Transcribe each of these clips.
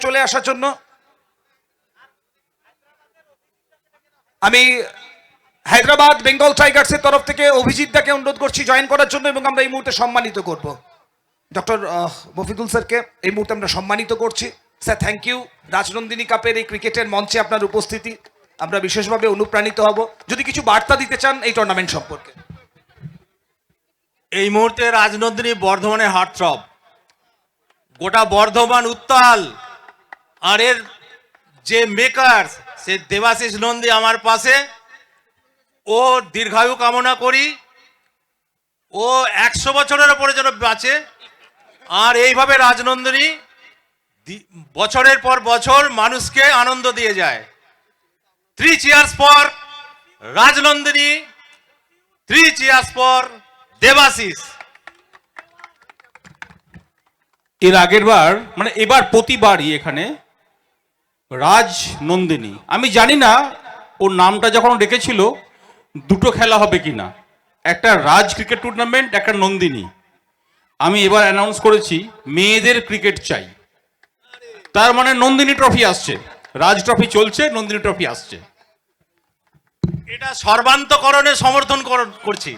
চলে আসার জন্য। আমি হায়দ্রাবাদ বেঙ্গল টাইগার্সের তরফ থেকে অভিজিৎ দাকে অনুরোধ করছি জয়েন করার জন্য, এবং আমরা এই মুহূর্তে সম্মানিত করব ডক্টর মফিদুল স্যারকে। এই মুহূর্তে আমরা সম্মানিত করছি। Sir thank you. রাজনন্দিনী কাপের এই ক্রিকেটের মঞ্চে আপনার উপস্থিতি আমরা বিশেষভাবে অনুপ্রাণিত হব। যদি কিছু বার্তা দিতে চান এই টুর্নামেন্ট সম্পর্কে। এই মুহূর্তে রাজনন্দিনী বর্ধমানের হার্টথ্রব, গোটা বর্ধমান উত্তাল। আর এর যে মেকার সে দেবাশিস নন্দী আমার পাশে। ও দীর্ঘায়ু কামনা করি, ও 100 বছরের উপরে যেন বাঁচে। আর এইভাবে রাজনন্দিনী বছরের পর বছর মানুষকে আনন্দ দিয়ে যায়। 3 cheers for Rajnandini, 3 cheers for Debashis. এর আগের বার মানে এবার প্রতিবারই এখানে রাজনন্দিনী, আমি জানি না ওর নামটা যখন রেখেছিল দুটো খেলা হবে কিনা, একটা রাজ ক্রিকেট টুর্নামেন্ট, একটা নন্দিনী। আমি এবার অ্যানাউন্স করেছি মেয়েদের ক্রিকেট চাই, তার মানে নন্দিনী ট্রফি আসছে। রাজ ট্রফি চলছে, নন্দিনী ট্রফি আসছে। এটা সর্বান্তকরণে সমর্থন করছি।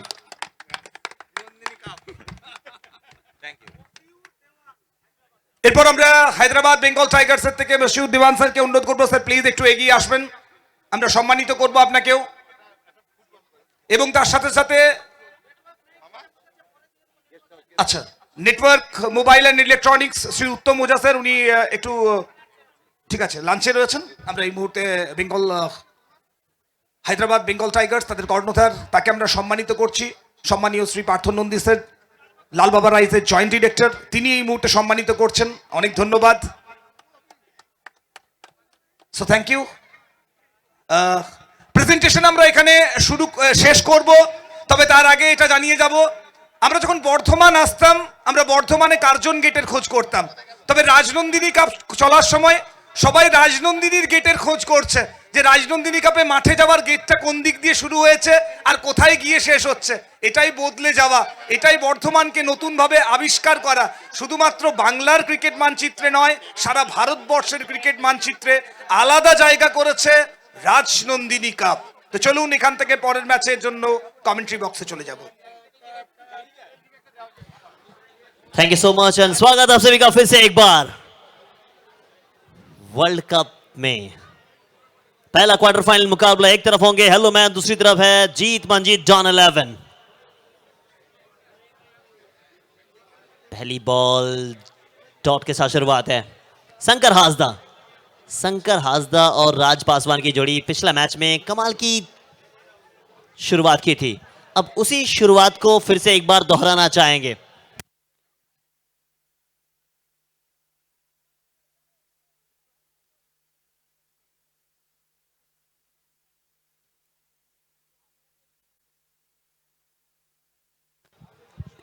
এরপর আমরা হায়দ্রাবাদ বেঙ্গল টাইগার্সের থেকে মশিউর দিওয়ান স্যারকে অনুরোধ করবো, স্যার প্লিজ একটু এগিয়ে আসবেন, আমরা সম্মানিত করব আপনাকেও। এবং তার সাথে সাথে আচ্ছা network mobile and electronics Shri Uttam Ojha sir, উনি একটু ঠিক আছে লাঞ্চে রয়েছেন। আমরা এই মুহূর্তে হায়দ্রাবাদ বেঙ্গল টাইগার্স তাদের কর্ণধার, তাকে আমরা সম্মানিত করছি। সম্মানীয় শ্রী পার্থ নন্দী স্যার, লাল বাবা রাইসের জয়েন্ট ডিরেক্টর, তিনি এই মুহূর্তে সম্মানিত করছেন। অনেক ধন্যবাদ। So thank you. প্রেজেন্টেশন আমরা এখানে শেষ করব, তবে তার আগে এটা জানিয়ে যাব, আমরা যখন বর্ধমান আসতাম আমরা বর্ধমানে কার্জন গেটের খোঁজ করতাম, তবে রাজনন্দিনী কাপ চলার সময় সবাই রাজনন্দিনীর গেটের খোঁজ করছে যে রাজনন্দিনী কাপে মাঠে যাওয়ার গেটটা কোন দিক দিয়ে শুরু হয়েছে আর কোথায় গিয়ে শেষ হচ্ছে। এটাই বদলে যাওয়া, এটাই বর্ধমানকে নতুনভাবে আবিষ্কার করা। শুধুমাত্র বাংলার ক্রিকেট মানচিত্রে নয়, সারা ভারতবর্ষের ক্রিকেট মানচিত্রে আলাদা জায়গা করেছে রাজনন্দিনী কাপ। তো চলুন এখান থেকে পরের ম্যাচের জন্য কমেন্ট্রি বক্সে চলে যাব। Thank you so much and स्वागत आप सभी का फिर से एक बार वर्ल्ड कप में। पहला क्वार्टर फाइनल मुकाबला, एक तरफ होंगे हेलो मैन, दूसरी तरफ है जीत मंजीत डॉन 11। पहली बॉल डॉट के साथ शुरुआत है। शंकर हासदा और राज पासवान की जोड़ी पिछला मैच में कमाल की शुरुआत की थी, अब उसी शुरुआत को फिर से एक बार दोहराना चाहेंगे।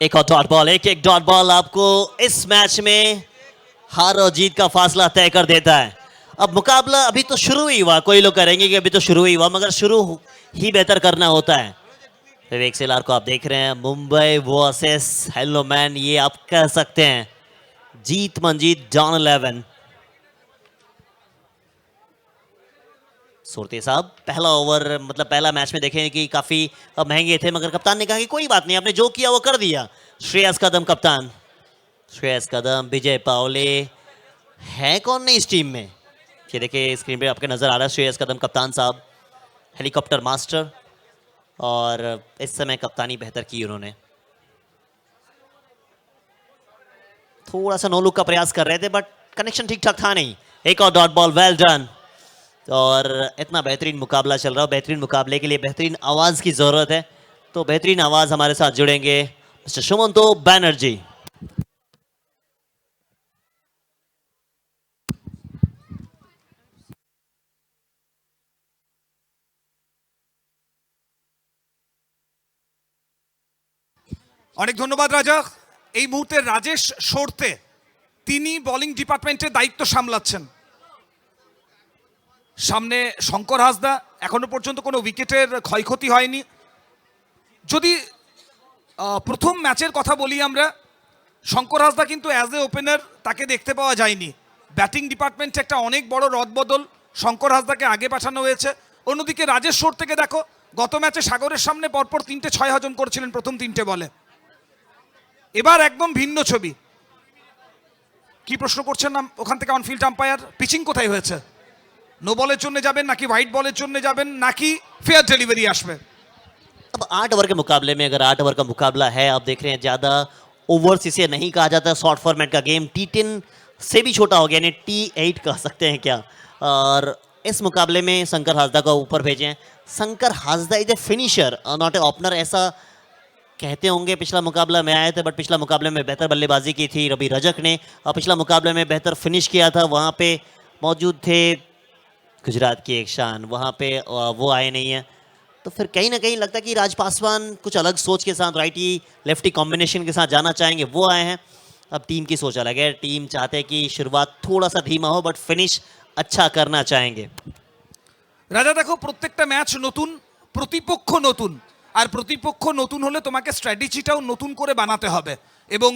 एक और डॉट बॉल, एक डॉट बॉल आपको इस मैच में हार और जीत का फासला तय कर देता है। अब मुकाबला अभी तो शुरू ही हुआ, कोई लोग करेंगे कि अभी तो शुरू ही हुआ, मगर शुरू ही बेहतर करना होता है। विवेक सेलार को आप देख रहे हैं, मुंबई वर्सेस हेलो मैन, ये आप कह सकते हैं जीत मंजीत डॉन 11। सूरते साहब, पहला ओवर मतलब पहला मैच में देखें कि काफी महंगे थे, मगर कप्तान ने कहा कि कोई बात नहीं, आपने जो किया वो कर दिया। श्रेयस कदम कप्तान, श्रेयस कदम, विजय पावले है कौन नहीं इस टीम में, ये देखिए स्क्रीन पे आपके नजर आ रहा है श्रेयस कदम कप्तान साहब, हेलीकॉप्टर मास्टर, और इस समय कप्तानी बेहतर की उन्होंने। थोड़ा सा नो लुक का प्रयास कर रहे थे बट कनेक्शन ठीक ठाक था नहीं। एक और डॉट बॉल, वेल डन। और इतना बेहतरीन मुकाबला चल रहा है, बेहतरीन मुकाबले के लिए बेहतरीन आवाज की जरूरत है, तो बेहतरीन आवाज हमारे साथ जुड़ेंगे मिस्टर सुमंतो बैनर्जी। অনেক ধন্যবাদ রাজা। এই মুহূর্তে রাজেশ সরতে, তিনি বোলিং ডিপার্টমেন্টের দায়িত্ব সামলাচ্ছেন। সামনে শঙ্কর হাসদা, এখনো পর্যন্ত কোনো উইকেটের ক্ষয়ক্ষতি হয়নি। যদি প্রথম ম্যাচের কথা বলি আমরা, শঙ্কর হাসদা কিন্তু অ্যাজ এ ওপেনার তাকে দেখতে পাওয়া যায়নি, ব্যাটিং ডিপার্টমেন্টে একটা অনেক বড় রদবদল, শঙ্কর হাসদাকে আগে পাঠানো হয়েছে। অন্যদিকে রাজেশ্বর থেকে দেখো, গত ম্যাচে সাগরের সামনে পরপর 3টে 6 হজম করেছিলেন প্রথম 3টে বলে। এবার একদম ভিন্ন ছবি। কি প্রশ্ন করছেন না ওখান থেকে অনফিল্ড আম্পায়ার? পিচিং কোথায় হয়েছে? নো বলের জন্য যাবেন নাকি হোয়াইট বলের জন্য যাবেন নাকি ফেয়ার ডেলিভারি আসবে? अब 8 ओवर के मुकाबले में अगर 8 ओवर का मुकाबला है, आप देख रहे हैं ज़्यादा ओवर्स इसे नहीं कहा जाता, शॉर्ट फॉर्मेट का गेम T10 से भी छोटा हो गया, यानी T8 कह सकते हैं क्या। और इस मुकाबले में शंकर हासदा को ऊपर भेजे हैं। Shankar Hansda is a finisher, not a opener, ऐसा कहते होंगे। पिछला मुकाबला में आए थे, बट पिछला मुकाबले में बेहतर बल्लेबाजी की थी रवि रजक ने, और पिछला मुकाबले में बेहतर फिनिश किया था। वहाँ पे मौजूद थे गुजरात की एक शान, वहाँ पे वो आए नहीं हैं। तो फिर कहीं ना कहीं लगता है कि राज पासवान कुछ अलग सोच के साथ राइटी लेफ्टी कॉम्बिनेशन के साथ जाना चाहेंगे, वो आए हैं। अब टीम की सोच अलग है, टीम चाहते हैं कि शुरुआत थोड़ा सा धीमा हो बट फिनिश अच्छा करना चाहेंगे। রাজা দেখো, প্রত্যেকটা ম্যাচ নতুন, প্রতিপক্ষ নতুন, আর প্রতিপক্ষ নতুন হলে তোমাকে স্ট্র্যাটেজিটাও নতুন করে বানাতে হবে। এবং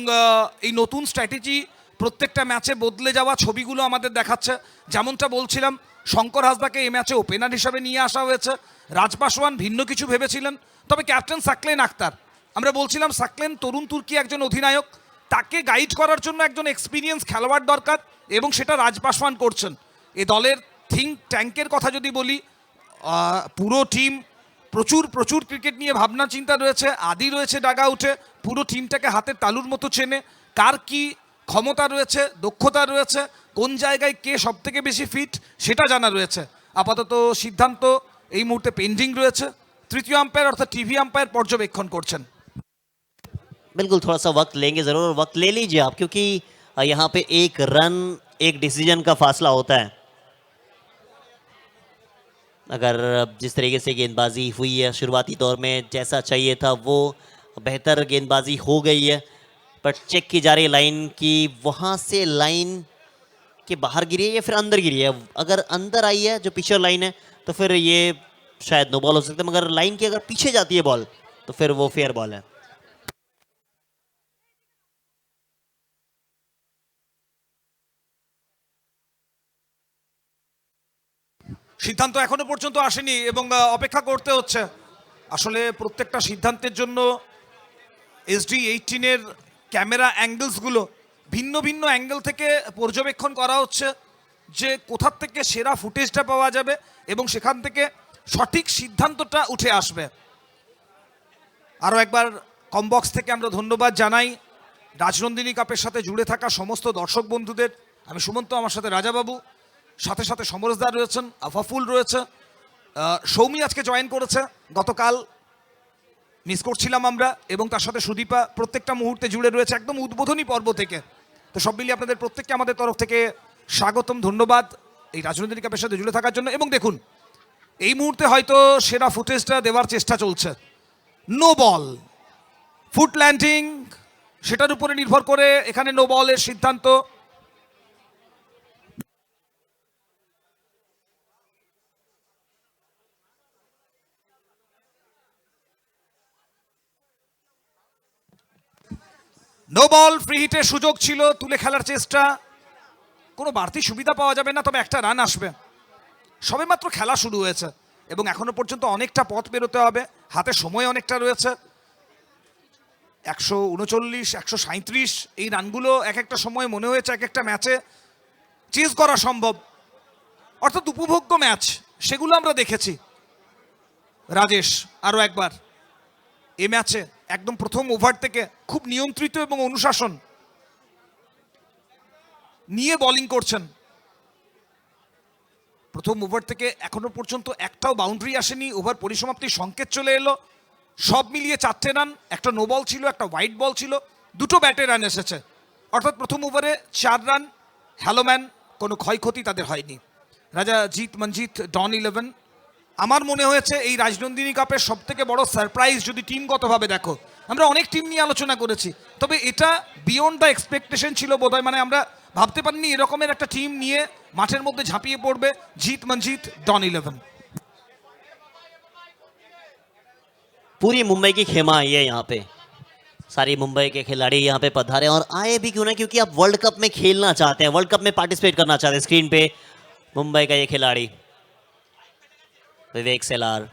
এই নতুন স্ট্র্যাটেজি প্রত্যেকটা ম্যাচে বদলে যাওয়া ছবিগুলো আমাদের দেখাচ্ছে। যেমনটা বলছিলাম, শঙ্কর হাসদাকে এই ম্যাচে ওপেনার হিসাবে নিয়ে আসা হয়েছে। রাজ পাসওয়ান ভিন্ন কিছু ভেবেছিলেন, তবে ক্যাপ্টেন সাকলেন আক্তার, আমরা বলছিলাম সাকলেন তরুণ তুর্কি একজন অধিনায়ক, তাকে গাইড করার জন্য একজন এক্সপিরিয়েন্স খেলোয়াড় দরকার, এবং সেটা রাজ পাসওয়ান করছেন। এ দলের থিঙ্ক ট্যাঙ্কের কথা যদি বলি, পুরো টিম প্রচুর প্রচুর ক্রিকেট নিয়ে ভাবনা চিন্তা রয়েছে। আদি রয়েছে ডাগা উঠে, পুরো টিমটাকে হাতের তালুর মতো চেনে, কার কি ক্ষমতা রয়েছে, দক্ষতা রয়েছে, কোন জায়গায় কে সব থেকে বেশি ফিট সেটা জানা রয়েছে। আপাতত সিদ্ধান্ত এই মুহূর্তে পেন্ডিং রয়েছে। তৃতীয় আম্পায়ার অর্থাৎ টিভি আম্পায়ার পর্যবেক্ষণ করছেন। बिल्कुल, थोड़ा सा वक्त लेंगे ज़रूर, वक्त ले लीजिए आप, क्योंकि यहाँ पे एक रन एक डिसीजन का फासला होता है। अगर जिस तरीके से गेंदबाजी हुई है शुरुआती दौर में, जैसा चाहिए था वो बेहतर गेंदबाजी हो गई है, बट चेक की जा रही है लाइन की, वहाँ से लाइन के बाहर गिरी है या फिर अंदर गिरी है। अगर अंदर आई है जो पिछर लाइन है तो फिर ये शायद नो बॉल हो सकता है, मगर लाइन की अगर पीछे जाती है बॉल तो फिर वो फेयर बॉल है। সিদ্ধান্ত এখনো পর্যন্ত আসেনি এবং অপেক্ষা করতে হচ্ছে। আসলে প্রত্যেকটা সিদ্ধান্তের জন্য SD18-এর ক্যামেরা অ্যাঙ্গেলসগুলো ভিন্ন ভিন্ন অ্যাঙ্গেল থেকে পর্যবেক্ষণ করা হচ্ছে, যে কোথার থেকে সেরা ফুটেজটা পাওয়া যাবে এবং সেখান থেকে সঠিক সিদ্ধান্তটা উঠে আসবে। আরও একবার কমবক্স থেকে আমরা ধন্যবাদ জানাই রাজনন্দিনী কাপের সাথে জুড়ে থাকা সমস্ত দর্শক বন্ধুদের। আমি সুমন্ত, আমার সাথে রাজাবাবু, সাথে সাথে সমরসদার রয়েছেন, আফাফুল রয়েছে, সৌমি আজকে জয়েন করেছে, গতকাল মিস করছিলাম আমরা, এবং তার সাথে সুদীপা প্রত্যেকটা মুহূর্তে জুড়ে রয়েছে একদম উদ্বোধনী পর্ব থেকে। তো সব মিলিয়ে আপনাদের প্রত্যেককে আমাদের তরফ থেকে স্বাগতম, ধন্যবাদ এই রাজনন্দিনী কাপের সাথে জুড়ে থাকার জন্য। এবং দেখুন, এই মুহূর্তে হয়তো সেরা ফুটেজটা দেওয়ার চেষ্টা চলছে। নো বল, ফুট ল্যান্ডিং, সেটার উপরে নির্ভর করে এখানে নো বলের সিদ্ধান্ত। নো বল, ফ্রি হিটের সুযোগ ছিল, তুলে খেলার চেষ্টা, কোনো বাড়তি সুবিধা পাওয়া যাবে না, তবে একটা রান আসবে। সবেমাত্র খেলা শুরু হয়েছে এবং এখনো পর্যন্ত অনেকটা পথ বেরোতে হবে, হাতে সময় অনেকটা রয়েছে। 139, 137 এই রানগুলো এক একটা সময় মনে হয়েছে এক একটা ম্যাচে চেজ করা সম্ভব, অর্থাৎ উপভোগ্য ম্যাচ, সেগুলো আমরা দেখেছি। রাজেশ আরও একবার এ ম্যাচে একদম প্রথম ওভার থেকে খুব নিয়ন্ত্রিত এবং অনুশাসন নিয়ে বোলিং করছেন। প্রথম ওভার থেকে এখনো পর্যন্ত একটাও বাউন্ডারি আসেনি, ওভার পরিসমাপ্তির সংকেত চলে এলো। সব মিলিয়ে 4টে রান, একটা নো বল ছিল, একটা হোয়াইট বল ছিল, 2টো ব্যাটে রান এসেছে, অর্থাৎ প্রথম ওভারে 4 রান। হ্যালোম্যান, কোনো ক্ষয়ক্ষতি তাদের হয়নি। রাজা জিত মঞ্জিত ডন 11। আমার মনে হয়েছে এই রাজনন্দিনী কাপের সব থেকে বড় সারপ্রাইজ, যদি টিমগতভাবে দেখো, আমরা অনেক টিম নিয়ে আলোচনা করেছি, তবে এটা বিয়ন্ড দ্য এক্সপেকটেশন ছিল বোধহয়। মানে আমরা ভাবতে পারিনি এরকমের একটা টিম নিয়ে মাঠের মধ্যে ঝাঁপিয়ে পড়বে জিত মঞ্জিত ডন 11। पूरी मुंबई की खेमा आई है यहाँ पे। सारी मुंबई के खिलाड़ी यहाँ पे पधारे और आए भी क्यों ना, क्योंकि आप वर्ल्ड कप में खेलना चाहते हैं, वर्ल्ड कप में पार्टिसिपेट करना चाहते हैं। स्क्रीन पे मुंबई का ये खिलाड़ी विवेक सेलार,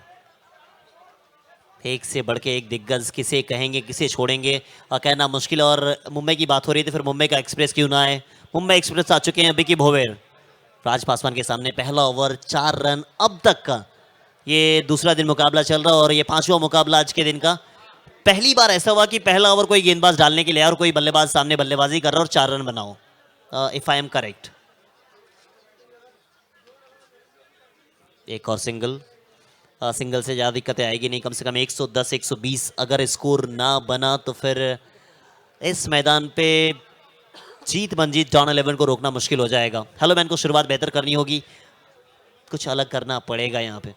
एक से बढ़ के एक दिग्गज, किसे कहेंगे किसे छोड़ेंगे कहना मुश्किल। और मुंबई की बात हो रही थी, फिर मुंबई का एक्सप्रेस क्यों ना आए। मुंबई एक्सप्रेस आ चुके हैं विकी भोवेर, राज पासवान के सामने पहला ओवर 4 रन अब तक का। ये दूसरा दिन मुकाबला चल रहा है और ये 5वां मुकाबला आज के दिन का। पहली बार ऐसा हुआ कि पहला ओवर कोई गेंदबाज डालने के लिए और कोई बल्लेबाज सामने बल्लेबाजी कर रहा है और 4 रन बनाओ, इफ आई एम करेक्ट। एक और सिंगल, सिंगल से ज़्यादा दिक्कतें आएगी नहीं, कम से कम 110 120 अगर स्कोर ना बना तो फिर इस मैदान पे जीत मंजीत डॉन 11 को रोकना मुश्किल हो जाएगा। हेलो मैन को शुरुआत बेहतर करनी होगी, कुछ अलग करना पड़ेगा यहाँ पे।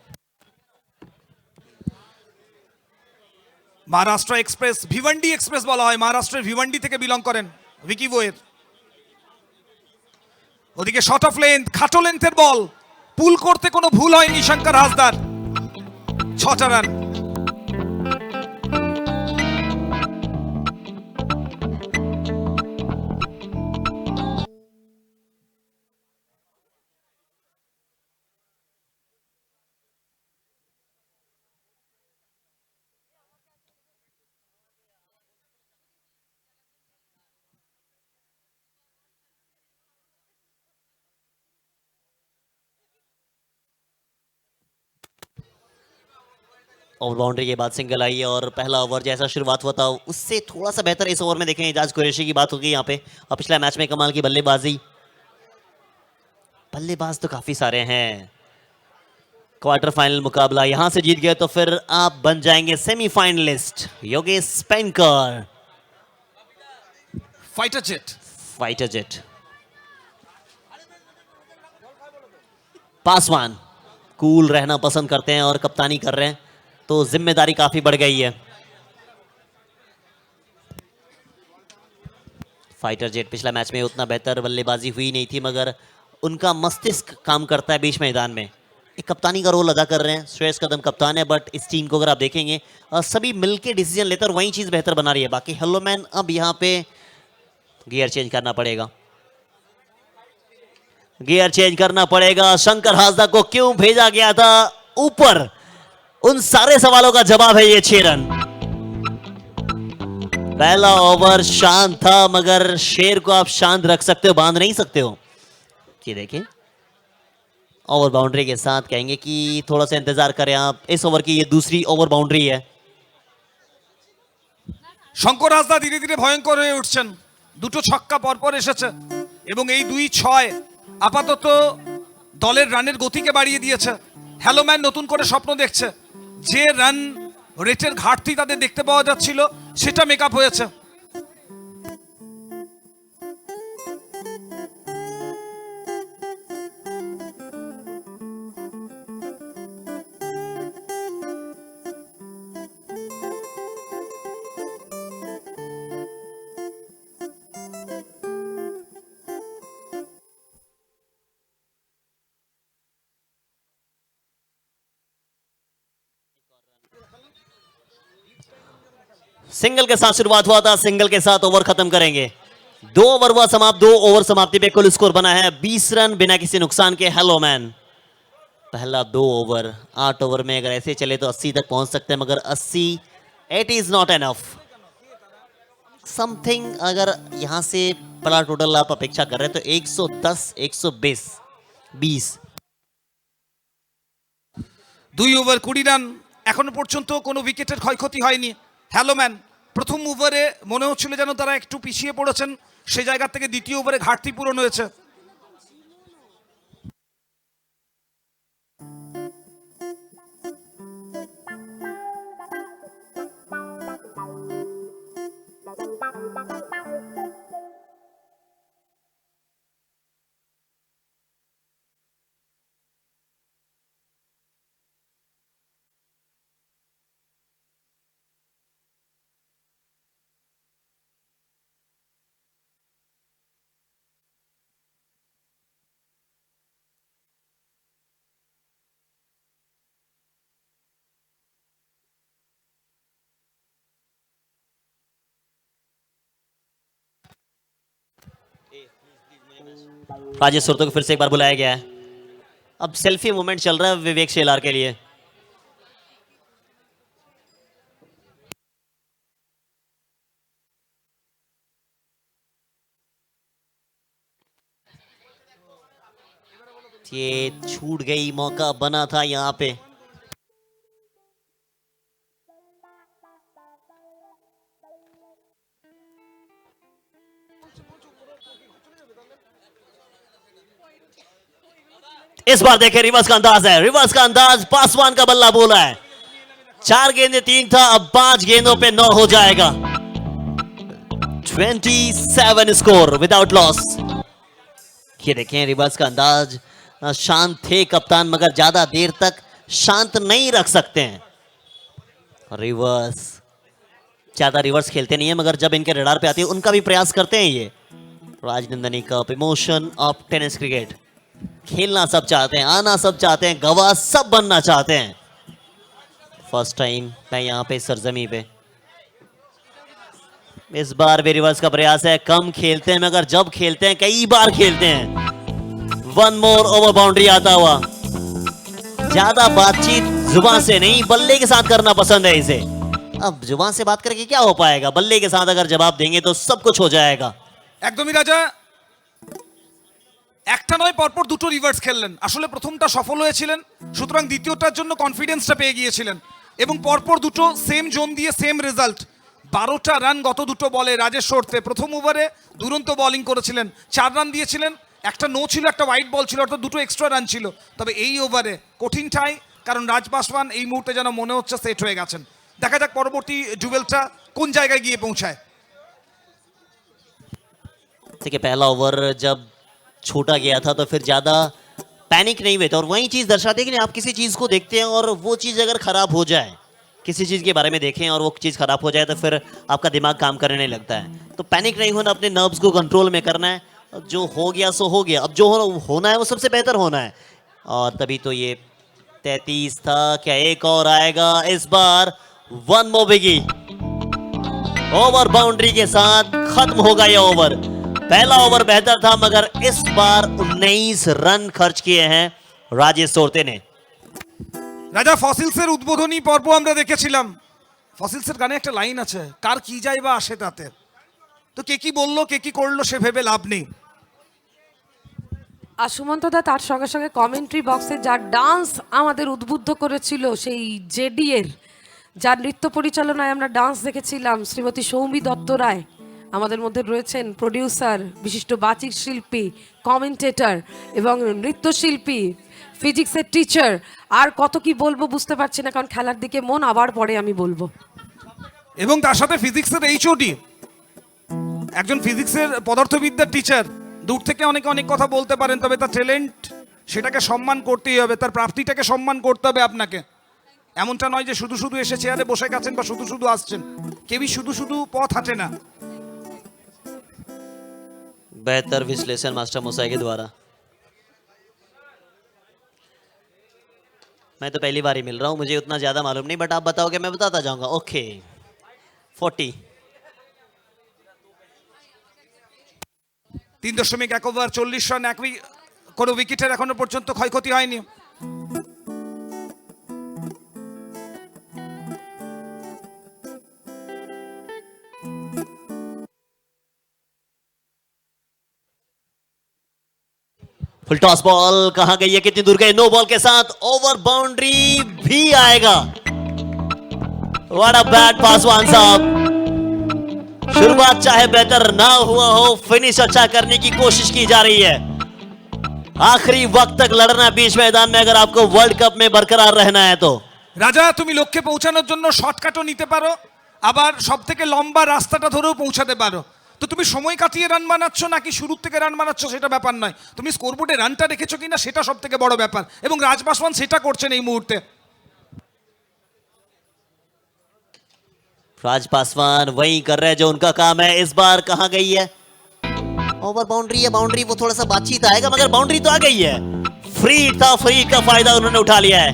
महाराष्ट्र एक्सप्रेस, भिवंडी एक्सप्रेस বলা হয়, মহারাষ্ট্রের ভিवंडी থেকে বিলং করেন ভিকি ভোয়ের। ওদিকে শর্ট অফ লেন্থ, খাটো লেন্থের বল, পুল করতে কোনো ভুল হয়নি শঙ্কর হাসদার, 6টা রান। ओवर बाउंड्री के बाद सिंगल आई है और पहला ओवर जैसा शुरुआत हुआ था उससे थोड़ा सा बेहतर इस ओवर में देखें एजाज कुरैशी की बात होगी यहाँ पे। और पिछला मैच में कमाल की बल्लेबाजी, बल्लेबाज तो काफी सारे हैं। क्वार्टर फाइनल मुकाबला यहां से जीत गए तो फिर आप बन जाएंगे semifinalist. Yogesh Spenkar, fighter jet. Fighter jet. Paswan cool रहना पसंद करते हैं और कप्तानी कर रहे हैं तो जिम्मेदारी काफी बढ़ गई है। फाइटर जेट पिछला मैच में उतना बेहतर बल्लेबाजी हुई नहीं थी मगर उनका मस्तिष्क काम करता है बीच मैदान में, एक कप्तानी का रोल अदा कर रहे हैं। श्रेयस कदम कप्तान है बट इस टीम को अगर आप देखेंगे सभी मिलके डिसीजन लेते और वही चीज बेहतर बना रही है। बाकी हेलो मैन अब यहाँ पे गियर चेंज करना पड़ेगा, गियर चेंज करना पड़ेगा। शंकर हासदा को क्यों भेजा गया था ऊपर, उन सारे सवालों का जवाब है ये 6 रन। पहला ओवर शांत था मगर शेर को आप शांत रख सकते हो, बांध नहीं सकते हो। ये देखिए ओवर बाउंड्री के साथ कहेंगे कि थोड़ा सा इंतजार करें आप, इस ओवर की ये दूसरी ओवर बाउंड्री है। শঙ্কর হাসদা ধীরে ধীরে ভয়ঙ্কর হয়ে উঠছেন, দুটো ছক্কা পরপর এসেছে এবং এই 2-6 আপাতত দলের রানের গতিকে বাড়িয়ে দিয়েছে। হ্যালোম্যান নতুন করে স্বপ্ন দেখছে, যে রান রেটের ঘাটতি তাদের দেখতে পাওয়া যাচ্ছিল সেটা মেকআপ হয়েছে। सिंगल के साथ शुरुआत हुआ था, सिंगल के साथ ओवर खत्म करेंगे। 2 ओवर हुआ समाप्त, 2 ओवर समाप्ति पे कुल स्कोर बना है 20 रन बिना किसी नुकसान के। हेलो मैन पहला 2 ओवर, 8 ओवर में अगर ऐसे चले तो 80 तक पहुंच सकते हैं मगर 80 it is not enough. Something अगर यहां से बड़ा टोटल आप अपेक्षा कर रहे हैं तो 110 120 20। 2 ওভার 20 রান, এখনো পর্যন্ত কোনো উইকেটের ক্ষয়ক্ষতি হয়নি। হ্যালোম্যান প্রথম ওভারে মনে হচ্ছিল যেন তারা একটু পিছিয়ে পড়েছেন, সে জায়গা থেকে দ্বিতীয় ওভারে ঘাটতি পূরণ হয়েছে। राजेश सुरतो को फिर से एक बार बुलाया गया है। अब सेल्फी मूवमेंट चल रहा है विवेक शेलार के लिए। ये छूट गई, मौका बना था यहां पे। इस बार देखें रिवर्स का अंदाज है, रिवर्स का अंदाज, पासवान का बल्ला बोला है। 4 गेंदे 3 था, अब 5 गेंदों पे 9 हो जाएगा। 27 स्कोर विदाउट लॉस। ये देखें रिवर्स का अंदाज, शांत थे कप्तान मगर ज्यादा देर तक शांत नहीं रख सकते हैं। रिवर्स ज्यादा रिवर्स खेलते नहीं है मगर जब इनके रडार पे आती है उनका भी प्रयास करते हैं। ये Rajnandini cup, emotion of tennis cricket. खेलना सब चाहते हैं, आना सब चाहते हैं, गवाह सब बनना चाहते हैं। फर्स्ट टाइम मैं यहाँ पे सरजमी पे। इस बार भी रिवर्स का प्रयास है। कम खेलते हैं मगर जब खेलते हैं कई बार खेलते हैं। 1 मोर ओवर बाउंड्री आता हुआ। ज्यादा बातचीत जुबान से नहीं, बल्ले के साथ करना पसंद है इसे। अब जुबान से बात करके क्या हो पाएगा, बल्ले के साथ अगर जवाब देंगे तो सब कुछ हो जाएगा। একদমই রাজা, একটা নয় পরপর দুটো রিভার্স খেললেন। আসলে প্রথমটা সফল হয়েছিলেন, সুতরাং দ্বিতীয়টার জন্য কনফিডেন্সটা পেয়ে গিয়েছিলেন এবং পরপর দুটো সেম জোন দিয়ে সেম রেজাল্ট। 12টা রান গত দুটো বলে রাজেশ সরতে। প্রথম ওভারে দুরন্ত বোলিং করেছিলেন, 4 রান দিয়েছিলেন, একটা নো ছিল, একটা হোয়াইট বল ছিল, অর্থাৎ দুটো এক্সট্রা রান ছিল। তবে এই ওভারে কঠিন ঠাই, কারণ রাজ পাসওয়ান এই মুহূর্তে যেন মনে হচ্ছে সেট হয়ে গেছেন। দেখা যাক পরবর্তী ডুয়েলটা কোন জায়গায় গিয়ে পৌঁছায়। देखिए पहला ओवर जब छोटा गया था तो फिर ज्यादा पैनिक नहीं हुए थे और वही चीज दर्शाती है कि आप किसी चीज को देखते हैं और वो चीज अगर खराब हो जाए, किसी चीज के बारे में देखें और वो चीज खराब हो जाए तो फिर आपका दिमाग काम करने नहीं लगता है। तो पैनिक नहीं होना, अपने नर्व्स को कंट्रोल में करना है। जो हो गया सो हो गया, अब जो होना है वो सबसे बेहतर होना है। और तभी तो ये 33 था। क्या एक और आएगा इस बार? 1 मोर बिगी। ओवर बाउंड्री के साथ खत्म होगा ये ओवर। पहला ओवर बेहतर था मगर इस बार 19 रन खर्च किए हैं राजेश सोरते ने। রাজা ফসিলসের উদ্বোধনী পর্ব আমরা দেখেছিলাম। ফসিলসের গানে একটা লাইন আছে, কার কি যায় বা আসে তাতে। তো কে কি বললো, কে কি করলো সে ভেবে লাভ নেই। আর সুমন্ত দা তার সঙ্গে সঙ্গে কমেন্ট্রি বক্সে যার ডান্স আমাদের উদ্বুদ্ধ করেছিল, সেই জেডি এর যার নৃত্য পরিচালনায় আমরা ডান্স দেখেছিলাম, শ্রীমতী সৌমি দত্ত রায় আমাদের মধ্যে রয়েছেন। প্রডিউসার, বিশিষ্ট বাচিক শিল্পী, কমেন্টেটর এবং নৃত্যশিল্পী, ফিজিক্সের টিচার। আর কত কি বলবো বুঝতে পারছি না, কারণ খেলার দিকে মন, আবার পরে আমি বলবো। এবং তার সাথে ফিজিক্সের এইচওডি, একজন ফিজিক্সের পদার্থবিদ্যার টিচার। দূর থেকে অনেকে অনেক কথা বলতে পারেন, তবে তার ট্যালেন্ট সেটাকে সম্মান করতেই হবে, তার প্রাপ্তিটাকে সম্মান করতে হবে আপনাকে। এমনটা নয় যে শুধু শুধু এসে চেয়ারে বসে গেছেন বা শুধু শুধু আসছেন। কেউই শুধু শুধু পথ হাঁটে না। बेहतर विश्लेषण मास्टर मुसाई के द्वारा। मैं तो पहली बार ही मिल रहा हूं, मुझे उतना ज्यादा मालूम नहीं, बट आप बताओगे मैं बताता जाऊंगा। ओके 40। 3.1 ওভার 40 রান, কোনো উইকেটের এখনো পর্যন্ত ক্ষয়ক্ষতি হয়নি। फुल टॉस बॉल कहां गई है, कितनी दूर गई? नो बॉल के साथ ओवर बाउंड्री भी आएगा। व्हाट अ बैट पासवान साहब। शुरुआत चाहे बेहतर ना हुआ हो, फिनिश अच्छा करने की कोशिश की जा रही है। आखिरी वक्त तक लड़ना बीच मैदान में अगर आपको वर्ल्ड कप में बरकरार रहना है तो। রাজা, তুমি লক্ষ্যে পৌঁছানোর জন্য শর্টকাটও নিতে পারো, আবার সব থেকে লম্বা রাস্তাটা ধরেও পৌঁছাতে পারো। তো তুমি সময় কাটিয়ে রান বানাচ্ছ নাকি শুরু থেকে রান বানাচ্ছ সেটা ব্যাপার নয়, তুমি স্কোরবোর্ডে রানটা রেখেছো কিনা সেটা সব থেকে বড় ব্যাপার। এবং রাজ পাসওয়ান সেটা করছেন এই মুহূর্তে। राज पासवान वही कर रहे हैं जो उनका काम है। इस बार कहां गई है? ओवर बाउंड्री है, बाउंड्री वो थोड़ा सा बातचीत आएगा मगर बाउंड्री तो आ गई है। फ्री था, फ्री का फायदा उन्होंने उठा लिया है।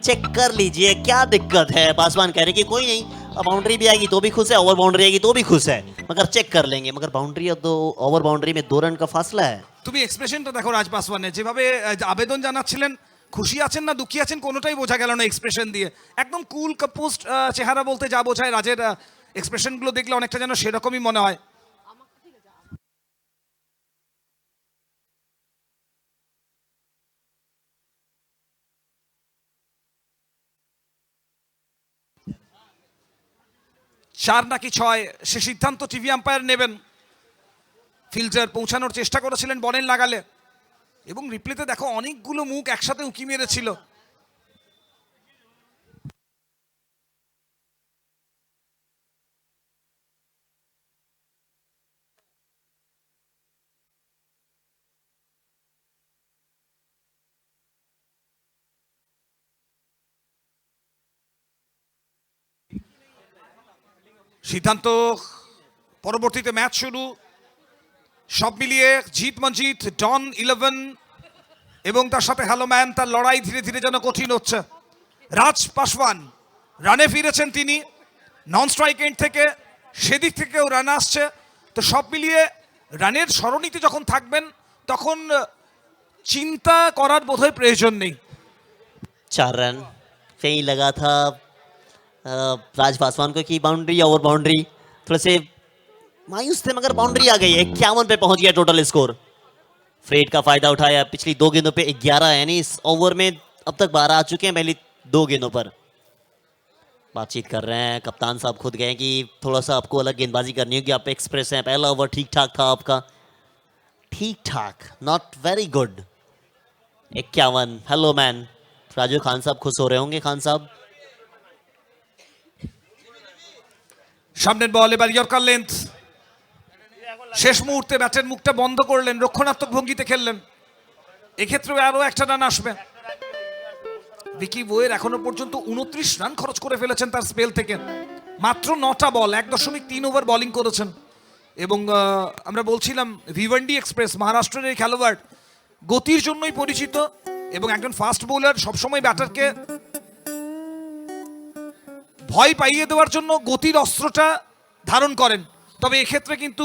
चेक कर लीजिए क्या दिक्कत है। पासवान कह रहे कि कोई नहीं, बाउंड्री भी आएगी तो भी खुश है, ओवर बाउंड्री आएगी तो भी खुश है, मगर चेक कर लेंगे। मगर बाउंड्री और 2 ओवर बाउंड्री में 2 रन का फासला है। তুমি এক্সপ্রেশনটা দেখো রাজ পাসওয়ানের, যেভাবে আবেদন জানাচ্ছিলেন, খুশি আছেন না দুঃখী আছেন কোনোটাই বোঝা গেল না এক্সপ্রেশন দিয়ে। একদম কুল কম্পোজড চেহারা বলতে যা বোঝায়, রাজের এক্সপ্রেশনগুলো দেখলে অনেকটা যেন সেরকমই মনে হয়। চার নাকি ছয় সে সিদ্ধান্ত টিভি আম্পায়ার নেবেন। ফিল্টার পৌঁছানোর চেষ্টা করেছিলেন বনের নাগালে, এবং রিপ্লেতে দেখো অনেকগুলো মুখ একসাথে উঁকি মেরেছিল। সিদ্ধান্ত, পরবর্তীতে ম্যাচ শুরু। সব মিলিয়ে জিত মঞ্জিত, ডন 11 এবং তার সাথে হ্যালো ম্যান, তার লড়াই ধীরে ধীরে যেন কঠিন হচ্ছে। রাজ পাসওয়ান রানে ফিরেছেন, তিনি নন স্ট্রাইক এন্ড থেকে, সেদিক থেকেও রান আসছে। তো সব মিলিয়ে রানের সরণিতে যখন থাকবেন তখন চিন্তা করার বোধহয় প্রয়োজন নেই। 4 रन कहीं लगा था राज पासवान को कि बाउंड्री या ओवर बाउंड्री, थोड़े से मायूस थे मगर बाउंड्री आ गई। 51 पे पहुंच गया टोटल स्कोर। फ्रेड का फायदा उठाया, पिछली 2 गेंदों पे 11, यानी इस ओवर में अब तक 12 आ चुके हैं पहली 2 गेंदों पर। बातचीत कर रहे हैं कप्तान साहब, खुद गए कि थोड़ा सा आपको अलग गेंदबाजी करनी होगी, आप एक्सप्रेस हैं। पहला ओवर ठीक ठाक था आपका, ठीक ठाक, not very good. 51, hello man. Raju Khan साहब खुश हो रहे होंगे, खान साहब। সামনের বল, এবার ইয়র্কার লেন্থ। শেষ মুহূর্তে ব্যাটের মুখটা বন্ধ করলেন, রক্ষণাত্মক ভঙ্গিতে খেললেন। এক্ষেত্রেও আরো একটা রান আসবে। ভিকি বোয়ের এখনো পর্যন্ত 29 রান খরচ করে ফেলেছেন তার স্পেল থেকে। মাত্র 9টা বল, 1.3 ওভার বোলিং করেছেন। এবং আমরা বলছিলাম ভিভান্ডি এক্সপ্রেস মহারাষ্ট্রের এই খেলোয়াড় গতির জন্যই পরিচিত, এবং একজন ফাস্ট বোলার সবসময় ব্যাটারকে ভয় পাইয়ে দেওয়ার জন্য গতির অস্ত্রটা ধারণ করেন। তবে এক্ষেত্রে কিন্তু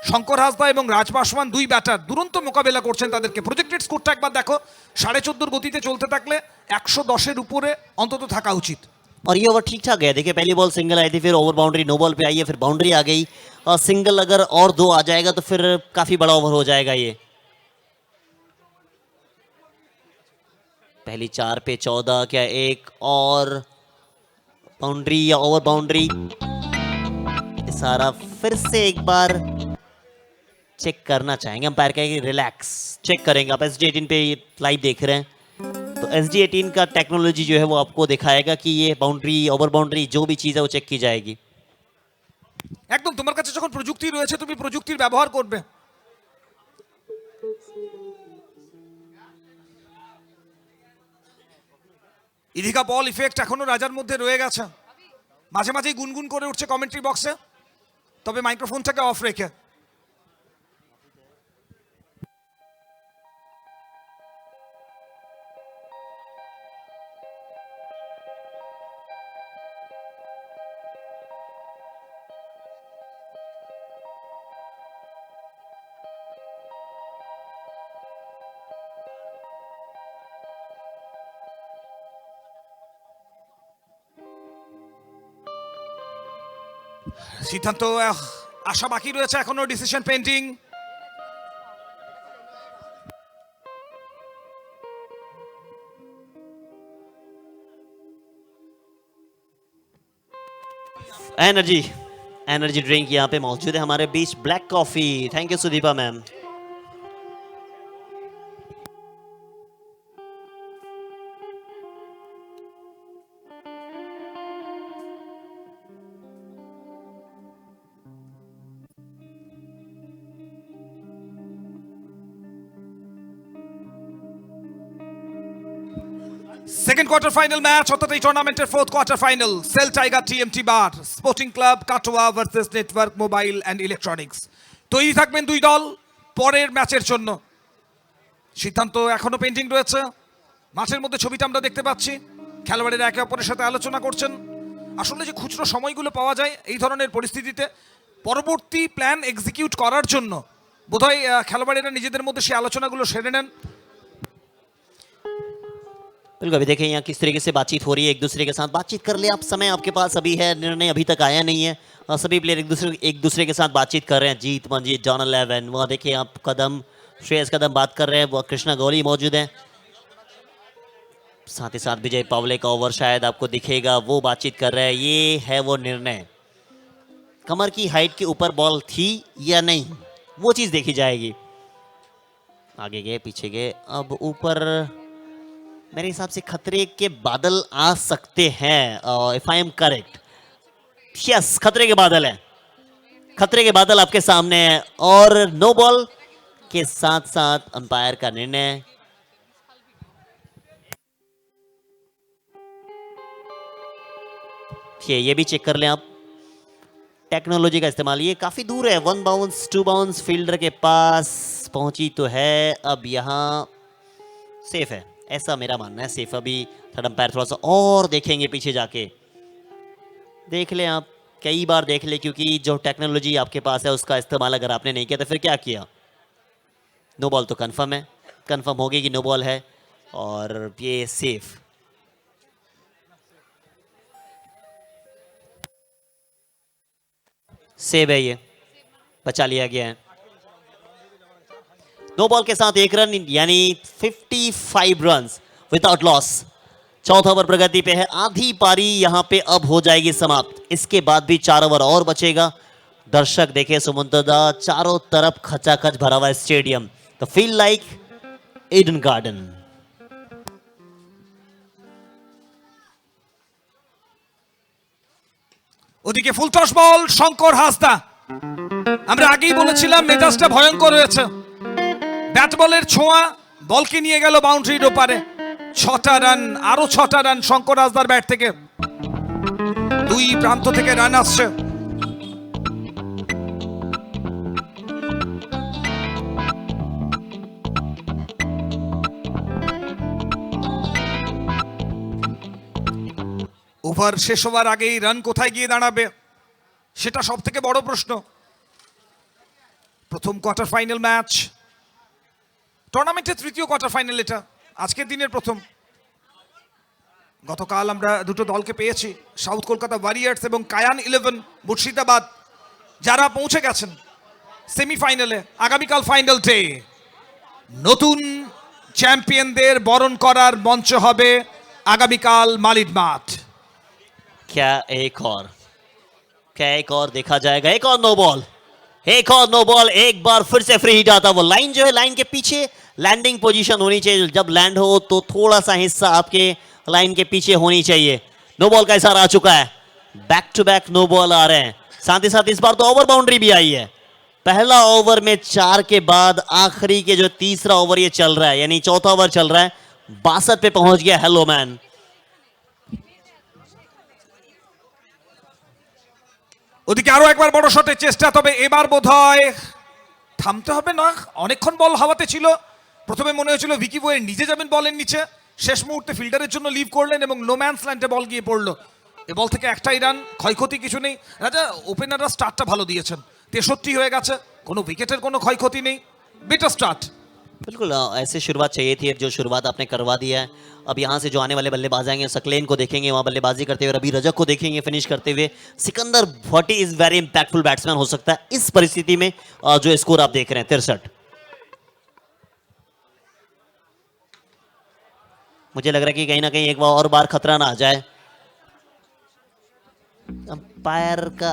শঙ্কর হাসদা এবং রাজ পাসওয়ান দুই ব্যাটার দুরন্ত মোকাবেলা করছেন তাদেরকে। প্রজেক্টেড স্কোরটা একবার দেখো, 14.5 গতিতে চলতে থাকলে 110-এর উপরে অন্তত থাকা উচিত। और ये ओवर ठीक ठाक गया। देखिए पहली बॉल सिंगल आई थी, फिर ओवर बाउंड्री, नो बॉल पे आई है, फिर बाउंड्री आ गई, और सिंगल अगर और 2 आ जाएगा तो फिर काफी बड़ा ओवर हो जाएगा ये। पहली 4 पे 14, क्या एक और बाउंड्री या ओवर बाउंड्री? सारा फिर से एक बार चेक करना चाहेंगे, अंपायर कहेंगे रिलैक्स, चेक करेंगे। आप SG18 पे लाइव देख रहे हैं, तो SG18 का टेक्नोलॉजी जो है वो आपको दिखाएगा कि ये बाउंड्री, ओवर बाउंड्री, जो भी चीज़ है वो चेक की जाएगी। একদম তোমার কাছে যখন প্রযুক্তি রয়েছে তুমি প্রযুক্তির ব্যবহার করবে। ইদিকা বল ইফেক্ট এখনো রাজার মধ্যে রয়ে গেছে, মাঝে মাঝেই গুনগুন করে উঠছে কমেন্ট্রি বক্সে, তবে মাইক্রোফোনটাকে অফ রেখে। সিদ্ধান্ত আশা বাকি রয়েছে, এখনো ডিসিশন পেন্ডিং। एनर्जी ड्रिंक यहाँ पे मौजूद है हमारे बीच, black coffee. Thank you Sudipa ma'am. Second quarter final match, অর্থাৎ এই টুর্নামেন্টের 4th quarter final. SAIL tiger TMT bar sporting club Katwa versus network mobile and electronics. তৈরি থাকবেন দুই দল পরের ম্যাচের জন্য। সিদ্ধান্ত এখনো পেন্ডিং রয়েছে। মাঠের মধ্যে ছবিটা আমরা দেখতে পাচ্ছি, খেলোয়াড়েরা একে অপরের সাথে আলোচনা করছেন। আসলে যে খুচরো সময়গুলো পাওয়া যায় এই ধরনের পরিস্থিতিতে পরবর্তী প্ল্যান এক্সিকিউট করার জন্য বোধহয় খেলোয়াড়েরা নিজেদের মধ্যে সেই আলোচনাগুলো সেরে নেন। बिल्कुल, अभी देखें यहाँ किस तरीके से बातचीत हो रही है, एक दूसरे के साथ बातचीत कर ले आप, समय आपके पास अभी है, निर्णय अभी तक आया नहीं है और सभी प्लेयर एक दूसरे के साथ बातचीत कर रहे हैं। जीत मंजीत जॉन 11, वहाँ देखिए आप कदम, श्रेयस कदम बात कर रहे हैं, वो कृष्णा गौली मौजूद हैं, साथ ही साथ विजय पावले का ओवर शायद आपको दिखेगा, वो बातचीत कर रहे हैं। ये है वो निर्णय, कमर की हाइट के ऊपर बॉल थी या नहीं, वो चीज़ देखी जाएगी। आगे गए पीछे गए, अब ऊपर मेरे हिसाब से खतरे के बादल आ सकते हैं, if I am correct. Yes, खतरे के बादल है, खतरे के बादल आपके सामने है और नो बॉल के साथ साथ अंपायर का निर्णय। ये भी चेक कर लें आप, टेक्नोलॉजी का इस्तेमाल, ये काफी दूर है, 1 बाउंस 2 बाउंस फील्डर के पास पहुंची तो है, अब यहाँ सेफ है, ऐसा मेरा मानना है, सेफ। अभी थर्ड अंपायर थोड़ा सा और देखेंगे पीछे जाके, देख लें आप, कई बार देख ले, क्योंकि जो टेक्नोलॉजी आपके पास है उसका इस्तेमाल अगर आपने नहीं किया तो फिर क्या किया। नो बॉल तो कंफर्म है, कंफर्म हो गई कि नो बॉल है और ये सेफ। सेव है, ये बचा लिया गया है। नो बॉल के साथ 1 रन, यानी 55 रन विदाउट लॉस। चौथा ओवर प्रगति पे है, आधी पारी यहां पे अब हो जाएगी समाप्त, इसके बाद भी 4 ओवर और बचेगा। दर्शक देखे सुमंतदा, चारों तरफ खचाखच भरा हुआ स्टेडियम, तो फील लाइक ईडन गार्डन। ওদিকে ফুলটস বল, শঙ্কর হাসদা। আমরা আগেই বলেছিলাম মেজাজটা ভয়ঙ্কর হয়েছে, ব্যাট বলের ছোঁয়া বলকে নিয়ে গেল বাউন্ডারির ওপারে। 6টা রান, আরো 6টা রান শঙ্কর হাসদার ব্যাট থেকে, দুই প্রান্ত থেকে রান আসছে। ওভার শেষ হওয়ার আগেই রান কোথায় গিয়ে দাঁড়াবে সেটা সব থেকে বড় প্রশ্ন। প্রথম কোয়ার্টার ফাইনাল ম্যাচ, টুর্নামেন্টের তৃতীয় কোয়ার্টার ফাইনাল, এটা আজকের দিনের প্রথম। গতকাল আমরা দুটো দলকে পেয়েছি, সাউথ কলকাতা ওয়ারিয়ার্স এবং কায়ান 11 মুর্শিদাবাদ, যারা পৌঁছে গেছেন সেমিফাইনালে। আগামীকাল ফাইনাল ডে, নতুন চ্যাম্পিয়নদের বরণ করার মঞ্চ হবে আগামীকাল মালিদ মাঠ। क्या एक और देखा जाएगा, एक और नो बॉल, एक और नो बॉल, एक बार फिर से फ्री हिट आता। वो लाइन जो है, लाइन के पीछे लैंडिंग पोजीशन होनी चाहिए, जब लैंड हो तो थोड़ा सा हिस्सा आपके लाइन के पीछे होनी चाहिए। नो बॉल का इशारा आ चुका है, back to back no ball आ रहे हैं, साथ ही साथ इस बार तो ओवर बाउंड्री भी आई है। पहला ओवर में 4 के बाद आखिरी के जो तीसरा ओवर ये चल रहा है, यानी चौथा ओवर चल रहा है, 62 पे पहुंच गया हेलो मैन। ওদিকে আরো একবার বড় শটের চেষ্টা, তবে এবার বোধহয় থামতে হবে না, অনেকক্ষণ বল হাওয়াতে ছিল। প্রথমে মনে হয়েছিল ভিকি বয়ের নিজে যাবেন বলের নিচে, শেষ মুহূর্তে ফিল্ডারের জন্য লিভ করলেন এবং নো ম্যানস ল্যান্ডে বল গিয়ে পড়লো। এ বল থেকে একটাই রান, ক্ষয়ক্ষতি কিছু নেই। রাজা, ওপেনাররা স্টার্টটা ভালো দিয়েছেন, 63 হয়ে গেছে, কোনো উইকেটের কোনো ক্ষয়ক্ষতি নেই, বেটার স্টার্ট। बिल्कुल ऐसे शुरुआत चाहिए थी, अब जो शुरुआत आपने करवा दिया है। अब यहाँ से जो आने वाले बल्लेबाज आएंगे, सकलेन को देखेंगे वहाँ बल्लेबाजी करते हुए, रवि रजक को देखेंगे फिनिश करते हुए, सिकंदर भट्टी इज वेरी इंपैक्टफुल बैट्समैन हो सकता है इस परिस्थिति में। जो स्कोर आप देख रहे हैं 63, मुझे लग रहा है कि कहीं ना कहीं एक बार और बार खतरा ना आ जाए। अंपायर का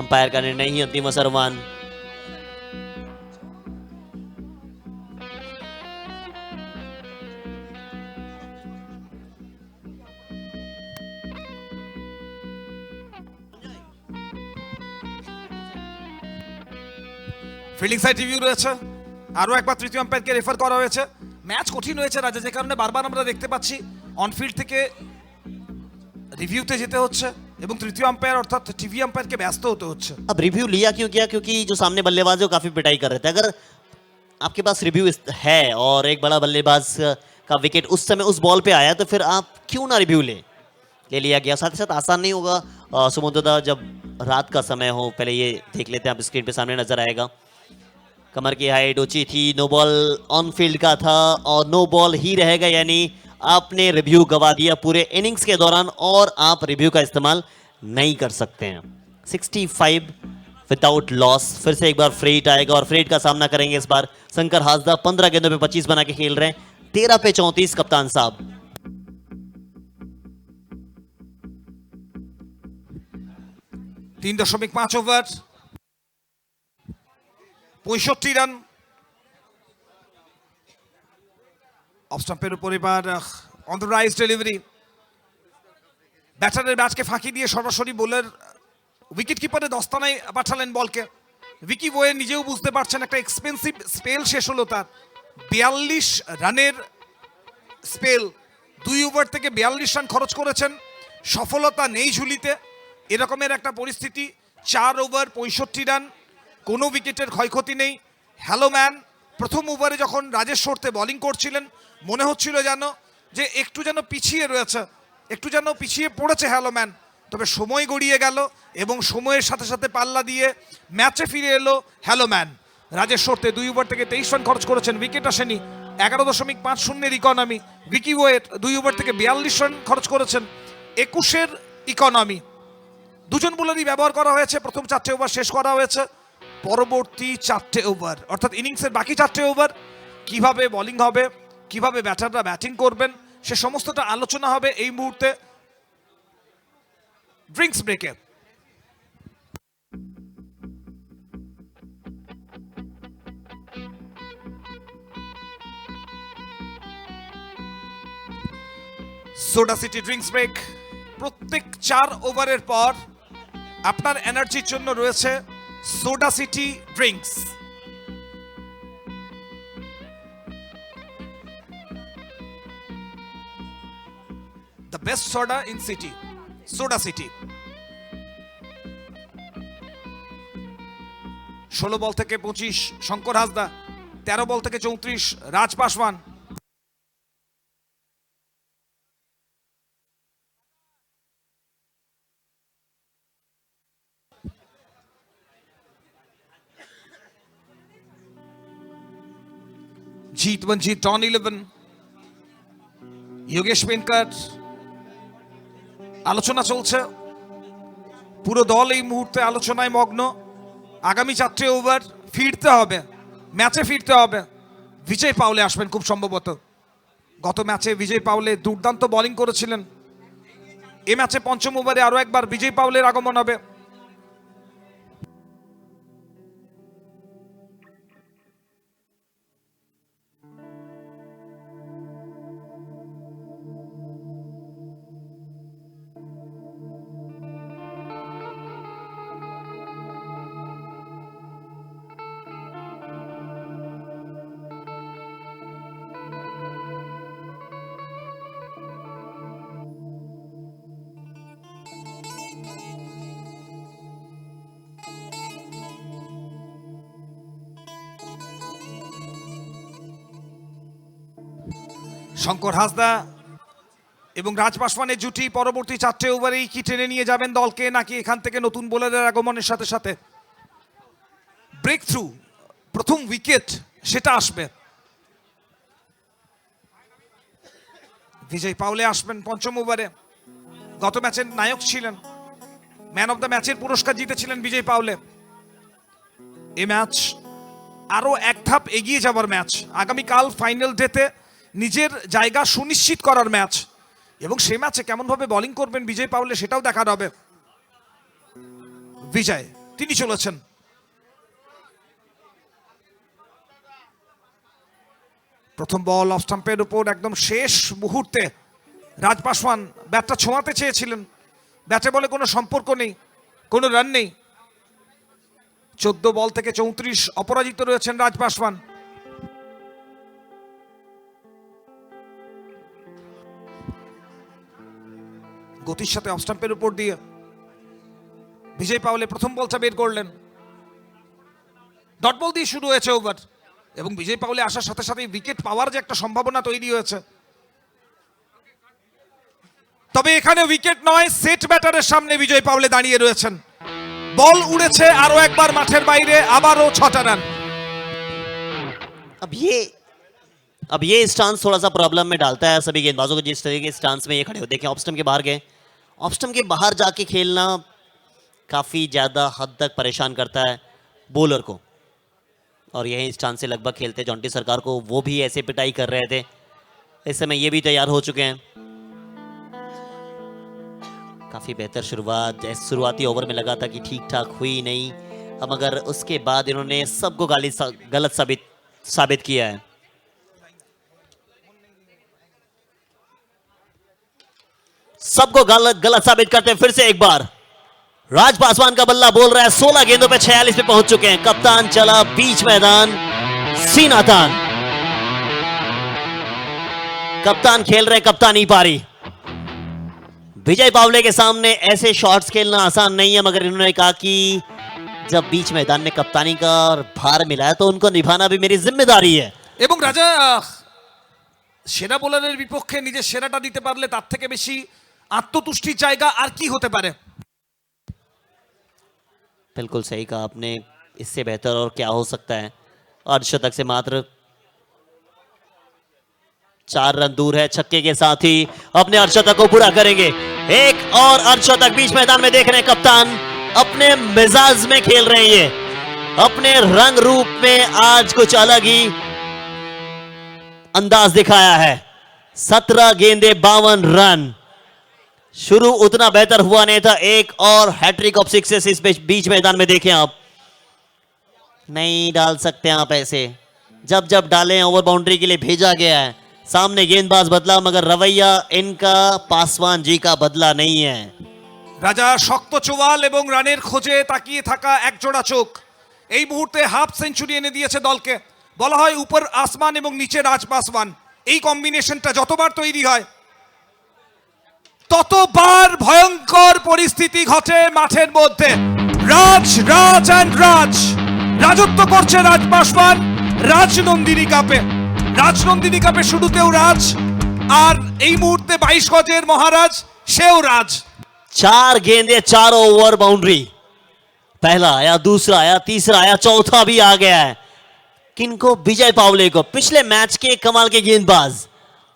अंपायर का निर्णय ही अंतिम असरवान। ফিল্ডিং সাইড রিভিউ রয়েছে, আরও একবার তৃতীয় আম্পায়ারকে রেফার করা হয়েছে। ম্যাচ কঠিন হয়েছে রাজা, যে কারণে বারবার আমরা দেখতে পাচ্ছি অনফিল্ড থেকে রিভিউতে যেতে হচ্ছে এবং তৃতীয় আম্পায়ার অর্থাৎ টিভি আম্পায়ারকে ব্যস্ত হতে হচ্ছে। अब रिव्यू लिया क्यों किया? क्योंकि जो सामने बल्लेबाज है वो काफी पिटाई कर रहे थे। अगर आपके पास रिव्यू है और एक बड़ा बल्लेबाज का विकेट उस समय उस बॉल पे आया तो फिर आप क्यों ना रिव्यू ले लिया गया। साथ ही साथ आसान नहीं होगा सुमोदा, जब रात का समय हो। पहले ये देख लेते हैं, आप स्क्रीन पे सामने नजर आएगा। कमर की हाइट ऊंची थी, नो बॉल ऑन फील्ड का था और नो बॉल ही रहेगा, यानी आपने रिव्यू गवा दिया पूरे इनिंग्स के दौरान और आप रिव्यू का इस्तेमाल नहीं कर सकते हैं। 65 विदाउट लॉस। फिर से एक बार फ्रेट आएगा और फ्रेट का सामना करेंगे इस बार शंकर हासदा। 15 गेंदों पे 25 बना के खेल रहे हैं। 13 पे 34 कप्तान साहब। 3.5 ওভার, 65 রান। অফ স্টাম্পের উপর এবার অন দ্য রাইজ ডেলিভারি। ব্যাটারের ব্যাটকে ফাঁকি দিয়ে সরাসরি বোলার উইকেট কিপারে দস্তানায় পাঠালেন বলকে। ভিকি বোয়ে নিজেও বুঝতে পারছেন একটা এক্সপেন্সিভ স্পেল শেষ হলো তার। 42 রানের স্পেল, 2 ওভার থেকে 42 রান খরচ করেছেন, সফলতা নেই ঝুলিতে। এরকমের একটা পরিস্থিতি, 4 ওভার 65 রান, কোনো উইকেটের ক্ষয়ক্ষতি নেই। হ্যালো ম্যান প্রথম ওভারে যখন রাজেশ সরতে বোলিং করছিলেন মনে হচ্ছিল যেন যে একটু যেন পিছিয়ে রয়েছে, একটু যেন পিছিয়ে পড়েছে হ্যালো ম্যান। তবে সময় গড়িয়ে গেল এবং সময়ের সাথে সাথে পাল্লা দিয়ে ম্যাচে ফিরে এলো হ্যালো ম্যান। রাজেশ সরতে 2 ওভার থেকে 23 রান খরচ করেছেন, উইকেট আসেনি। 11.50 ইকোনমি। ভিকি ওয়েট 2 ওভার থেকে 42 রান খরচ করেছেন, 21 ইকোনমি। দুজন বোলারই ব্যবহার করা হয়েছে। প্রথম 4টে ওভার শেষ করা হয়েছে। পরবর্তী 4টে ওভার অর্থাৎ ইনিংসের বাকি 4টে ওভার কিভাবে বোলিং হবে, কিভাবে ব্যাটাররা ব্যাটিং করবেন, সে সমস্তটা আলোচনা হবে এই মুহূর্তে ড্রিঙ্কস ব্রেকে। Soda city drinks break. প্রত্যেক 4 ওভারের পর আপনার এনার্জির জন্য রয়েছে soda city drinks. The best soda in city, soda city. 16 ball থেকে 25 শঙ্কর হাসদা, 13 বল থেকে 34 রাজ পাসওয়ান। जीत 1 जीत टॉन 11 योगेश पेनकर। আলোচনা চলছে, পুরো দল এই মুহূর্তে আলোচনায় মগ্ন। আগামী 4টে ওভার ফিরতে হবে, ম্যাচে ফিরতে হবে। বিজয় পাওলে আসবেন খুব সম্ভবত। গত ম্যাচে বিজয় পাওলে দুর্দান্ত বোলিং করেছিলেন। এই ম্যাচে পঞ্চম ওভারে আরো একবার বিজয় পাওলের আগমন হবে। শঙ্কর হাসদা এবং রাজ পাসওয়ানের জুটি পরবর্তী 4টে ওভারেই কি টেনে নিয়ে যাবেন দলকে, নাকি এখান থেকে নতুন বোলারের আগমনের সাথে সাথে ব্রেক থ্রু প্রথম উইকেট সেটা আসবে। বিজয় পাওলে আসবেন পঞ্চম ওভারে। গত ম্যাচের নায়ক ছিলেন, ম্যান অফ দ্য ম্যাচের পুরস্কার জিতেছিলেন বিজয় পাওলে। এই ম্যাচ আরো এক ধাপ এগিয়ে যাবার ম্যাচ। আগামীকাল ফাইনাল ডেতে নিজের জায়গা সুনিশ্চিত করার ম্যাচ এবং সেই ম্যাচে কেমনভাবে বোলিং করবেন বিজয় পাওলে সেটাও দেখার হবে। বিজয় তিনি চলেছেন। প্রথম বল অফ স্টাম্পের উপর একদম শেষ মুহূর্তে রাজ পাসওয়ান ব্যাটটা ছোঁয়াতে চেয়েছিলেন, ব্যাটে বলে কোনো সম্পর্ক নেই, কোনো রান নেই। 14 বল থেকে 34 অপরাজিত রয়েছেন রাজ পাসওয়ান। গতির সাথে অফ স্টাম্পের উপর দিয়ে বিজয় পাওলে প্রথম বলটা বের করলেন। ডট বল দিয়ে শুরু হয়েছে ওভার এবং বিজয় পাওলে আসার সাথে সাথে উইকেট পাওয়ার যে একটা সম্ভাবনা তৈরি হয়েছে, তবে এখানে উইকেট নয়, সেট ব্যাটারের সামনে বিজয় পাওলে দাঁড়িয়ে রয়েছেন। বল উড়েছে আরো একবার মাঠের বাইরে, আবারও 6টা রান। अब ये स्टांस थोड़ा सा प्रॉब्लम में डालता है सभी गेंदबाजों को, जिस तरीके के स्टांस में ये खड़े हो। देखें ऑफ स्टंप के बाहर गए, ऑफ स्टंप के बाहर जाके खेलना काफ़ी ज़्यादा हद तक परेशान करता है बॉलर को, और यही स्टांस से लगभग खेलते जॉन्टी सरकार को, वो भी ऐसे पिटाई कर रहे थे। इस समय ये भी तैयार हो चुके हैं। काफ़ी बेहतर शुरुआत, शुरुआती ओवर में लगा था कि ठीक ठाक हुई नहीं, अब मगर उसके बाद इन्होंने सबको गलत साबित किया है। सबको गलत साबित करते हैं। फिर से एक बार राज पासवान का बल्ला बोल रहा है, 16 गेंदों पे 46 पे पहुंच चुके हैं। कप्तान चला बीच मैदान, सीना तान। कप्तान खेल रहे, कप्तानी पारी। विजय पावले के सामने ऐसे शॉट्स खेलना आसान नहीं है, मगर इन्होंने कहा कि जब बीच मैदान में कप्तानी का भार मिला है तो उनको निभाना भी मेरी जिम्मेदारी है। এবং রাজা সেরা বোলারের বিপক্ষে নিজের সেরাটা দিতে পারলে তার থেকে বেশি আত্মতুষ্টির জায়গা আর কি হতে পারে। बिल्कुल सही कहा आपने, इससे बेहतर और क्या हो सकता है। अर्धशतक से मात्र 4 रन दूर है। छक्के के साथ ही अपने अर्धशतक को पूरा करेंगे। एक और अर्धशतक बीच मैदान में देख रहे हैं। कप्तान अपने मिजाज में खेल रहे हैं, ये अपने रंग रूप में आज कुछ अलग ही अंदाज दिखाया है। 17 गेंदे 52 रन। शुरू उतना बेहतर हुआ नहीं था। एक और हैट्रिक ऑफ सिक्सेस इस बीच मैदान में देखें आप। नहीं डाल सकते आप ऐसे, जब जब डालें ओवर बाउंड्री के लिए भेजा गया है। सामने गेंदबाज बदला, मगर रवैया इनका पासवान जी का बदला नहीं है। রাজা শক্ত চোয়াল এবং রানের খোঁজে তাকিয়ে থাকা এক জোড়া চোখ এই মুহূর্তে হাফ সেঞ্চুরি এনে দিয়েছে দলকে। বলা হয় উপর আসমান এবং নিচে রাজ পাসওয়ান, এই কম্বিনেশনটা যতবার তৈরি হয় ততবার ভয়ঙ্কর পরিস্থিতি ঘটে মাঠের মধ্যে। রাজ রাজ অ্যান্ড রাজ, রাজত্ব করছে রাজ পাসওয়ান রাজনন্দিনী কাপে। রাজনন্দিনী কাপে শুরুতেও রাজ, আর এই মুহূর্তে 22 গজের মহারাজ সেও রাজ। 4 गेंदे 4 ओवर बाउंड्री। पहला आया, दूसरा आया, तीसरा आया, चौथा भी आ गया है। किनको? विजय पावले को, पिछले मैच के कमाल के गेंदबाज।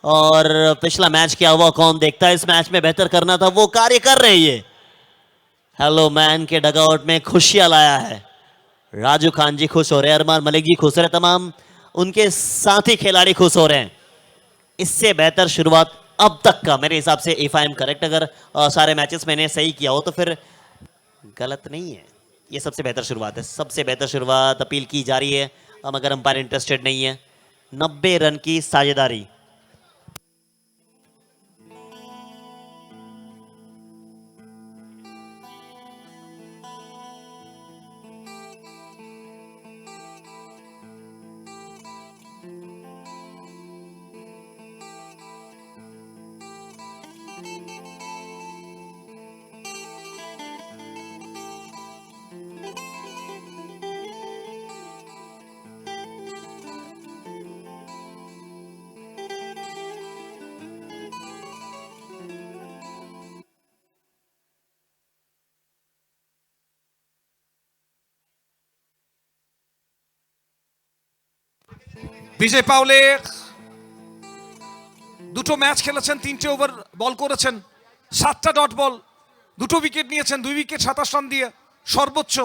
और पिछला मैच क्या हुआ कौन देखता है, इस मैच में बेहतर करना था, वो कार्य कर रहे हैं। हेलो मैन के डगआउट में खुशियां लाया है। राजू खान जी खुश हो रहे हैं, अरमान मलिक जी खुश हो रहे हैं, तमाम उनके साथी खिलाड़ी खुश हो रहे हैं। इससे बेहतर शुरुआत अब तक का मेरे हिसाब से, इफ आई एम करेक्ट, अगर सारे मैचेस मैंने सही किया हो तो फिर गलत नहीं है। ये सबसे बेहतर शुरुआत है, सबसे बेहतर शुरुआत अपील की जा रही है, मगर अंपायर इंटरेस्टेड नहीं है। 90 रन की साझेदारी। বিজয় পাওলে দুটো ম্যাচ খেলেছেন, 3টে ওভার বল করেছেন, 7টা ডট বল, 2টো উইকেট নিয়েছেন, 2 উইকেট 27 রান দিয়ে সর্বোচ্চ,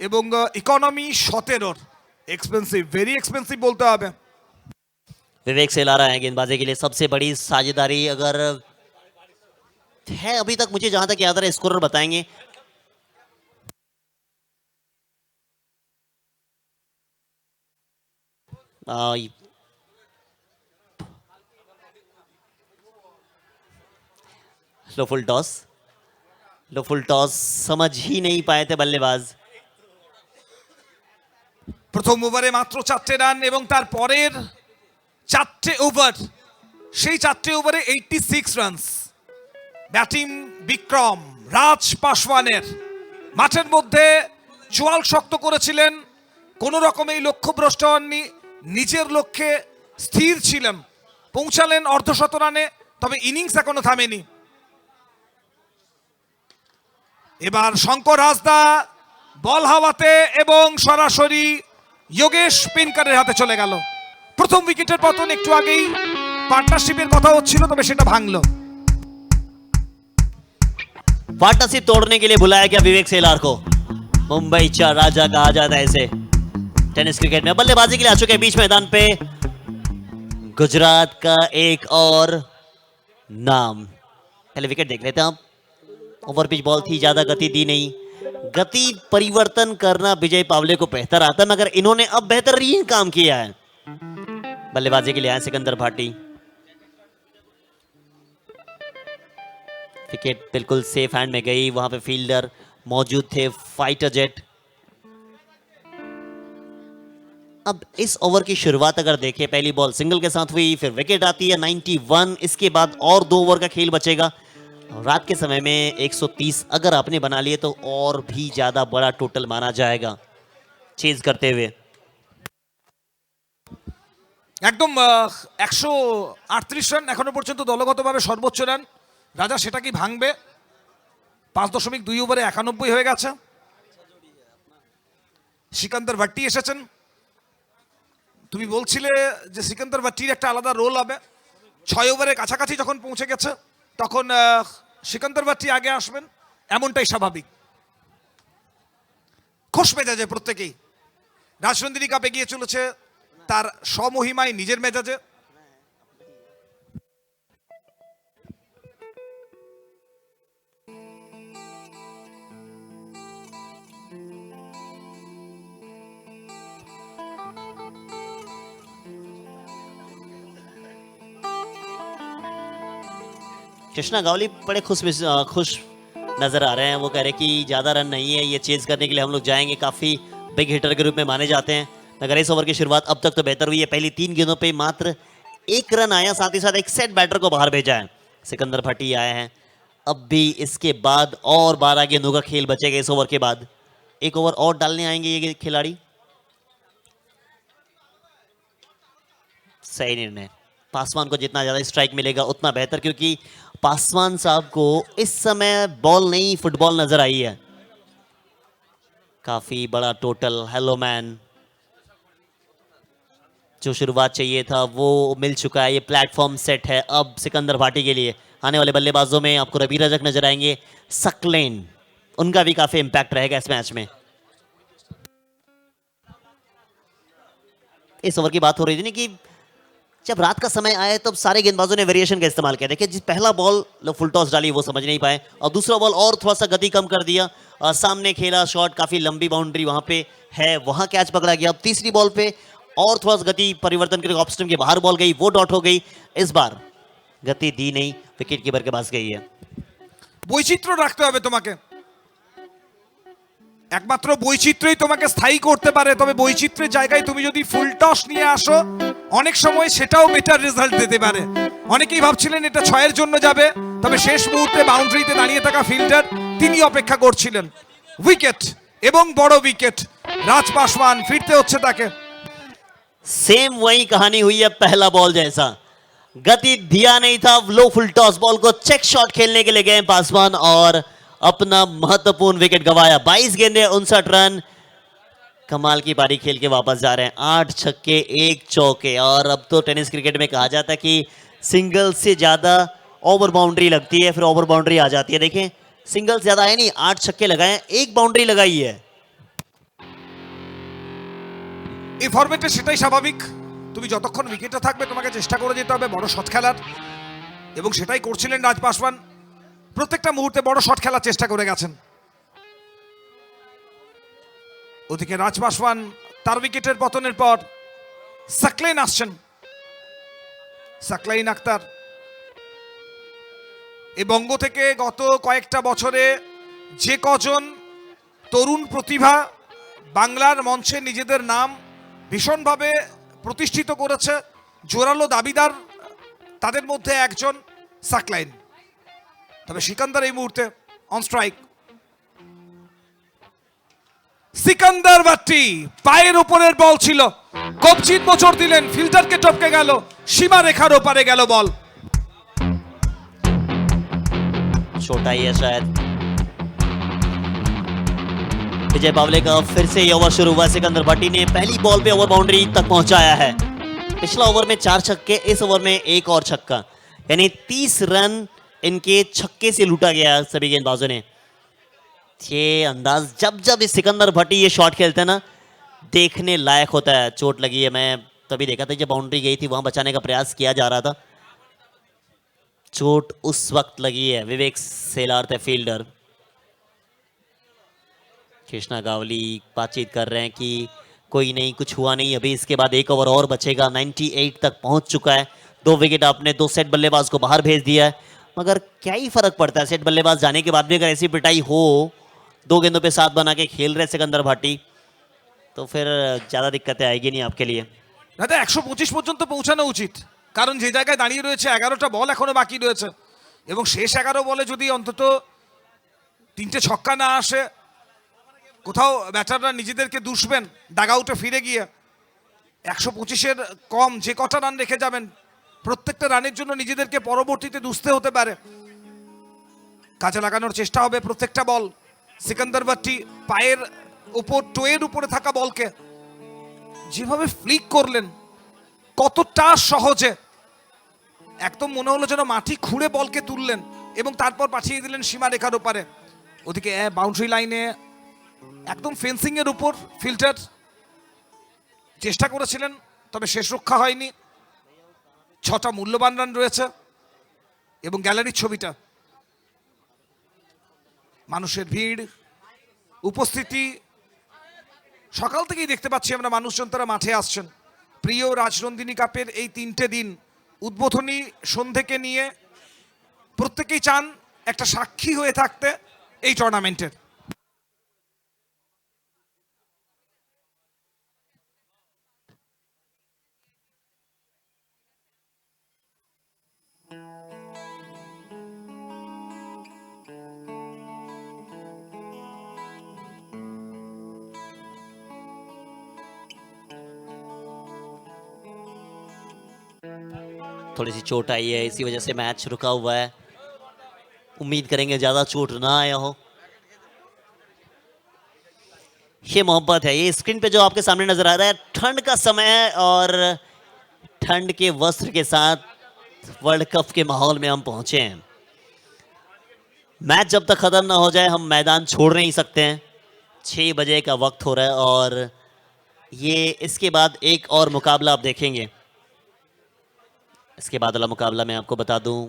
এবং ইকোনমি 17। এক্সপেন্সিভ, ভেরি এক্সপেন্সিভ বলতে হবে। विवेक से ला रहा है गेंदबाजी के लिए सबसे बड़ी साझेदारी अगर है अभी तक, मुझे जहां तक याद है, स्कोरर बताएंगे। लो फुल टॉस समझ ही नहीं पाए थे बल्लेबाज। প্রথম ওভারে মাত্র 4টে রান এবং তার পরের 4টে ওভার, সেই 4টে ওভারে 86 রানস। ব্যাটিং বিক্রম রাজ পাসওয়ানের মাঠের মধ্যে চোয়াল শক্ত করেছিলেন, কোনো রকমেই লক্ষ্যভ্রষ্ট হননি, নিজের লক্ষ্যে স্থির ছিলেন, পৌঁছালেন অর্ধশত রানে, তবে ইনিংস এখনো থামেনি। এবার শঙ্কর হাসদা বল হাওয়াতে এবং সরাসরি যোগেশ পিনকারের হাতে চলে গেল। প্রথম উইকেটের পতন, একটু আগেই পার্টনারশিপের কথা হচ্ছিল, তবে সেটা ভাঙলো। पार्टनरशिप तोड़ने के लिए बुलाया गया विवेक सेलार को। मुंबई चा राजा कहा जाता है इसे टेनिस क्रिकेट में। बल्लेबाजी के लिए आ चुके हैं बीच मैदान पे गुजरात का एक और नाम। पहले विकेट देख लेते हैं आप। ओवर पिच बॉल थी, ज्यादा गति दी नहीं। गति परिवर्तन करना विजय पावले को बेहतर आता है, मगर इन्होंने अब बेहतरीन काम किया है। बल्लेबाजी के लिए आए सिकंदर भाटी। विकेट बिल्कुल सेफ हैंड में गई, वहां पे फील्डर मौजूद थे, फाइटर जेट। अब इस ओवर की शुरुआत अगर देखें, पहली बॉल सिंगल के साथ हुई, फिर विकेट आती है 91, इसके बाद और 2 ओवर का खेल बचेगा। रात के समय में 130 अगर आपने बना लिए तो और भी ज्यादा बड़ा टोटल माना जाएगा चेज करते हुए। একদম 138 রান এখনো পর্যন্ত দলগতভাবে সর্বোচ্চ রান। রাজা সেটা কি ভাঙবে? 5.2 ওভারে 91 হয়ে গেছে। সিকান্দার ভাট্টি এসেছেন। তুমি বলছিলে যে সিকান্দার ভাট্টির একটা আলাদা রোল হবে। 6 ওভারের কাছাকাছি যখন পৌঁছে গেছে তখন সিকান্দার ভাট্টি আগে আসবেন, এমনটাই স্বাভাবিক। খোশ মেজাজে প্রত্যেকেই। রাজনন্দিনী কাপ এগিয়ে চলেছে তার স্বমহিমায়, নিজের মেজাজে। कृष्णा गावली बड़े खुश नजर आ रहे हैं। वो कह रहे हैं कि ज़्यादा रन नहीं है, ये चेज करने के लिए हम लोग जाएंगे। काफ़ी बिग हिटर के रूप में माने जाते हैं, मगर इस ओवर की शुरुआत अब तक तो बेहतर हुई है। पहली 3 गेंदों पे मात्र 1 रन आया, साथ ही साथ एक सेट बैटर को बाहर भेजा है। सिकंदर भाटी आए हैं। अब भी इसके बाद और 12 गेंदों का खेल बचेगा इस ओवर के बाद। 1 ओवर और डालने आएंगे ये खिलाड़ी। सही निर्णय। पासवान को जितना ज़्यादा स्ट्राइक मिलेगा उतना बेहतर, क्योंकि पासवान साहब को इस समय बॉल नहीं फुटबॉल नजर आई है। काफी बड़ा टोटल। हेलो मैन, जो शुरुआत चाहिए था वो मिल चुका है। ये प्लेटफॉर्म सेट है अब सिकंदर भाटी के लिए। आने वाले बल्लेबाजों में आपको रवि रजक नजर आएंगे, सकलेन, उनका भी काफी इंपैक्ट रहेगा इस मैच में। इस ओवर की बात हो रही थी ना कि जब रात का समय आया तब सारे गेंदबाजों ने वेरिएशन का इस्तेमाल किया। देखिए, जिस पहला बॉल लोग फुल टॉस डाली वो समझ नहीं पाए, और दूसरा बॉल और थोड़ा सा गति कम कर दिया, सामने खेला शॉट, काफी लंबी बाउंड्री वहां पे है, वहां कैच पकड़ा गया। अब तीसरी बॉल पे और थोड़ा सा गति परिवर्तन करके ऑफ स्टंप के बाहर बॉल गई, वो डॉट हो गई। इस बार गति दी नहीं, विकेट कीपर के पास गई है। বৈচিত্র্য রাখতে হবে তোমাকে। একমাত্র বৈচিত্র্যই তোমাকে স্থায়ী করতে পারে। তবে বৈচিত্র্যের জায়গায় তুমি যদি ফুল টস নিয়ে আসো অনেক সময় সেটাও বেটার রেজাল্ট দিতে পারে। অনেকেই ভাবছিলেন এটা 6-এর জন্য যাবে, তবে শেষ মুহূর্তে বাউন্ডারিতে দাঁড়িয়ে থাকা ফিল্ডার তিনি অপেক্ষা করছিলেন। উইকেট এবং বড় উইকেট। রাজ পাসওয়ান ফিরতে হচ্ছে তাকে। सेम वही कहानी हुई है पहला बॉल जैसा। गति दिया नहीं था, लो फुल टॉस बॉल को चेक शॉट खेलने के लिए गए पासवान और अपना महत्वपूर्ण विकेट गवाया। 22 गेंदे 59 रन। कमाल की पारी खेल के वापस जा रहे हैं। 8 छक्के 1 चौके। और अब तो टेनिस क्रिकेट में कहा जाता है कि सिंगल से ज्यादा ओवर बाउंड्री लगती है, फिर ओवर बाउंड्री आ जाती है। देखें, सिंगल ज्यादा है नहीं, 8 छक्के लगाए, 1 बाउंड्री लगाई है। এই ফরম্যাটে সেটাই স্বাভাবিক। তুমি যতক্ষণ উইকেটে থাকবে তোমাকে চেষ্টা করে যেতে হবে বড় শট খেলার, এবং সেটাই করছিলেন রাজ পাসওয়ান। প্রত্যেকটা মুহূর্তে বড় শট খেলার চেষ্টা করে গেছেন। ওদিকে রাজ পাসওয়ান তার উইকেটের পতনের পর সাকলেন আসছেন, সাকলাইন আক্তার। এই বঙ্গ থেকে গত কয়েকটা বছরে যে কজন তরুণ প্রতিভা বাংলার মঞ্চে নিজেদের নাম ভীষণভাবে প্রতিষ্ঠিত করেছে, জোরালো দাবিদার তাদের মধ্যে একজন সাকলাইন। তবে সিকান্দার এই মুহূর্তে অন স্ট্রাইক। সিকান্দার বাট্টি পায়ের উপরের বল ছিল, কবজির মোচড় দিলেন, ফিল্ডারকে টপকে গেল, সীমা রেখার ওপারে গেল বল। छोटा ही है शायद। विजय बावले का फिर से ये ओवर शुरू हुआ। सिकंदर भट्टी ने पहली बॉल पे ओवर बाउंड्री तक पहुंचाया है। पिछला ओवर में 4 छक्के, इस ओवर में एक और छक्का, यानी 30 रन इनके छक्के से लूटा गया सभी गेंदबाजों ने। ये अंदाज जब जब इस सिकंदर भट्टी ये शॉट खेलते हैं ना, देखने लायक होता है। चोट लगी है, मैं तभी देखा था जब बाउंड्री गई थी वहां बचाने का प्रयास किया जा रहा था। चोट उस वक्त लगी है। विवेक सेलार थे फील्डर। कृष्णा गावली बातचीत कर रहे हैं कि कोई नहीं, कुछ हुआ नहीं, अभी इसके बाद एक ओवर और बचेगा। 98 तक पहुंच चुका है। 2 विकेट आपने 2 सेट बल्लेबाज को बाहर भेज दिया है, मगर क्या ही फर्क पड़ता है सेट बल्लेबाज जाने के बाद भी। अगर ऐसी पिटाई हो, 2 गेंदों पे 7 बना के खेल रहे सिकंदर भाटी, तो फिर ज्यादा दिक्कतें आएगी नहीं आपके लिए। দাদা 125 পর্যন্ত পৌঁছানো উচিত, কারণ যে জায়গায় দাঁড়িয়ে রয়েছে 11টা বল এখনো বাকি রয়েছে, এবং শেষ 11 বলে যদি অন্তত 3টে ছক্কা না আসে, কোথাও ব্যাটাররা নিজেদেরকে দুষবেন ডাগ আউটে ফিরে গিয়ে। 125-এর কম যে কটা রান রেখে যাবেন, প্রত্যেকটা রানের জন্য নিজেদেরকে পরবর্তীতে দুষতে হতে পারে। কাজে লাগানোর চেষ্টা হবে প্রত্যেকটা বল। সিকান্দার বাট্টি পায়ের উপর, টোয়ের উপরে থাকা বলকে যেভাবে ফ্লিক করলেন, কতটা সহজে, একদম মনে হলো যেন মাটি খুঁড়ে বলকে তুললেন এবং তারপর পাঠিয়ে দিলেন সীমা রেখার ওপারে। ওদিকে বাউন্ডারি লাইনে একদম ফেন্সিং এর উপর ফিল্টার চেষ্টা করেছিলেন, তবে শেষ রক্ষা হয়নি। 6টা মূল্যবান রান রয়েছে এবং গ্যালারির ছবিটা, মানুষের ভিড়, উপস্থিতি, সকাল থেকেই দেখতে পাচ্ছি আমরা মানুষজন তারা মাঠে আসছেন। প্রিয় রাজনন্দিনী কাপের এই 3টে দিন উদ্বোধনী সন্ধ্যেকে নিয়ে প্রত্যেকেই চান একটা সাক্ষী হয়ে থাকতে এই টুর্নামেন্টের। थोड़ी सी चोट आई है, इसी वजह से मैच रुका हुआ है। उम्मीद करेंगे ज्यादा चोट ना आया हो। ये मोहब्बत है। ये स्क्रीन पे जो आपके सामने नजर आ रहा है, ठंड का समय है और ठंड के वस्त्र के साथ वर्ल्ड कप के माहौल में हम पहुंचे हैं। मैच जब तक खत्म ना हो जाए हम मैदान छोड़ नहीं सकते हैं। 6 बजे का वक्त हो रहा है और ये इसके बाद एक और मुकाबला आप देखेंगे। इसके बाद वाला मुकाबला मैं आपको बता दूं,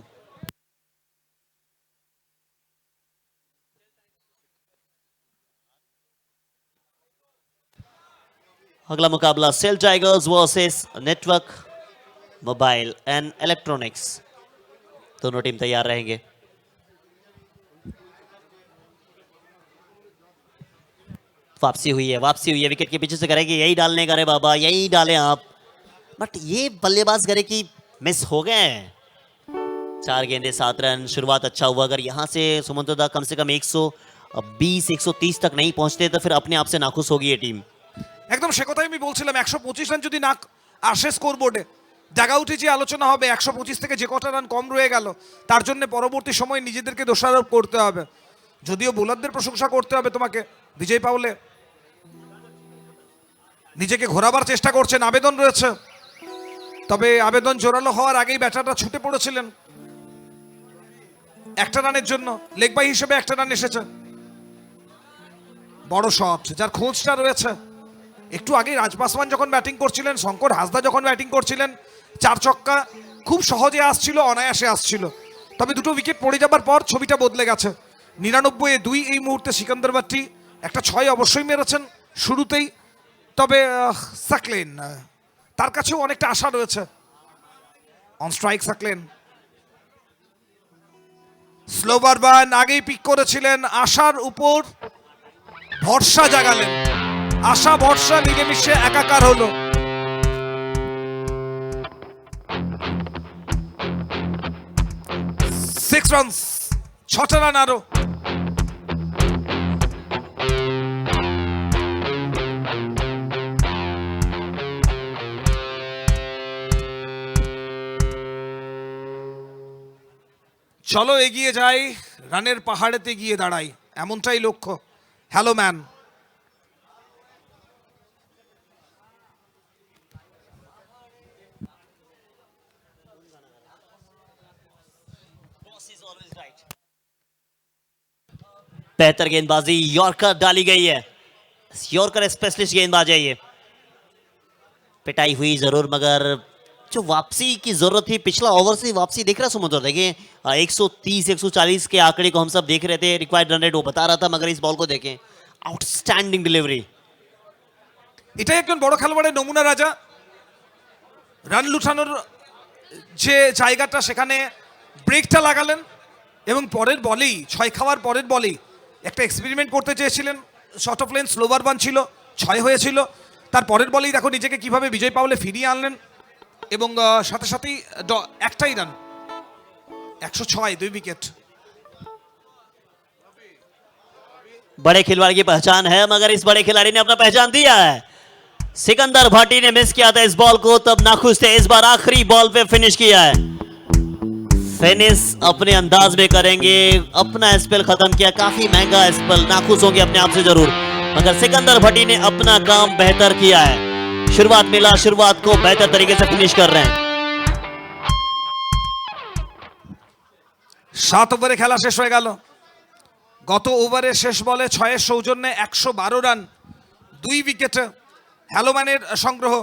अगला मुकाबला SAIL Tigers versus Network mobile and electronics. दोनों टीम तैयार रहेंगे। वापसी हुई है, विकेट के पीछे से करेंगे, यही डालने का रे बाबा, यही डालें आप। बट ये बल्लेबाज करे कि मिस हो गए। 4 गेंदे 7 रन, शुरुआत अच्छा हुआ। अगर यहाँ से सुमंतदा कम से कम 120-130 तक नहीं पहुंचते तो फिर अपने आप से नाखुश होगी ये टीम। একদম সে কথাই আমি বলছিলাম। 125 রান যদি না আসে স্কোর বোর্ডে, জায়গা উঠে যে আলোচনা হবে 125 থেকে যে কটা রান কম রয়ে গেল, তার জন্য পরবর্তী সময় নিজেদেরকে দোষারোপ করতে হবে। যদিও বোলারদের প্রশংসা করতে হবে তোমাকে, বিজয় পাওলে নিজেকে ঘোরাবার চেষ্টা করছেন, আবেদন রয়েছে, তবে আবেদন জোরালো হওয়ার আগেই ব্যাটাররা ছুটে পড়েছিলেন একটা রানের জন্য। লেগ বাই হিসেবে একটা রান এসেছে। বড় শট যার খোঁজটা রয়েছে। একটু আগে রাজপাসওয়ান যখন ব্যাটিং করছিলেন, শঙ্কর হাসদা যখন ব্যাটিং করছিলেন, 4 ছক্কা খুব সহজে আসছিল, অনায়াসে আসছিল। তবে দুটো উইকেট পড়ে যাবার পর ছবিটা বদলে গেছে। 99-2 এই মুহূর্তে সিকান্দার বাট্টি একটা 6 অবশ্যই মেরেছেন শুরুতেই, তবে সাকলেন তার কাছেও অনেকটা আশা রয়েছে। On strike Saqlain, slow bourbon আগেই পিক করেছিলেন, আশার উপর ভরসা জাগালেন, আশা ভরসা মিলেমিশে একাকার হলো। সিক্স রানস 6টা রান আরো। চলো এগিয়ে যাই, রানের পাহাড়েতে গিয়ে দাঁড়াই, এমনটাই লক্ষ্য। Hello man. बेहतर गेंदबाजी, यॉर्कर डाली गई है, यॉर्कर स्पेशलिस्ट गेंदबाज है ये। पिटाई हुई जरूर, मगर जो वापसी की जरूरत थी, पिछला ओवर से वापसी देख रहा समुद्र, देखिए 130 140 के आंकड़े को हम सब देख रहे थे, रिक्वायर्ड रन रेट वो बता रहा था, मगर इस बॉल को देखें, आउटस्टैंडिंग डिलीवरी। এটাই একজন বড় খেলোয়াড়ের নমুনা রাজা। রান লুটানোর যে জায়গাটা, সেখানে ব্রেকটা লাগালেন এবং পরের বলেই, 6 খাওয়ার পরের বলেই একটা এক্সপেরিমেন্ট করতে চেয়েছিলেন। শর্ট অফ লেন্থ স্লোভার বান ছিল, 6 হয়েছিল। তার পরের বলেই দেখো নিজেকে কিভাবে বিজয় পাওলে ফিরিয়ে আনলেন এবং সাথে সাথেই একটাই রান, 106, 2 উইকেট। बड़े खिलाड़ी की पहचान है, मगर इस बड़े खिलाड़ी ने अपना पहचान दिया है। सिकंदर भाटी ने मिस किया था इस बॉल को, तब नाखुश थे, इस बार आखिरी बॉल पे फिनिश किया है। फिनिश अपने अंदाज में करेंगे, अपना स्पेल खत्म किया, काफी महंगा स्पेल, नाखुश होंगे अपने आप से जरूर, मगर सिकंदर भाटी ने अपना काम बेहतर किया है। शुरुआत मिला, शुरुआत को बेहतर तरीके से फिनिश कर रहे हैं। 7 ওভারে খেলা শেষ হয়ে গেল। গত ওভারে শেষ বলে 6 এর সৌজন্যে 112 রান, 2 উইকেটে হ্যালোম্যানের সংগ্রহ।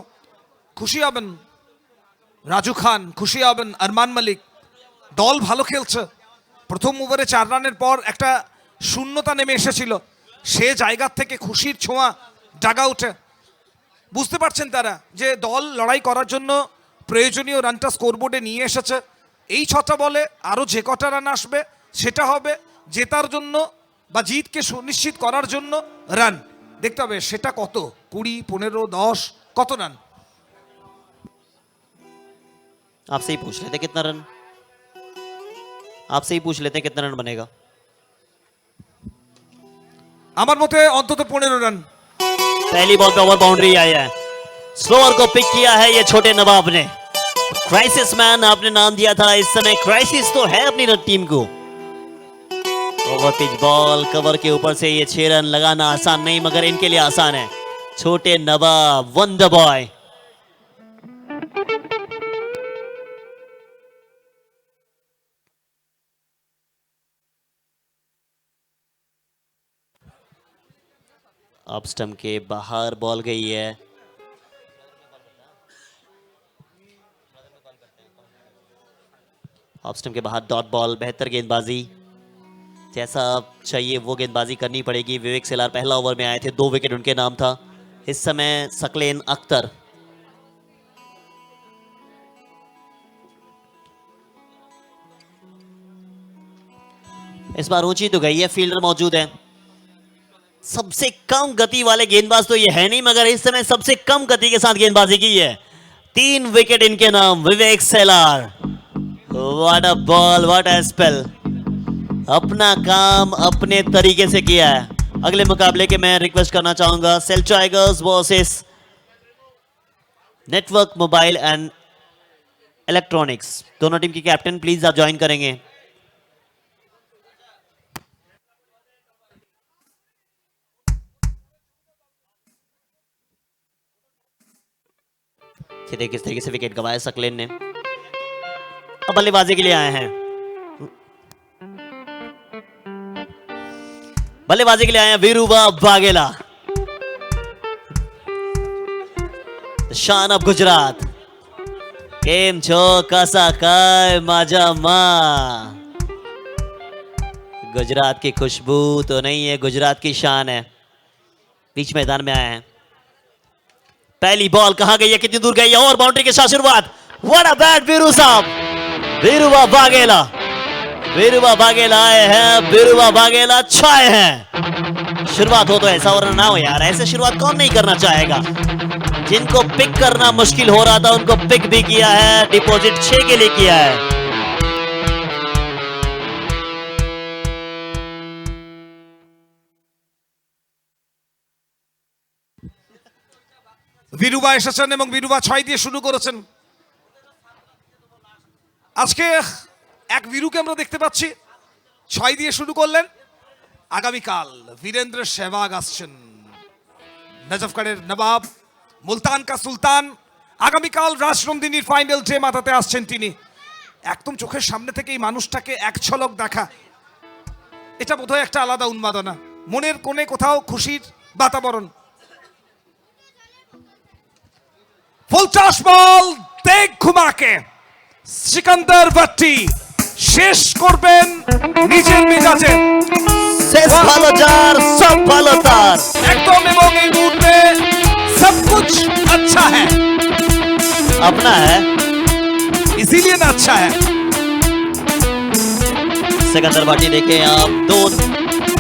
খুশি হবেন রাজু খান, খুশি হবেন আরমান মালিক, দল ভালো খেলছে। প্রথম ওভারে 4 রানের পর একটা শূন্যতা নেমে এসেছিল, সে জায়গা থেকে খুশির ছোঁয়া ডাগ আউটে। বুঝতে পারছেন তারা যে দল লড়াই করার জন্য প্রয়োজনীয় রানটা স্কোরবোর্ডে নিয়ে এসেছে। এই 6টা বলে আরও যে কটা রান আসবে সেটা হবে জেতার জন্য বা জিতকে সুনিশ্চিত করার জন্য রান। দেখতে হবে সেটা কত, 20, 15, 10, কত রান। आपसे ही पूछ लेते कितना रन, आपसे ही पूछ लेते कितना रन बनेगा। আমার মতে অন্তত 15 রান। पहली बॉल पे ओवर बाउंड्री आया है, स्लोअर को पिक किया है ये छोटे नवाब ने। क्राइसिस मैन आपने नाम दिया था, इस समय क्राइसिस तो है अपनी टीम को। ओवर पिच बॉल, कवर के ऊपर से ये 6 रन लगाना आसान नहीं, मगर इनके लिए आसान है। छोटे नवाब, वंडर बॉय। ऑफ स्टंप के बाहर बॉल गई है, ऑफ स्टंप के बाहर डॉट बॉल। बेहतर गेंदबाजी, जैसा चाहिए वो गेंदबाजी करनी पड़ेगी। विवेक सेलार पहला ओवर में आए थे, 2 विकेट उनके नाम था। इस समय सकलेन अख्तर, इस बार ऊंची तो गई है, फील्डर मौजूद है। सबसे कम गति वाले गेंदबाज तो ये है नहीं, मगर इस समय सबसे कम गति के साथ गेंदबाजी की है। 3 विकेट इनके नाम, Vivek Selar. What a ball, what a spell. अपना काम अपने तरीके से किया है। अगले मुकाबले के मैं रिक्वेस्ट करना चाहूंगा SAIL Tigers versus Network mobile and electronics, दोनों टीम की कैप्टन प्लीज आप ज्वाइन करेंगे। किस तरीके से विकेट गंवाया सकलेन ने। अब बल्लेबाजी के लिए आए हैं, बल्लेबाजी के लिए आए हैं वीरुबा वाघेला, शान ऑफ गुजरात। केम छो, कासा काय, माजा मा। गुजरात की खुशबू तो नहीं है, गुजरात की शान है। बीच मैदान में आए हैं। पहली बॉल कहां गई है, कितनी दूर गई है, और बाउंड्री के साथ शुरुआत। व्हाट अ बैट वीरू साहब, वीरुबा वाघेला। वीरुबा वाघेला आए हैं, वीरुबा वाघेला छाए हैं। शुरुआत हो तो ऐसा और ना हो यार, ऐसे शुरुआत कौन नहीं करना चाहेगा। जिनको पिक करना मुश्किल हो रहा था उनको पिक भी किया है, डिपॉजिट 6 के लिए किया है। বিরুবা এসেছেন এবং বিরুবা 6 দিয়ে শুরু করেছেন। আজকে এক বীরুকে আমরা দেখতে পাচ্ছি 6 দিয়ে শুরু করলেন। আগামীকাল বীরেন্দ্র সেহবাগ আসছেন, নজফগড়ের নবাব, মুলতান কা সুলতান। আগামীকাল রাজনন্দিনীর ফাইনাল ডে মাতাতে আসছেন তিনি। একদম চোখের সামনে থেকে এই মানুষটাকে এক ঝলক দেখা, এটা বোধহয় একটা আলাদা উন্মাদনা, মনের কোণে কোথাও খুশির বাতাবরণ। ফুলচাষ বল দেখ ঘুমাকে সিকান্দার ভাট্টি শেষ করবেন নিজের মেজাজে। শেষ ভালো যার সব ভালো তার। एकदम এবং এই মুহূর্তে सब कुछ अच्छा है, अपना है इसीलिए ना अच्छा है। सिकंदर भाटी देखें आप, दो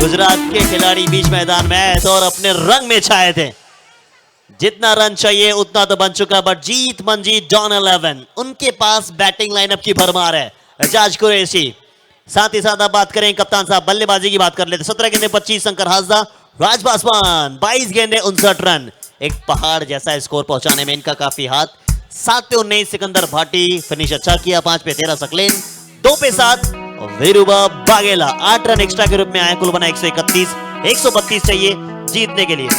गुजरात के खिलाड़ी बीच मैदान में आए थे और अपने रंग में छाए थे। जितना रन चाहिए उतना तो बन चुका, बट जीत मंजीत डॉन 11 उनके पास बैटिंग लाइनअप की भरमार है। एजाज कुरैशी, साथ ही साथ आप बात करें कप्तान साहब बल्लेबाजी की बात कर लेते। 17 गेंदे 25, शंकर हासदा, राज पासवान 22 गेंदे 59 रन। एक पहाड़ जैसा स्कोर पहुंचाने में इनका काफी हाथ। 7 पे 19 सिकंदर भाटी फिनिश अच्छा किया। 5 पे 13 सकलेन, 2 पे 7 वीरुबा बागेला 8 रन एक्स्ट्रा के रूप में आए। कुल बना 131, 132 चाहिए जीतने के लिए।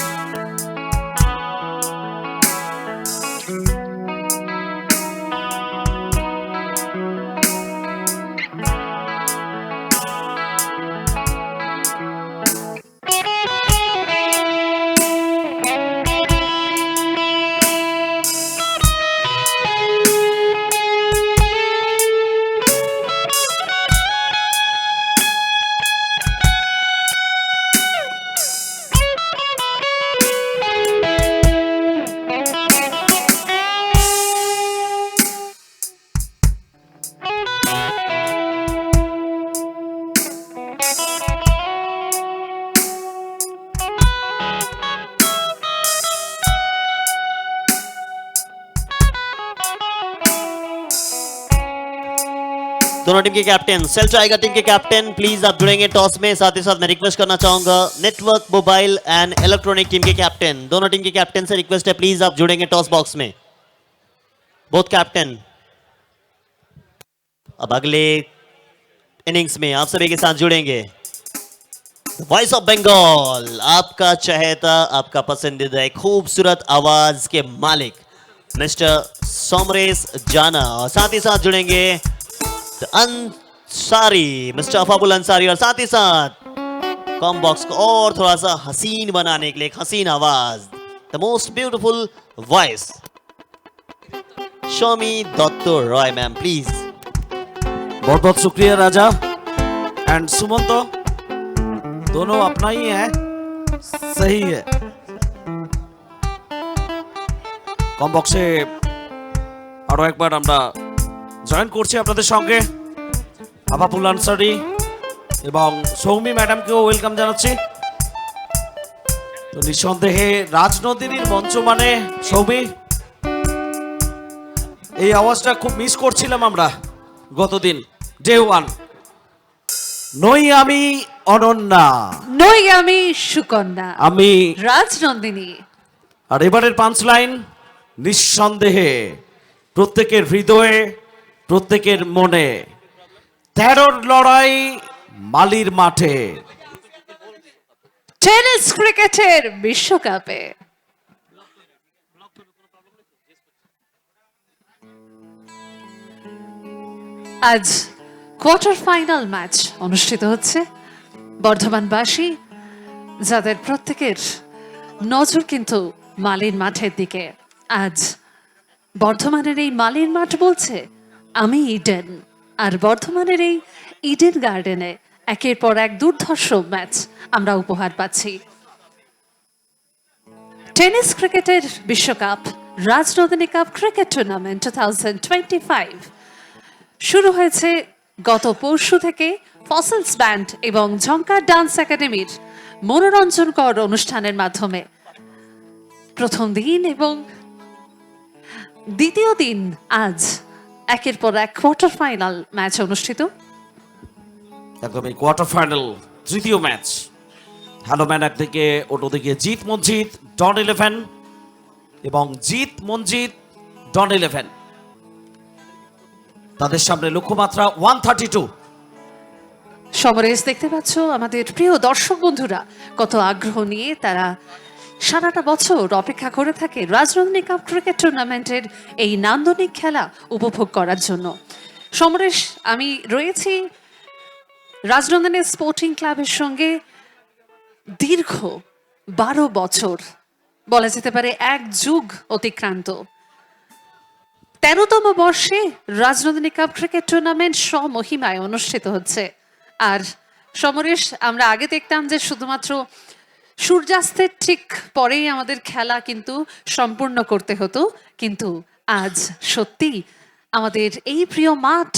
दोनों टीम के कैप्टन, सेल्फ टाइगर टीम के कैप्टन प्लीज आप जुड़ेंगे टॉस में। साथ ही साथ मैं रिक्वेस्ट करना चाहूंगा network mobile and electronic team के कैप्टन, दोनों टीम के कैप्टन से रिक्वेस्ट है प्लीज आप जुड़ेंगे टॉस बॉक्स में, बोथ कैप्टन। अब अगले इनिंग्स में आप सभी के साथ जुड़ेंगे वॉइस ऑफ बंगाल, आपका चहेता, आपका पसंदीदा एक खूबसूरत आवाज के मालिक मिस्टर सोमरेश जाना, और साथ ही साथ जुड़ेंगे अंसारी, मिस्टर अफाबुल अंसारी, और साथ ही साथ कॉम बॉक्स को और थोड़ा सा हसीन बनाने के लिए एक हसीन आवाज, the most beautiful voice Shomi Dutta Roy ma'am please. बहुत बहुत शुक्रिया राजा एंड सुमंत, दोनों अपना ही है, सही है। কম বক্সে আরো একবার আমরা জয়েন করছি আপনাদের সঙ্গে। আবাবুল আনসারি এবং সৌমি ম্যাডামকেও ওয়েলকাম জানাচ্ছি। তো নিঃসন্দেহে রাজনন্দিনীর মঞ্চ মানে সৌমি, এই আওয়াজটা খুব মিস করছিলাম আমরা গতদিন ডে 1। নই আমি অনন্যা, নই আমি সুকন্যা, আমি রাজনন্দিনী। আর এবারের পাঁচ লাইন নিঃসন্দেহে প্রত্যেকের হৃদয়ে, প্রত্যেকের মনে, 13 লড়াই মালির মাঠে, টেনিস ক্রিকেটের বিশ্বকাপে। আজ কোয়ার্টার ফাইনাল ম্যাচ অনুষ্ঠিত হচ্ছে। বর্ধমানবাসী যাদের প্রত্যেকের নজর কিন্তু মালির মাঠের দিকে। আজ বর্ধমানের এই মালির মাঠ বলছে আমি ইডেন, আর বর্ধমানের এই ইডেন গার্ডেনে একের পর এক দুর্ধর্ষ ম্যাচ আমরা উপহার পাচ্ছি। টেনিস ক্রিকেটের বিশ্বকাপ রাজনন্দিনী কাপ ক্রিকেট টুর্নামেন্ট 2025 শুরু হয়েছে গত পরশু থেকে ফসলস ব্যান্ড এবং ঝঙ্কার ডান্স একাডেমির মনোরঞ্জনকর অনুষ্ঠানের মাধ্যমে। প্রথম দিন এবং দ্বিতীয় দিন আজ একের পর এক কোয়ার্টার ফাইনাল ম্যাচ অনুষ্ঠিত। একদমই কোয়ার্টার ফাইনাল তৃতীয় ম্যাচ। হ্যালো ম্যান একদিকে, অন্যদিকে জিত মঞ্জিত ডন 11। এবং জিৎ মঞ্জিত ডন 11 তাদের সামনে লক্ষ্যমাত্রা 132। সমরেশ দেখতে পাচ্ছ আমাদের প্রিয় দর্শক বন্ধুরা কত আগ্রহ নিয়ে তারা সারাটা বছর অপেক্ষা করে থাকে রাজনন্দিনী কাপ ক্রিকেট টুর্নামেন্টের এই নান্দনিক খেলা উপভোগ করার জন্য। সমরেশ, আমি রয়েছি রাজনন্দিনী স্পোর্টিং ক্লাবের সঙ্গে দীর্ঘ 12 বছর, বলা যেতে পারে এক যুগ অতিক্রান্ত। 13তম বর্ষে রাজনন্দিনী কাপ ক্রিকেট টুর্নামেন্ট স্বমহিমায় অনুষ্ঠিত হচ্ছে। আর সমরেশ, আমরা আগে দেখতাম যে শুধুমাত্র সূর্যাস্তের ঠিক পরেই আমাদের খেলা কিন্তু সম্পূর্ণ করতে হতো, কিন্তু আজ সত্যি আমাদের এই প্রিয় মাঠ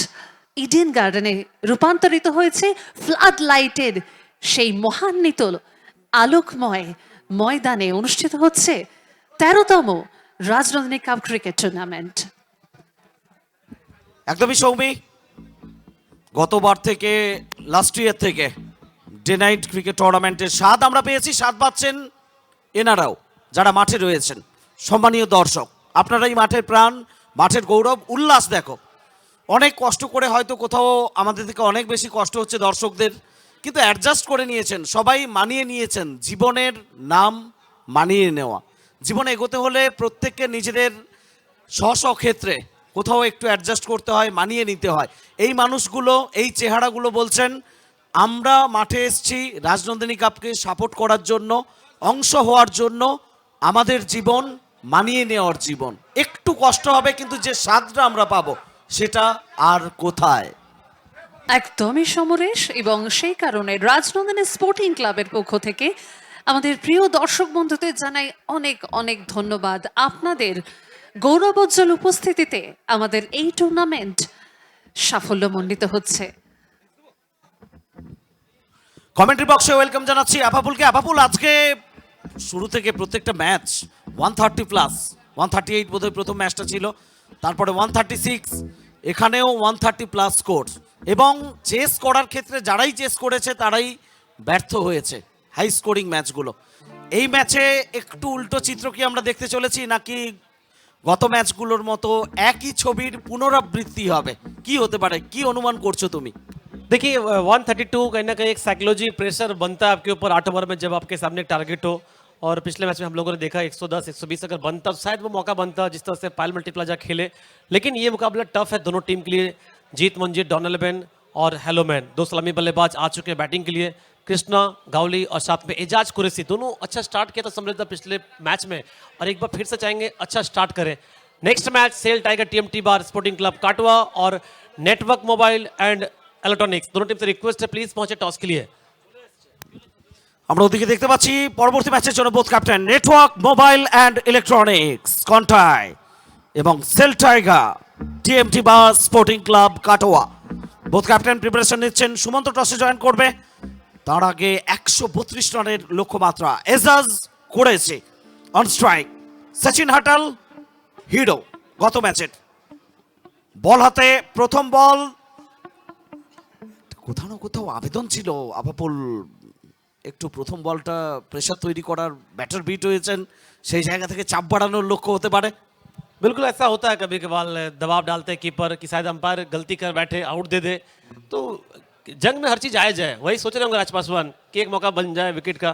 ইডেন গার্ডেনে রূপান্তরিত হয়েছে ফ্লাড লাইটের সেই মহান্বিত আলোকময় ময়দানে অনুষ্ঠিত হচ্ছে 13তম রাজনন্দিনী কাপ ক্রিকেট টুর্নামেন্ট। একদমই সৌমি, গতবার থেকে লাস্ট ইয়ার থেকে ডে নাইট ক্রিকেট টুর্নামেন্টের স্বাদ আমরা পেয়েছি, স্বাদ পাচ্ছেন এনারাও যারা মাঠে রয়েছেন। সম্মানীয় দর্শক, আপনারাই মাঠের প্রাণ, মাঠের গৌরব, উল্লাস দেখো। অনেক কষ্ট করে হয়তো কোথাও আমাদের থেকে অনেক বেশি কষ্ট হচ্ছে দর্শকদের, কিন্তু অ্যাডজাস্ট করে নিয়েছেন, সবাই মানিয়ে নিয়েছেন। জীবনের নাম মানিয়ে নেওয়া। জীবনে এগোতে হলে প্রত্যেককে নিজেদের স্ব ক্ষেত্রে কোথাও একটু অ্যাডজাস্ট করতে হয়, মানিয়ে নিতে হয়। এই মানুষগুলো, এই চেহারাগুলো বলছেন আমরা মাঠে এসেছি রাজনন্দিনী কাপকে সাপোর্ট করার জন্য, অংশ হওয়ার জন্য। আমাদের জীবন মানিয়ে নেওয়ার জীবন। একটু কষ্ট হবে, কিন্তু যে স্বাদটা আমরা পাবো সেটা আর কোথায়। একদমই সমরেশ, এবং সেই কারণে রাজনন্দিনী স্পোর্টিং ক্লাবের পক্ষ থেকে আমাদের প্রিয় দর্শক বন্ধুদের জানাই অনেক অনেক ধন্যবাদ। আপনাদের গৌরবোজ্জ্বল উপস্থিতিতে আমাদের এই টুর্নামেন্ট সাফল্যমণ্ডিত হচ্ছে। কমেন্ট্রি বক্সে ওয়েলকাম জানাচ্ছি আপাপুলকে। আপাপুল, আজকে শুরু থেকে প্রত্যেকটা ম্যাচ 130+, 138 বোধহয় প্রথম ম্যাচটা ছিল, তারপরে 136, এখানেও 130+ স্কোর। এবং চেস করার ক্ষেত্রে যারাই চেস করেছে তারাই ব্যর্থ হয়েছে হাই স্কোরিং ম্যাচগুলো। এই ম্যাচে একটু উল্টো চিত্র কি আমরা দেখতে চলেছি, নাকি গত ম্যাচগুলোর মতো একই ছবির পুনরাবৃত্তি হবে? কি হতে পারে, কি অনুমান করছো তুমি? देखिए 132 कहीं ना कहीं एक साइकोलॉजी प्रेशर बनता है आपके ऊपर 8 ओवर में, जब आपके सामने एक टारगेट हो। और पिछले मैच में हम लोगों ने देखा 110 120 अगर बनता तो शायद वो मौका बनता जिस तरह से पायल मल्टीप्लाजा खेले। लेकिन ये मुकाबला टफ है दोनों टीम के लिए। जीत मंजीत डॉन 11 और हेलोमैन, दो सलामी बल्लेबाज आ चुके हैं बैटिंग के लिए। कृष्णा गावली और साथ में एजाज कुरैशी, दोनों अच्छा स्टार्ट किया था समृद्धा पिछले मैच में, और एक बार फिर से चाहेंगे अच्छा स्टार्ट करें। Next match SAIL tiger TMT bar sporting club Katwa और नेटवर्क मोबाइल एंड इलेक्ट्रॉनिक्स, दोनों टीम से रिक्वेस्ट है प्लीज पहुंचे टॉस के लिए। আমরা ওদিকে দেখতে পাচ্ছি পরবর্তী ম্যাচের জন্য both captain network mobile and electronics Contai এবং সেল টাইগার TMT বাস sporting club Katwa. Both captain preparation নিচ্ছেন। সুমন্ত টসে জয়েন করবে। তার আগে 132 রানের লক্ষ্যমাত্রা। এজাজ করেছে অন স্ট্রাইক। সচিন হাটাল হিরো গত ম্যাচের। বল হাতে প্রথম বল। কোথাও না কোথাও আবেদন ছিল আপাপুল, একটু প্রথম বলটা প্রেশার তৈরি করার, ব্যাটার বিট হয়েছেন, সেই জায়গা থেকে চাপ বাড়ানোর লক্ষ্য হতে পারে। बिल्कुल ऐसा होता है कभी कभार, दबाव डालते हैं कीपर कि शायद अंपायर गलती कर बैठे आउट दे दे। तो जंग में हर चीज जायज है, वही सोच रहे होंगे राज पासवान कि एक मौका बन जाए विकेट का।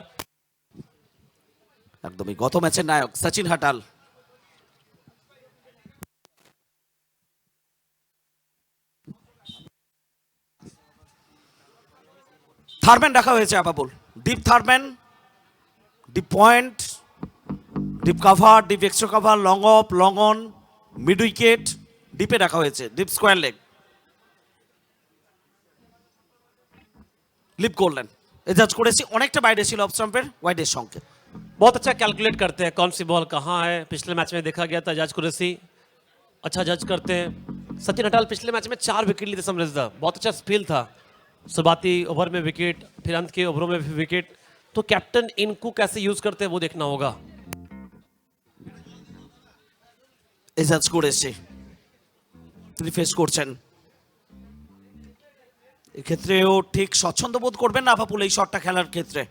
একদমই গত ম্যাচের নায়ক সচিন হাটাল। থার্ম্যান রাখা হয়েছে Apapul. Deep third man, deep point, deep cover, deep extra cover, long off, long on, mid wicket, ডিপে রাখা হয়েছে। ডিপ স্কোয়ার লেগ, লিপ করলেন। এজাজ করেছি অনেকটা বাইরে ছিল অফ স্টাম্পের, ওয়াইডের সংকেত। बहुत अच्छा कैलकुलेट करते हैं कौन सी बॉल कहाँ है। पिछले मैच में देखा गया था एजाज कुरैशी अच्छा जज करते हैं। सचिन हटाल पिछले मैच में 4 विकेट लिए थे समृद्धा, बहुत अच्छा स्पिल था। शुरुआती ओवर में विकेट, फिर अंत के ओवरों में भी विकेट। तो कैप्टन इनको कैसे यूज करते हैं वो देखना होगा। এজাজ করেছে, তিনি ফেস করছেন। এক্ষেত্রেও ঠিক স্বচ্ছন্দ বোধ করবেন না আপাপুল এই শটটা খেলার ক্ষেত্রে।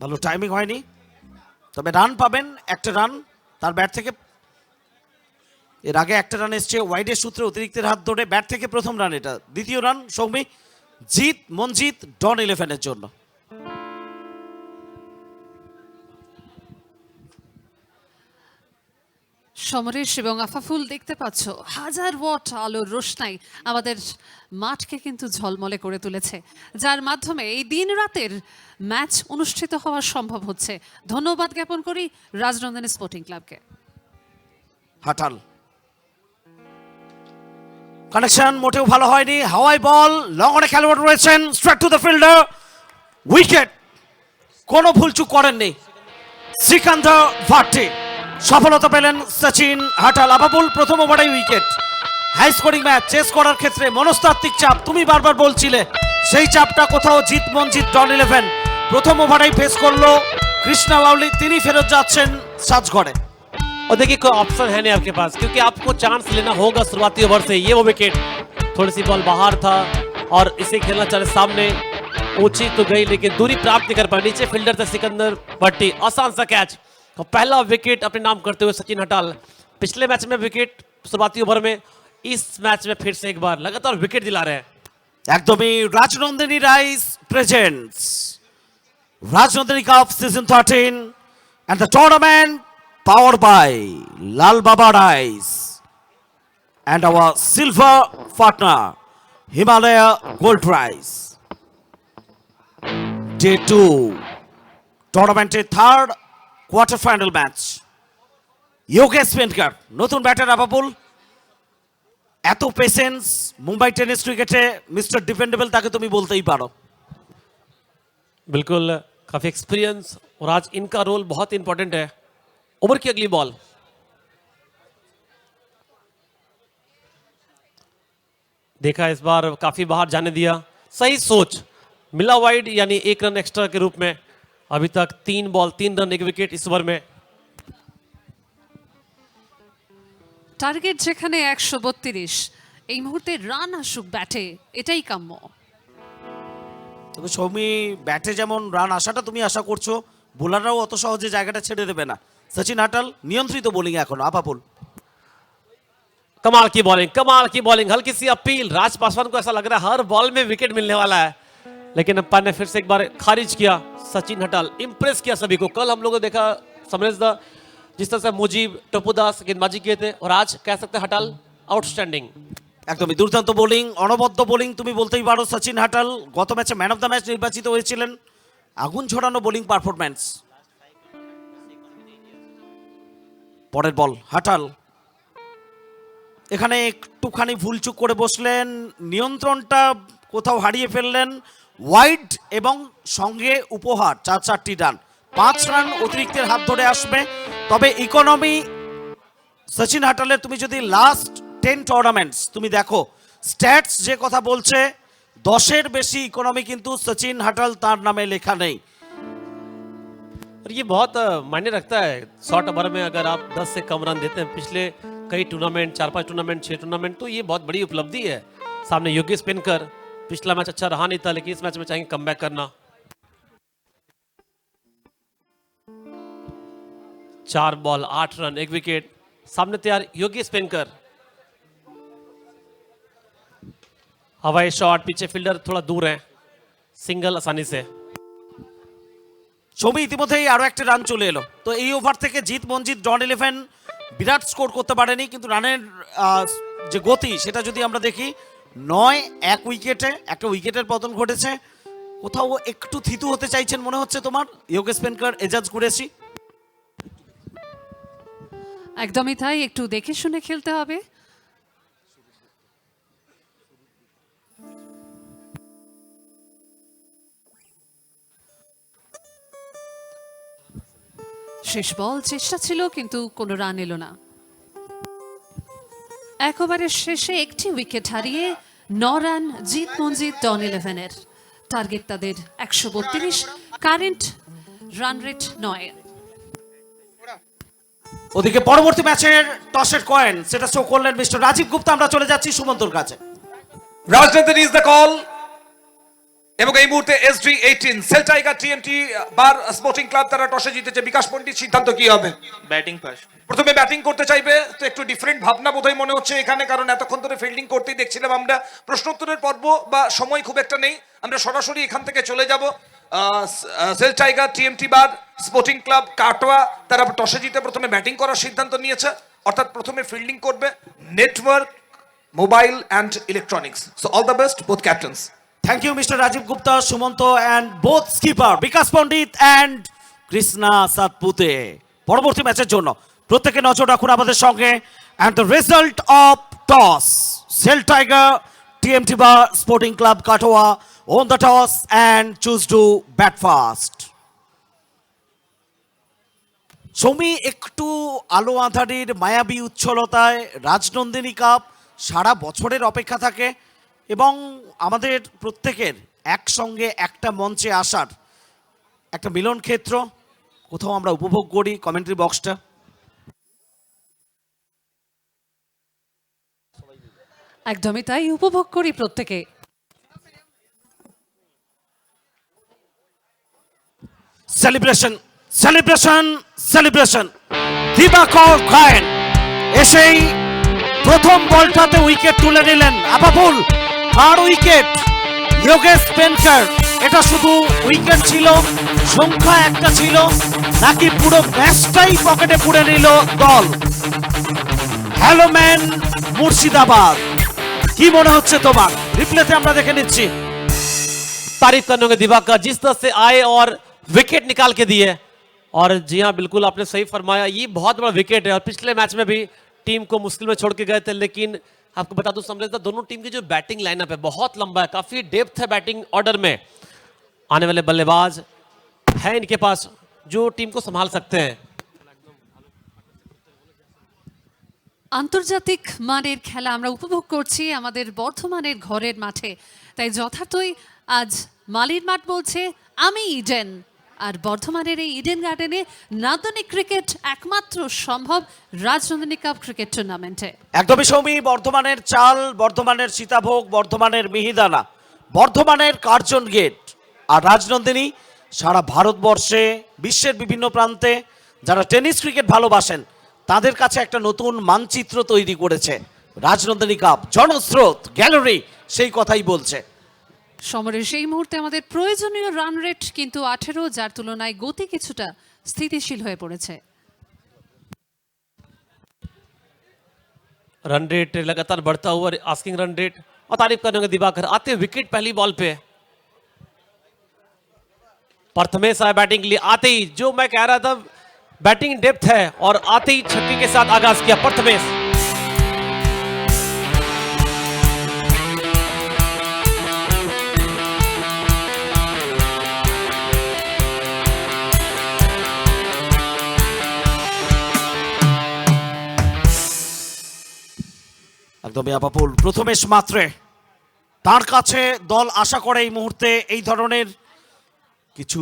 ভালো টাইমিং হয়নি, তবে রান পাবেন, একটা রান তার ব্যাট থেকে এর আগে একটা রান এসছে ওয়াইডের সূত্রে অতিরিক্তের হাত ধরে, ব্যাট থেকে প্রথম রান, এটা দ্বিতীয় রান সৌমি জিত মনজিৎ ডন 11-এর জন্য। সমরেশ এবং আফাফুল দেখতে পাচ্ছ হাজার ওয়াট আলোর রোশনাই আমাদের মাঠকে কিন্তু ঝলমলে করে তুলেছে, যার মাধ্যমে এই দিন রাতের ম্যাচ অনুষ্ঠিত হওয়া সম্ভব হচ্ছে। ধন্যবাদ জ্ঞাপন করি রাজনন্দিনী স্পোর্টিং ক্লাবকে। হাটাল কানেকশন মোটেও ভালো হয়নি, হাওয়াই বল, লং অনে খেলোয়াড় রয়েছেন, strike to the fielder, wicket. কোনো ভুলচুক করেননি সিকান্দার ভাট্টি, সফলতা পেলেন সচিন হাটাল। আবাবুল প্রথম ওভারেই wicket. High scoring match chase করার ক্ষেত্রে মনস্তাত্ত্বিক চাপ, তুমি বারবার বলছিলে সেই চাপটা কোথাও জিত মনজিৎ ডন 11 প্রথম ওভারেই ফেস করলো কৃষ্ণা বাউলি, তিনি ফেরত যাচ্ছেন সাজঘরে। और देखिए कोई ऑप्शन है नहीं आपके पास, क्योंकि आपको चांस लेना होगा शुरुआती ओवर से। ये वो विकेट, थोड़ी सी बॉल बाहर था और इसे खेलना चाहे सामने, ऊंची तो गई लेकिन दूरी प्राप्त नहीं कर पाई। नीचे फील्डर था सिकंदर भट्टी, आसान सा कैच। और पहला विकेट अपने नाम करते हुए सचिन हटाल। पिछले मैच में विकेट शुरुआती ओवर में, इस मैच में फिर से एक बार लगातार विकेट दिला रहे हैं। একদমই Rajnandini rice presents Rajnandini cup season 13 and the tournament powered by Lal Baba Rice and our silver partner Himalaya Gold Rice. Day 2 টুর্নামেন্টের third quarter final match. Yogesh Penkar নতুন ব্যাটার আবাবুল, এত পেশেন্স মুম্বাই টেনিস ক্রিকেটে মিস্টার ডিপেন্ডেবল তাকে তুমি বলতেই পারো। बिल्कुल काफी एक्सपीरियंस, और आज इनका रोल बहुत इंपॉर्टेंट है। ओवर की अगली बॉल, देखा इस बार काफी बाहर जाने दिया, सही सोच, मिला वाइड यानी एक रन एक्स्ट्रा के रूप में। अभी तक 3 बॉल 3 रन 1 विकेट इस ओवर में। টার্গেট যেখানে 132, এই মুহূর্তে রান আসুক ব্যাটে, এটাই কাম্য। তবে সৌমি ব্যাটে যেমন রান আসাটা তুমি আশা করছো, বোলাররাও অত সহজে জায়গাটা ছেড়ে দেবে না। সচিন হাটাল নিয়ন্ত্রিত বোলিং এখন আপাপুল। कमाल की बॉलिंग, हल्की सी अपील। राज पासवान को ऐसा लग रहा है हर बॉल में विकेट मिलने वाला है, लेकिन अंपायर ने फिर से एक बार खारिज किया। सचिन हटाल इंप्रेस किया सभी को। कल हम लोगों ने देखा समरेश दा जिस तरह से मुजीब टपुदास गेंदबाजी किए थे, और आज कह सकते हैं हटाल आउटस्टैंडिंग। একদমই দুর্দান্ত বোলিং, অনবদ্য বোলিং তুমি বলতেই পারো সচিন হাটাল। গত ম্যাচে ম্যান অফ দ্য ম্যাচ নির্বাচিত হয়েছিলেন। আগুন ছড়ানো বোলিং পারফরম্যান্স। পরের বল হাটাল, এখানে একটুখানি ভুলচুক করে বসলেন, নিয়ন্ত্রণটা কোথাও হারিয়ে ফেললেন। ওয়াইড এবং সঙ্গে উপহার 4-4টি রান, 5 রান অতিরিক্তের হাত ধরে আসবে। তবে ইকোনমি সচিন হাটালের তুমি যদি লাস্ট 10 টুর্নামেন্টস তুমি দেখো, স্ট্যাটস যে কথা বলছে 10-এর বেশি ইকোনমি কিন্তু সচিন হাটাল তার নামে লেখা নেই। और ये बहुत मायने रखता है शॉर्ट ओवर में, अगर आप 10 से कम रन देते हैं। पिछले कई टूर्नामेंट, 4-5 टूर्नामेंट, 6 टूर्नामेंट, तो ये बहुत बड़ी उपलब्धि है। सामने योगेश पेनकर, पिछला मैच अच्छा रहा नहीं था, लेकिन इस मैच में चाहेंगे कमबैक करना। 4 बॉल 8 रन 1 विकेट। सामने तैयार योगेश पेनकर, हवाई शॉट, पीछे फील्डर थोड़ा दूर है, सिंगल आसानी से। ছবি ইতিমধ্যেই আরো একটা রান চলে এলো। তো এই ওভার থেকে জিত মনজিৎ ডন 11 বিরাট স্কোর করতে পারেনি, কিন্তু রানের যে গতি সেটা যদি আমরা দেখি 9-1 উইকেটে একটা উইকেটের পতন ঘটেছে। কোথাও একটু থিতু হতে চাইছেন মনে হচ্ছে তোমার যোগেশ পেনকার, এজাজ কুরেশি। একদমই তাই, একটু দেখে শুনে খেলতে হবে। শেষ বল চেষ্টা ছিল, কিন্তু কোনো রান এলো না। একেবারে শেষে একটি উইকেট হারিয়ে 9 রান জিত মনজিৎ ডন 11-এর। টার্গেট তাদের 132, কারেন্ট রান রেট 9। ওদিকে পরবর্তী ম্যাচের টসের কয়েন সেটা শো করলেন মিস্টার রাজীব গুপ্তা। আমরা চলে যাচ্ছি সুমন্তর কাছে। Rajnandini is the call. এবং এই মুহূর্তে SG18 SAIL tiger TMT bar sporting club তারা টসে জিতেছে। বিকাশ পণ্ডিত, সিদ্ধান্ত কি হবে? Batting first. প্রথমে ব্যাটিং করতে চাইবে, তো একটু ডিফারেন্ট ভাবনা বোধহয় মনে হচ্ছে এখানে, কারণ এতক্ষণ ধরে ফিল্ডিং করতেই দেখছিলাম আমরা। প্রশ্নোত্তরের পর্ব বা সময় খুব একটা নেই, আমরা সরাসরি এখান থেকে চলে যাব। SAIL tiger TMT bar sporting club Katwa তারা টসে জিতে প্রথমে ব্যাটিং করার সিদ্ধান্ত নিয়েছে, অর্থাৎ প্রথমে ফিল্ডিং করবে network mobile and electronics. So all the best both captains. Thank you mister Rajiv Gupta, Sumanta and both skipper Bikash Pandit and Krishna Satpute. পরবর্তী ম্যাচের জন্য প্রত্যেকে নজর রাখুন আমাদের সঙ্গে। And the result of toss, SAIL tiger TMT bar sporting club Katwa won the toss and choose to bat first. Soumi, একটু আলো আঁধারির মায়াবী উচ্ছলতায় রাজনন্দিনী কাপ সারা বছরের অপেক্ষা থাকে এবং আমাদের প্রত্যেকের একসঙ্গে একটা মঞ্চে আসার একটা মিলন ক্ষেত্র কোথাও আমরা উপভোগ করি কমেন্ট্রি বক্সটা। একদমই তাই, উপভোগ করি প্রত্যেকে। Celebration celebration celebration. Dibakar Gayen এসেই প্রথম বলটাতে উইকেট তুলে নিলেন। আপাফুল, আর উইকেট যোগেশ পেনকার। এটা শুধু উইকেট ছিল, সংখ্যা একটা ছিল, নাকি পুরো ম্যাচটাই পকেটে পুরে নিল দল? হ্যালো ম্যান মুর্শিদাবাদ, কি মনে হচ্ছে তোমার? রিপ্লেতে আমরা দেখে নিচ্ছি। तारीफ करने होंगे दिवाकर, जिस तरह से आए और विकेट निकाल के दिए। और जी हाँ, बिल्कुल आपने सही फरमाया, ये बहुत बड़ा विकेट है। और पिछले मैच में भी टीम को मुश्किल में छोड़ के गए थे, लेकिन आपको बता दूं समझता, दोनों टीम की जो बैटिंग लाइनअप है बहुत लंबा है, काफी डेप्थ है बैटिंग ऑर्डर में। आने वाले बल्लेबाज है इनके पास जो टीम को संभाल सकते हैं। আন্তর্জাতিক মানের খেলা আমরা উপভোগ করছি আমাদের বর্ধমানের ঘরের মাঠে। তাই যথার্থই আজ মালির মাঠ বলছে আমি ইডেন, আর বর্ধমানের এই ইডেন গার্ডেনে নান্দনিক ক্রিকেট একমাত্র সম্ভব রাজনন্দিনী কাপ ক্রিকেট টুর্নামেন্টে। একদমই সৌমি, বর্ধমানের চাল, বর্ধমানের সীতাভোগ, বর্ধমানের মিহিদানা, বর্ধমানের কার্জন গেট আর রাজনন্দিনী সারা ভারতবর্ষে বিশ্বের বিভিন্ন প্রান্তে যারা টেনিস ক্রিকেট ভালোবাসেন তাদের কাছে একটা নতুন মানচিত্র তৈরি করেছে রাজনন্দিনী কাপ। জনস্রোত, গ্যালারি সেই কথাই বলছে। সমরের সেই মুহূর্তে আমাদের প্রয়োজনীয় রান রেট কিন্তু 18, যার তুলনায় গতি কিছুটা স্থিতিশীল হয়ে পড়েছে। रन रेट लगातार बढ़ता हुआ आस्किंग रन रेट। और तारीफ करने होंगे दिवाकर, आते विकेट पहली बॉल पे। प्रथमेश आया बैटिंग के लिए, आते ही जो मैं कह रहा था बैटिंग डेप्थ है, और आते ही छक्के के साथ आगाज किया प्रथमेश। একদমই আপাপুল, প্রথমেশ মাত্রে তার কাছে দল আশা করে এই মুহূর্তে এই ধরনের কিছু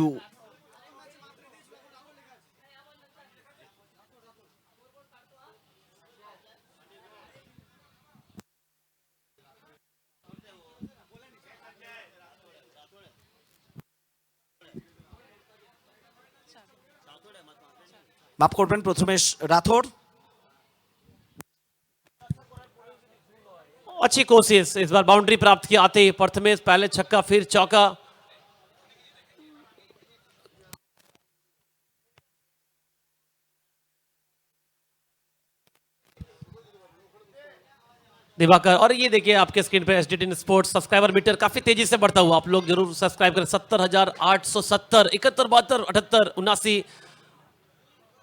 মাফ করবেন প্রথমেশ রাথোর। अच्छी कोशिश, इस बार बाउंड्री प्राप्त की आते ही प्रथमेश, पहले छक्का फिर चौका। दिवाकर, और ये देखिए आपके स्क्रीन पे SG18 स्पोर्ट्स सब्सक्राइबर मीटर काफी तेजी से बढ़ता हुआ। आप लोग जरूर सब्सक्राइब करें। 70,870, 71, 72, 78, 79,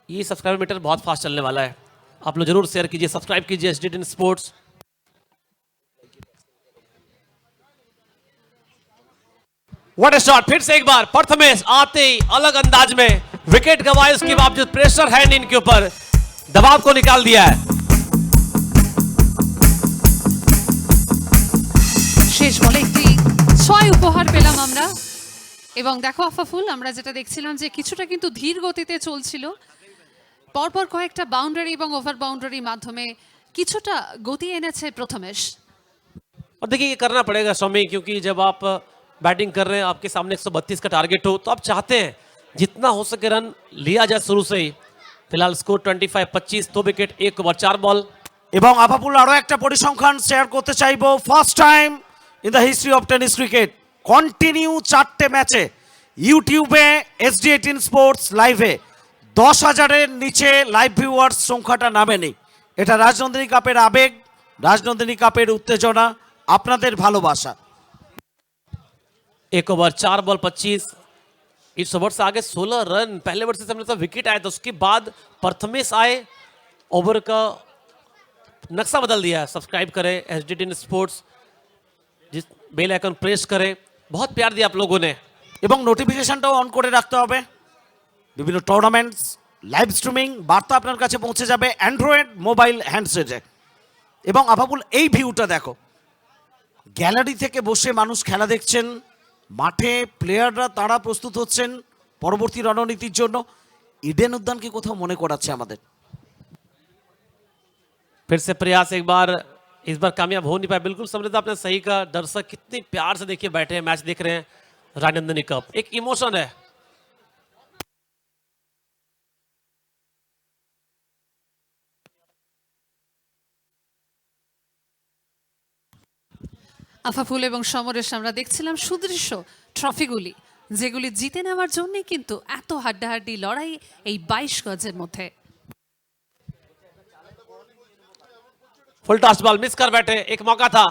ये सब्सक्राइबर मीटर बहुत फास्ट चलने वाला है। आप लोग जरूर शेयर कीजिए, सब्सक्राइब कीजिए SG18 sports. What a shot, फिर से एक बार प्रथमेश आते ही अलग अंदाज में विकेट गंवाए, उसके बावजूद प्रेशर है इनके ऊपर, दबाव को निकाल दिया है। শেষ বলে একটি 6 উপহার পেলাম আমরা। এবং দেখো আফাফুল, আমরা যেটা দেখছিলাম যে কিছুটা কিন্তু ধীর গতিতে চলছিল, পরপর কয়েকটা বাউন্ডারি এবং ওভার বাউন্ডারির মাধ্যমে কিছুটা গতি এনেছে প্রথমেশ। और देखिए ये करना पड़ेगा स्वामी, क्योंकि जब आप बैटिंग कर रहे हैं, आपके सामने 132 का टारगेट हो, तो आप चाहते हैं जितना हो सके रन लिया जाए शुरू से ही। फिलहाल स्कोर 25-25, 2 विकेट, 1 ओवर 4 बॉल। এবং আপাপুল আরো একটা পরিসংখ্যান শেয়ার করতে চাইবো। First time in the history of tennis cricket continue 4টে ম্যাচে ইউটিউবে SD18 স্পোর্টস লাইভে 10,000-এর নিচে লাইভ ভিউয়ার্স সংখ্যাটা নামেনি। এটা রাজনন্দিনী কাপের আবেগ, রাজনন্দিনী কাপের উত্তেজনা, আপনাদের ভালোবাসা। 1 ओवर 4 बॉल 25। इस ओवर से आगे 16 रन, पहले ओवर से हमने तो विकेट आया था, उसके बाद प्रथमेश आए, ओवर का नक्शा बदल दिया है। सब्सक्राइब करें SD18 स्पोर्ट्स, जिस बेल आइकन प्रेस करें। बहुत प्यार दिया आप लोगों ने। এবং নোটিফিকেশনটাও অন করে রাখতে হবে। বিভিন্ন টুর্নামেন্টস লাইভ স্ট্রিমিং বার্তা আপনার কাছে পৌঁছে যাবে অ্যান্ড্রয়েড মোবাইল হ্যান্ডসেটে। এবং আপাপুল এই ভিউটা দেখো, গ্যালারি থেকে বসে মানুষ খেলা দেখছেন, মাঠে প্লেয়াররা তারা প্রস্তুত হচ্ছেন পরবর্তী রণনীতির জন্য। ইডেন উদ্যানকে কোথাও মনে করাচ্ছে আমাদের। फिर से प्रयास एक बार, इस बार कामयाब हो नहीं पाया। बिल्कुल समृद्ध, आपने सही कहा। दर्शक कितने प्यार से देखिए बैठे हैं, मैच देख रहे हैं। राजनंदिनी कप एक इमोशन है। আফাফুল এবং সমরেশ আমরা দেখছিলাম সুদৃশ্য ট্রফিগুলি, যেগুলি জিতে নেওয়ার জন্য কিন্তু এত হাড্ডাহাড্ডি লড়াই এই 22 গজের মধ্যে। फुल टॉस बॉल मिस कर बैठे, एक मौका था।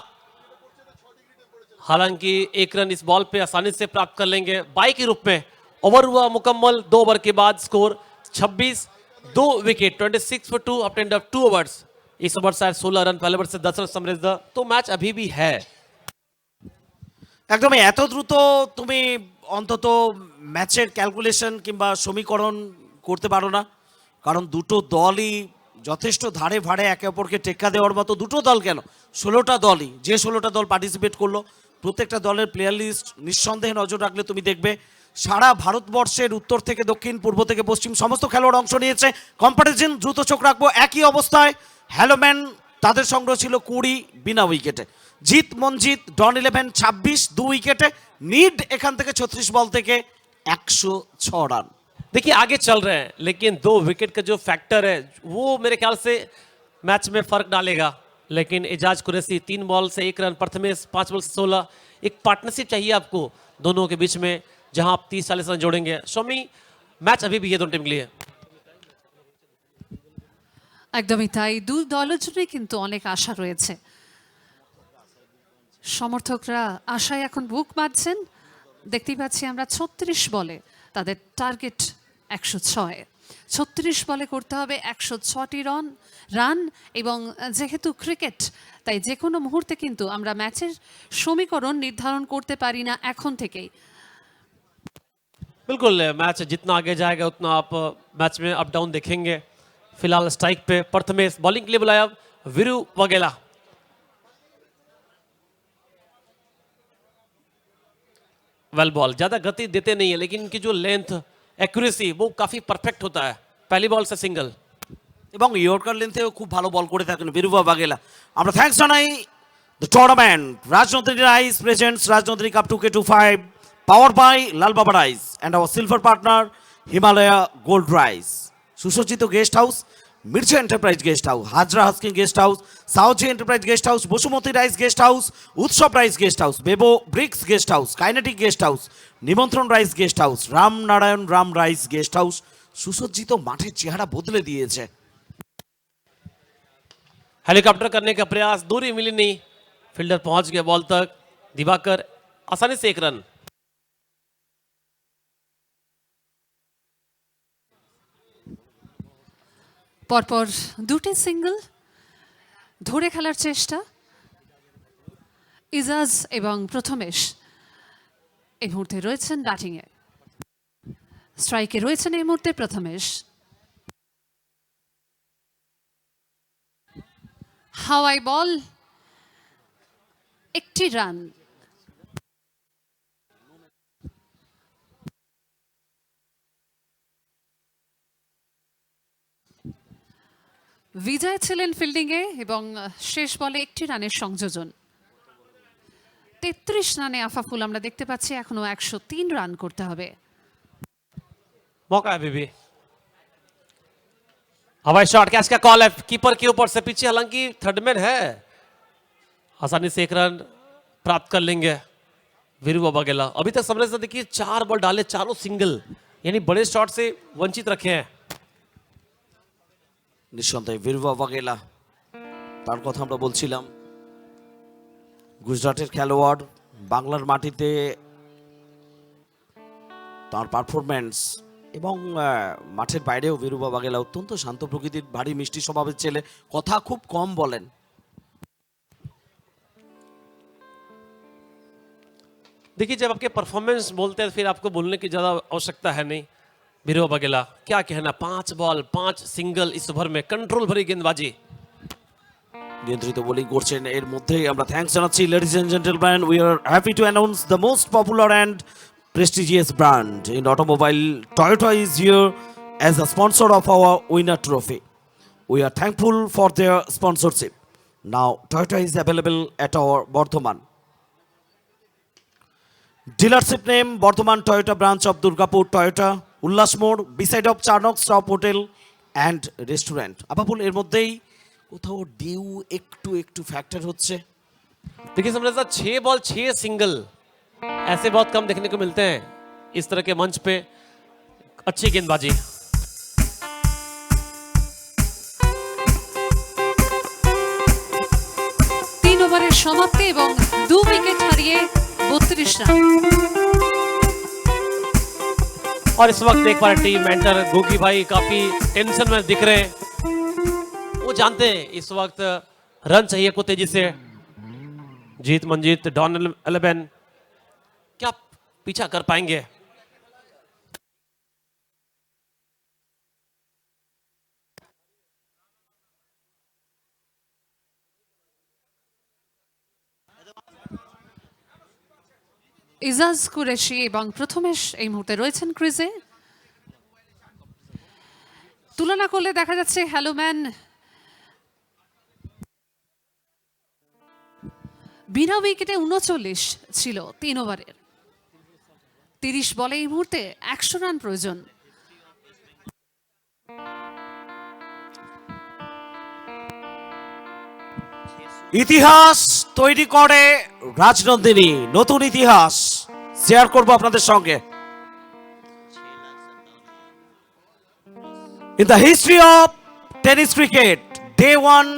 हालांकि 1 रन इस बॉल पे आसानी से प्राप्त कर लेंगे 22 के रूप में। ओवर हुआ मुकम्मल, 2 ओवर के बाद score 26, 2 wicket, 26 for 2 after end of 2 overs. इस ओवर से 16 रन, पहले ओवर से 10 रन समृद्ध, तो मैच अभी भी है। একদমই এত দ্রুত তুমি অন্তত ম্যাচের ক্যালকুলেশন কিংবা সমীকরণ করতে পারো না, কারণ দুটো দলই যথেষ্ট ধারে ভাড়ে একে অপরকে টেক্কা দেওয়ার মতো। দুটো দল কেন, 16টা দলই, যে 16টা দল পার্টিসিপেট করলো প্রত্যেকটা দলের প্লেয়ার লিস্ট নিঃসন্দেহে নজর রাখলে তুমি দেখবে সারা ভারতবর্ষের উত্তর থেকে দক্ষিণ, পূর্ব থেকে পশ্চিম সমস্ত খেলোয়াড় অংশ নিয়েছে। কম্পারিজন দ্রুত চোখ রাখবো একই অবস্থায়। হ্যালোম্যান তাদের সংগ্রহ ছিল 20 বিনা উইকেটে। জিত মনজিত ডন 11 26 2 উইকেটে। নিড এখান থেকে 36 বল থেকে 106 রান। देखिए आगे चल रहे हैं, लेकिन 2 विकेट का जो फैक्टर है वो मेरे ख्याल से मैच में फर्क डालेगा। लेकिन एजाज कुरैशी 3 बॉल से 1 रन, प्रथमेश 5 बॉल से 16। एक पार्टनरशिप चाहिए आपको दोनों के बीच में, जहां आप 30-40 रन जोड़ेंगे। स्वामी, मैच अभी भी ये दोनों टीम के लिए। একদমই তাই, দুই দলের জন্যই কিন্তু অনেক আশা রয়েছে। সমর্থকরা আশায় এখন বুক বাঁধছেন। দেখতেই পাচ্ছি আমরা 36 বলে তাদের টার্গেট 106। 36 বলে করতে হবে 106টি রান। এবং যেহেতু ক্রিকেট, তাই যে কোনো মুহূর্তে কিন্তু আমরা ম্যাচের সমীকরণ নির্ধারণ করতে পারি না এখন থেকেই। बिल्कुल, मैच जितना आगे जाएगा उतना आप मैच में अप डाउन देखेंगे। फिलहाल स्ट्राइक पे प्रथमेश, बॉलिंग के लिए बुलाया वीरू वगेला। वेल बॉल, ज्यादा गति देते नहीं है, लेकिन इनकी जो लेंथ, एक्यूरेसी वो काफी परफेक्ट होता है। पहली बॉल से सिंगल। এবং ইয়র্কার লেন্থেও খুব ভালো বল করে থাকেন বিরুভা বাগেলা। আমরা থ্যাঙ্কস জানাই the tournament Rajnandini rice presents Rajnandini cup 2K25 power by Lal Baba rice and our silver partner Himalaya gold rice. সুসজ্জিত guest house, Mircha enterprise guest house, Hazra husking guest house, Sauji enterprise guest house, Basumati rice guest house, Utsav rice guest house, Bebo bricks guest house, kinetic guest house, Nimantran rice guest house, Ramnarayan Ram rice guest house. সুসজ্জিত মাঠের চেহারা বদলে দিয়েছে। Helicopter करने का प्रयास, दूरी मिली नहीं, फील्डर पहुंच गया बॉल तक। दिवाकर आसानी से 1 रन। পরপর দুটি সিঙ্গল ধরে খেলার চেষ্টা। ইজাজ এবং প্রথমেশ এই মুহূর্তে রয়েছেন ব্যাটিংয়ে, স্ট্রাইকে রয়েছেন এই মুহূর্তে প্রথমেশ। হাওয়াই বল, 1টি রান। বিজয় ছিলেন ফিল্ডিংয়ে এবং শেষ বলে 1টি রানের সংযোজন। 33 রানে আফাফুল আমরা দেখতে পাচ্ছি এখনো 103 রান করতে হবে। मौका है अभी भी। हवाई शॉट, कैच का कॉल है कीपर के ऊपर से पीछे, हालांकि थर्ड मैन है, आसानी से 1 रन प्राप्त कर लेंगे वीरू बाबा। अभी तक समझ से देखिए 4 बॉल डाले, चारों सिंगल, यानी बड़े शॉट से वंचित रखे हैं। নিঃসন্দেহে বীরবা বাগেলা, তার কথা আমরা বলছিলাম। গুজরাটের খেলোয়াড়, বাংলার মাটিতে তার পারফরম্যান্স এবং মাঠের বাইরেও বীরবা বাগেলা অত্যন্ত শান্ত প্রকৃতির, ভারী মিষ্টি স্বভাবের ছেলে, কথা খুব কম বলেন। देखिए जब आपके परफॉर्मेंस बोलते हैं फिर आपको बोलने की ज़्यादा आवश्यकता है नहीं। वीरू बाबा क्या कहना, 5 बॉल 5 सिंगल इस ओवर में, कंट्रोल भरी गेंदबाजी। নিয়ন্ত্রিত বোলিং করছেন। এর মধ্যেই আমরা থ্যাঙ্কস জানাচ্ছি। Ladies and gentleman, we are happy to announce the most popular and prestigious brand in automobile. Toyota is here as a sponsor of our winner trophy. We are thankful for their sponsorship. Now Toyota is available at our Bardhaman dealership name, Bardhaman Toyota branch of Durgapur Toyota, Ullas Mode, beside of Charnock Stop Hotel and Restaurant. আপাপুল এর মধ্যেই কোথাও due একটু factor হচ্ছে। देखिए समझ 6 ball 6 single, ऐसे बहुत कम देखने को मिलते हैं इस तरह के मंच पे। अच्छी गेंदबाजी। तीन ওভারের সমাপ্তি এবং 2 উইকেট হারিয়ে 32 রান। और इस वक्त एक बार टीम मेंटर गोगी भाई काफी टेंशन में दिख रहे हैं। वो जानते हैं इस वक्त रन चाहिए को तेजी से। जीत मंजीत डॉन 11 क्या पीछा कर पाएंगे? ইজাজ কুরেশি এবং প্রথমেশ এই মুহূর্তে রয়েছেন ক্রিজে। তুলনা করলে দেখা যাচ্ছে হ্যালোম্যান বিনা উইকেটে 39 ছিল 3 ওভারের। 30 বলে এই মুহূর্তে 100 রান প্রয়োজন। ইতিহাস তৈরি করে রাজনন্দিনী, নতুন ইতিহাস শেয়ার করব আপনাদের সঙ্গে। In the history of tennis cricket, day 1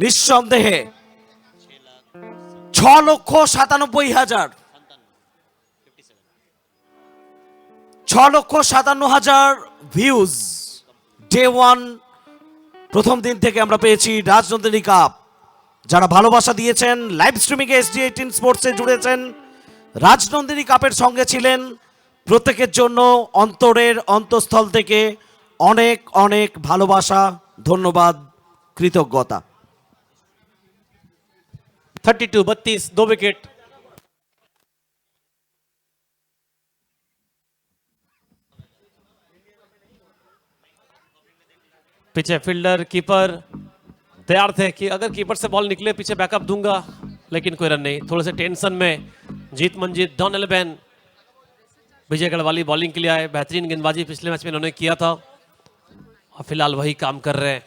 নিঃসন্দেহে 6,97,000 6,57,000 ভিউজ ডে 1 প্রথম দিন থেকে আমরা পেয়েছি রাজনন্দিনী কাপ। যারা ভালোবাসা দিয়েছেন, লাইভ স্ট্রিমিং এ SG18 স্পোর্টসে জুড়েছেন, রাজনন্দিনী কাপের সঙ্গে ছিলেন, প্রত্যেকের জন্য অন্তরের অন্তঃস্থল থেকে অনেক অনেক ভালোবাসা, ধন্যবাদ, কৃতজ্ঞতা। 32 2 विकेट। पीछे फील्डर कीपर तैयार थे कि अगर कीपर से बॉल निकले पीछे बैकअप दूंगा, लेकिन कोई रन नहीं। थोड़े से टेंशन में जीत मंजीत डॉन 11 विजय गढ़वाली बॉलिंग के लिए आए। बेहतरीन गेंदबाजी पिछले मैच में इन्होंने किया था और फिलहाल वही काम कर रहे हैं।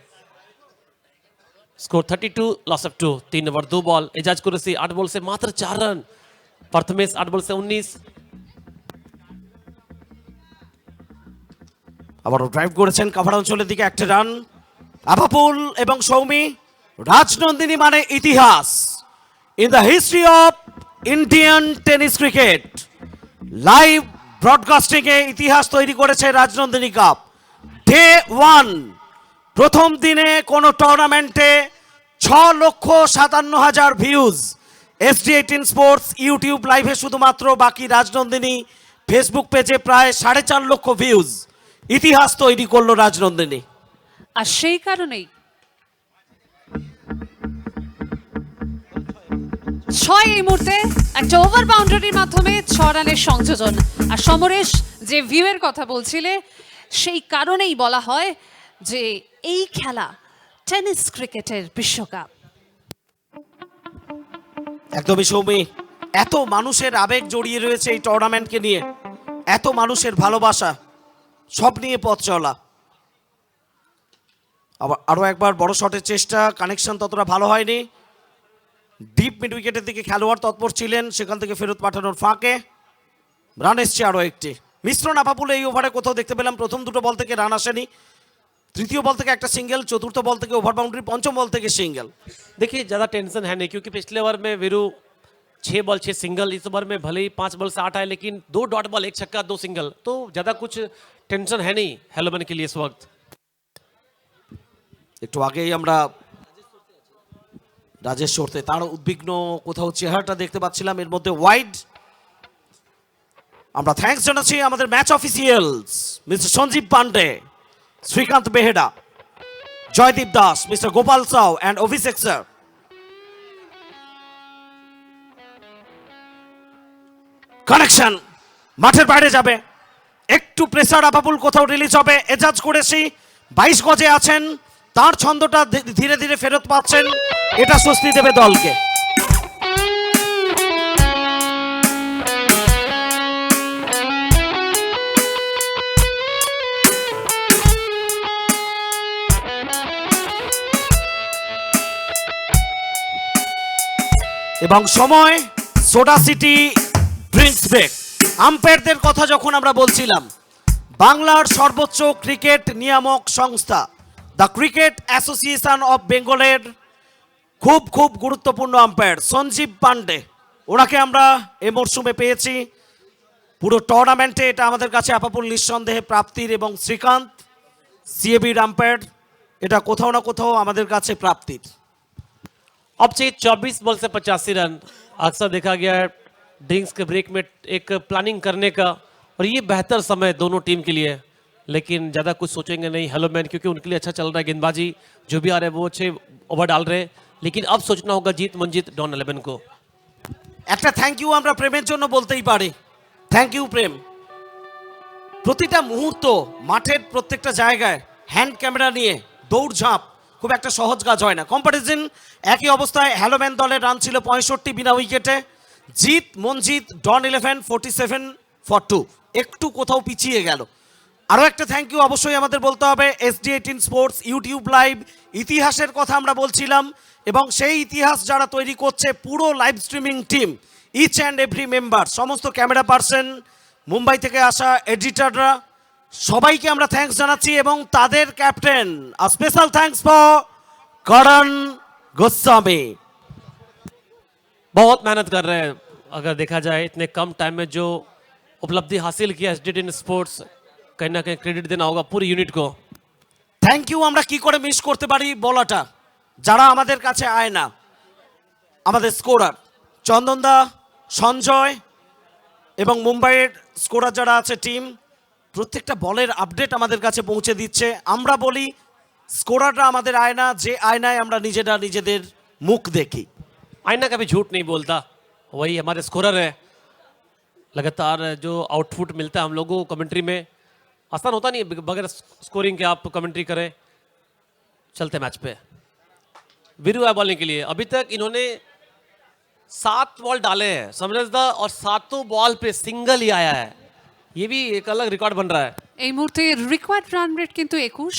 Score 32 loss of 2। 3 over 2 ball. Ejaz Qureshi 8 ball से मात्र 4 रन। प्रथमेश 8 बॉल से 19। আবারও ড্রাইভ করেছেন কাভার অঞ্চলের দিকে, একটা রান। আভাপুল এবং সৌমি, রাজনন্দিনী মানে ইতিহাস। In the history of Indian tennis cricket, live broadcasting এ ইতিহাস তৈরি করেছে রাজনন্দিনী কাপ। ডে 1 প্রথম দিনে কোনো টুর্নামেন্টে 6,57,000 ভিউজ। SG18 স্পোর্টস ইউটিউব লাইভে শুধুমাত্র, বাকি রাজনন্দিনী ফেসবুক পেজে প্রায় 4.5 লক্ষ ভিউজ। ইতিহাস তৈরি করলো রাজনন্দিনী। আর সেই কারণেই 6 এই মুহূর্তে একটা ওভার বাউন্ডারির মাধ্যমে 6 রানের সংযোজন। আর সমরেশ যে ভিউয়ের কথা বলছিলে, সেই কারণেই বলা হয় যে এই খেলা টেনিস ক্রিকেটের বিশ্বকাপ। একদমই সৌমি, এত মানুষের আবেগ জড়িয়ে রয়েছে এই টুর্নামেন্টকে নিয়ে, এত মানুষের ভালোবাসা, সব নিয়ে পথ চলা। আবার আরও একবার বড় শটের চেষ্টা, কানেকশন ততটা ভালো হয়নি। ডিপ মিড উইকেটের দিকে খেলোয়াড় তৎপর ছিলেন, সেখান থেকে ফেরত পাঠানোর ফাঁকে রান এসছে আরও একটি। মিশ্রণ আপাপুল এই ওভারে কোথাও দেখতে পেলাম, প্রথম দুটো বল থেকে রান আসেনি, তৃতীয় বল থেকে একটা সিঙ্গেল, চতুর্থ বল থেকে ওভার বাউন্ডারি, পঞ্চম বল থেকে সিঙ্গেল। देखिए ज़्यादा टेंशन है नहीं, क्योंकि पिछले ओवर में वीरू 6 बॉल 6 सिंगल, इस ओवर में भले ही 5 बॉल से 8 आए, लेकिन 2 डॉट बॉल 1 छक्का 2 सिंगल, तो ज़्यादा कुछ टेंशन है नहीं हेलोमैन के लिए इस वक्त। একটু আগেই আমরা রাজেশ সরতে তার উদ্বিগ্ন কোথাও চেহারাটা দেখতে পাচ্ছিলাম, এর মধ্যে ওয়াইড। আমরা থ্যাঙ্কস জানাচ্ছি আমাদের match officials mister Sanjeev Pandey, Srikanth Beheda, Joydeep Das, mister Gopal Sau and Abhishek sir. Connection মাঠের বাইরে যাবে, একটু প্রেসার আপাপুল কোথাও রিলিজ হবে, এজাজ করেছি 22 গজে আছেন, তার ছন্দটা ধীরে ধীরে ফেরত পাচ্ছেন, এটা স্বস্তি দেবে দলকে। এবং সময় সোডা সিটি ড্রিঙ্কস ব্রেক। আম্পায়ারদের কথা যখন আমরা বলছিলাম, বাংলার সর্বোচ্চ ক্রিকেট নিয়ামক সংস্থা দ্য ক্রিকেট অ্যাসোসিয়েশন অফ বেঙ্গলের খুব খুব গুরুত্বপূর্ণ আম্পায়ার সঞ্জীব পান্ডে, ওনাকে আমরা এ মরশুমে পেয়েছি। পুরো টুর্নামেন্টে এটা আমাদের কাছে আপাপুল নিঃসন্দেহে প্রাপ্তির, এবং শ্রীকান্ত সিএবির আম্পায়ার, এটা কোথাও না কোথাও আমাদের কাছে প্রাপ্তির। अब चाहिए 24 बॉल से 85 रन। अक्सर देखा गया है ड्रिंक्स के ब्रेक में एक प्लानिंग करने का, और ये बेहतर समय दोनों टीम के लिए, लेकिन ज़्यादा कुछ सोचेंगे नहीं हेलोमैन, क्योंकि उनके लिए अच्छा चल रहा है गेंदबाजी, जो भी आ रहे हैं वो अच्छे ओवर डाल रहे हैं, लेकिन अब सोचना होगा जीत मंजीत डॉन 11 को। একটা থ্যাংক ইউ আমরা প্রেমের জন্য বলতেই পারি। থ্যাংক ইউ প্রেম। প্রতিটা মুহূর্ত মাঠের প্রত্যেকটা জায়গায় হ্যান্ড ক্যামেরা নিয়ে দৌড়ঝাঁপ খুব একটা সহজ কাজ হয় না। কম্পারিজন একই অবস্থায় হেলোম্যান দলের রান ছিল 65 বিনা উইকেটে, জিত মনজিত ডন 11 47 ফর 2, একটু কোথাও পিছিয়ে গেল। আরও একটা থ্যাংক ইউ অবশ্যই আমাদের বলতে হবে SD18 স্পোর্টস ইউটিউব লাইভ। ইতিহাসের কথা আমরা বলছিলাম, এবং সেই ইতিহাস যারা তৈরি করছে, পুরো live streaming team, each and every member, সমস্ত ক্যামেরা পার্সন, মুম্বাই থেকে আসা এডিটররা, সবাইকে আমরা থ্যাঙ্কস জানাচ্ছি, এবং তাদের captain special thanks for Karan Goswami. बहुत मेहनत कर रहे हैं, अगर देखा जाए इतने कम टाइम में जो उपलब्धि हासिल किया SD18 स्पोर्ट्स, कहीं ना कहीं क्रेडिट देना होगा पूरी यूनिट को। থ্যাংক ইউ আমরা কি করে মিস করতে পারি বলাটা, যারা আমাদের কাছে আয় না, আমাদের স্কোরার চন্দনদা, সঞ্জয় এবং মুম্বাইয়ের স্কোরার যারা আছে টিম, প্রত্যেকটা বলের আপডেট আমাদের কাছে পৌঁছে দিচ্ছে। আমরা বলি স্কোরাররা আমাদের আয়না, যে আয়নায় আমরা নিজেরা নিজেদের মুখ দেখি। आईना कभी झूठ नहीं बोलता, वही हमारे स्कोरर है। लगातार जो आउटपुट मिलता है हम लोगों को कमेंट्री में, आसान होता नहीं है बगैर स्कोरिंग के आप कमेंट्री करें। चलते मैच पे वीरू है बॉलिंग के लिए। अभी तक इन्होंने 7 बॉल डाले हैं समरजदा, और 7 बॉल पे सिंगल ही आया है, ये भी एक अलग रिकॉर्ड बन रहा है। এই মুহূর্তে রিকোয়ার্ড রান রেট কিন্তু 21,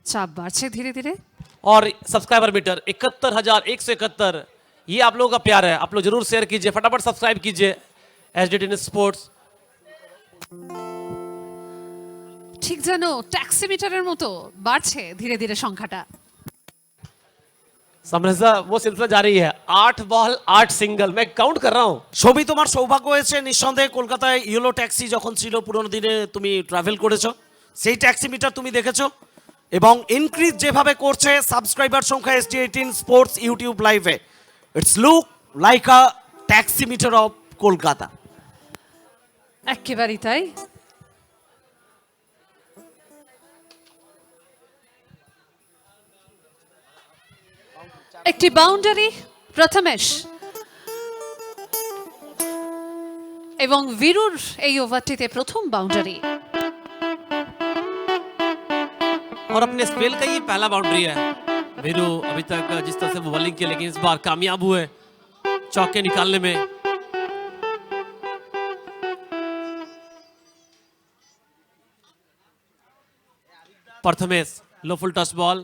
চাপ বাড়ছে ধীরে ধীরে। और सब्सक्राइबर मीटर 71,171, ये आप लोगों का प्यार है, आप लोग जरूर शेयर कीजिए, फटाफट सब्सक्राइब कीजिए SD18 स्पोर्ट्स। ঠিক যেন ট্যাক্সি মিটারের মতো বাড়ছে ধীরে ধীরে সংখ্যাটা। समरजदा वो सिलसिला जारी है, 8 बॉल 8 सिंगल, मैं काउंट कर रहा हूँ। ছবি তোমার সৌভাগ্য হয়েছে নিঃসন্দেহে, কলকাতায় ইয়েলো ট্যাক্সি যখন ছিল পুরোনো দিনে, তুমি ট্রাভেল করেছো, সেই ট্যাক্সি মিটার তুমি দেখেছো, এবং ইনক্রিজ যেভাবে করছে সাবস্ক্রাইবার সংখ্যা SD18 স্পোর্টস ইউটিউব লাইভে, it's look like a taxi meter of Kolkata. একেবারেই তাই। একটি বাউন্ডারি প্রথমেশ, এবং বীরুর এই ওভারটিতে প্রথম বাউন্ডারি। और अपने स्पेल का ये पहला बाउंड्री है। वीरू अभी तक जिस तरह से वो बॉलिंग की, लेकिन इस बार कामयाब हुए, चौके निकालने में। Prathamesh low full toss ball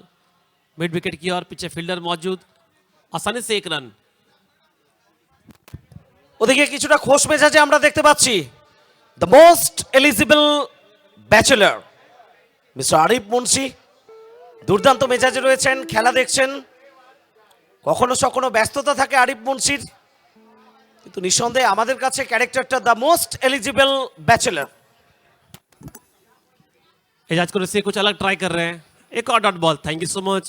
mid wicket की ओर, पीछे फील्डर मौजूद, आसानी से 1 रन। ওদিকে কিছুটা খোশ মেজাজে আমরা দেখতে পাচ্ছি the most eligible bachelor mister Arif Munshi দুর্দান্ত মেজাজে রয়েছেন, খেলা দেখছেন। কখনো কখনো ব্যস্ততা থাকে আরিফ মুন্সির, কিন্তু নিঃসন্দেহে আমাদের কাছে ক্যারেক্টারটা the most eligible bachelor. Ejaz Qureshi कुछ अलग ट्राई कर रहे हैं, एक और dot ball. Thank you so much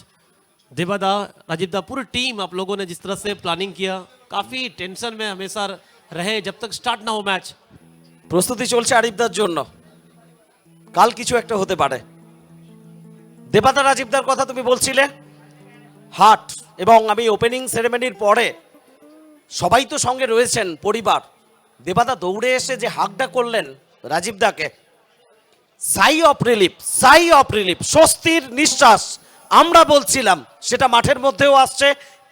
देवादा, राजीव दा, पूरी टीम आप लोगों ने जिस तरह से प्लानिंग किया, काफी टेंशन में हमेशा रहे जब तक स्टार्ट ना हो मैच। প্রস্তুতি চলছে আরিফদার জন্য, কাল কিছু একটা হতে পারে। দেবাদা রাজীবদার কথা তুমি বলছিলে, হাট এবং আমি ওপেনিং সেরেমনির পরে সবাই তো সঙ্গে রয়েছেন পরিবার। দেবাদা দৌড়ে এসে যে হাকটা করলেন রাজীবদাকে, সাই of relief, Sai of relief, স্বস্তির নিঃশ্বাস আমরা বলছিলাম, সেটা মাঠের মধ্যেও আসছে,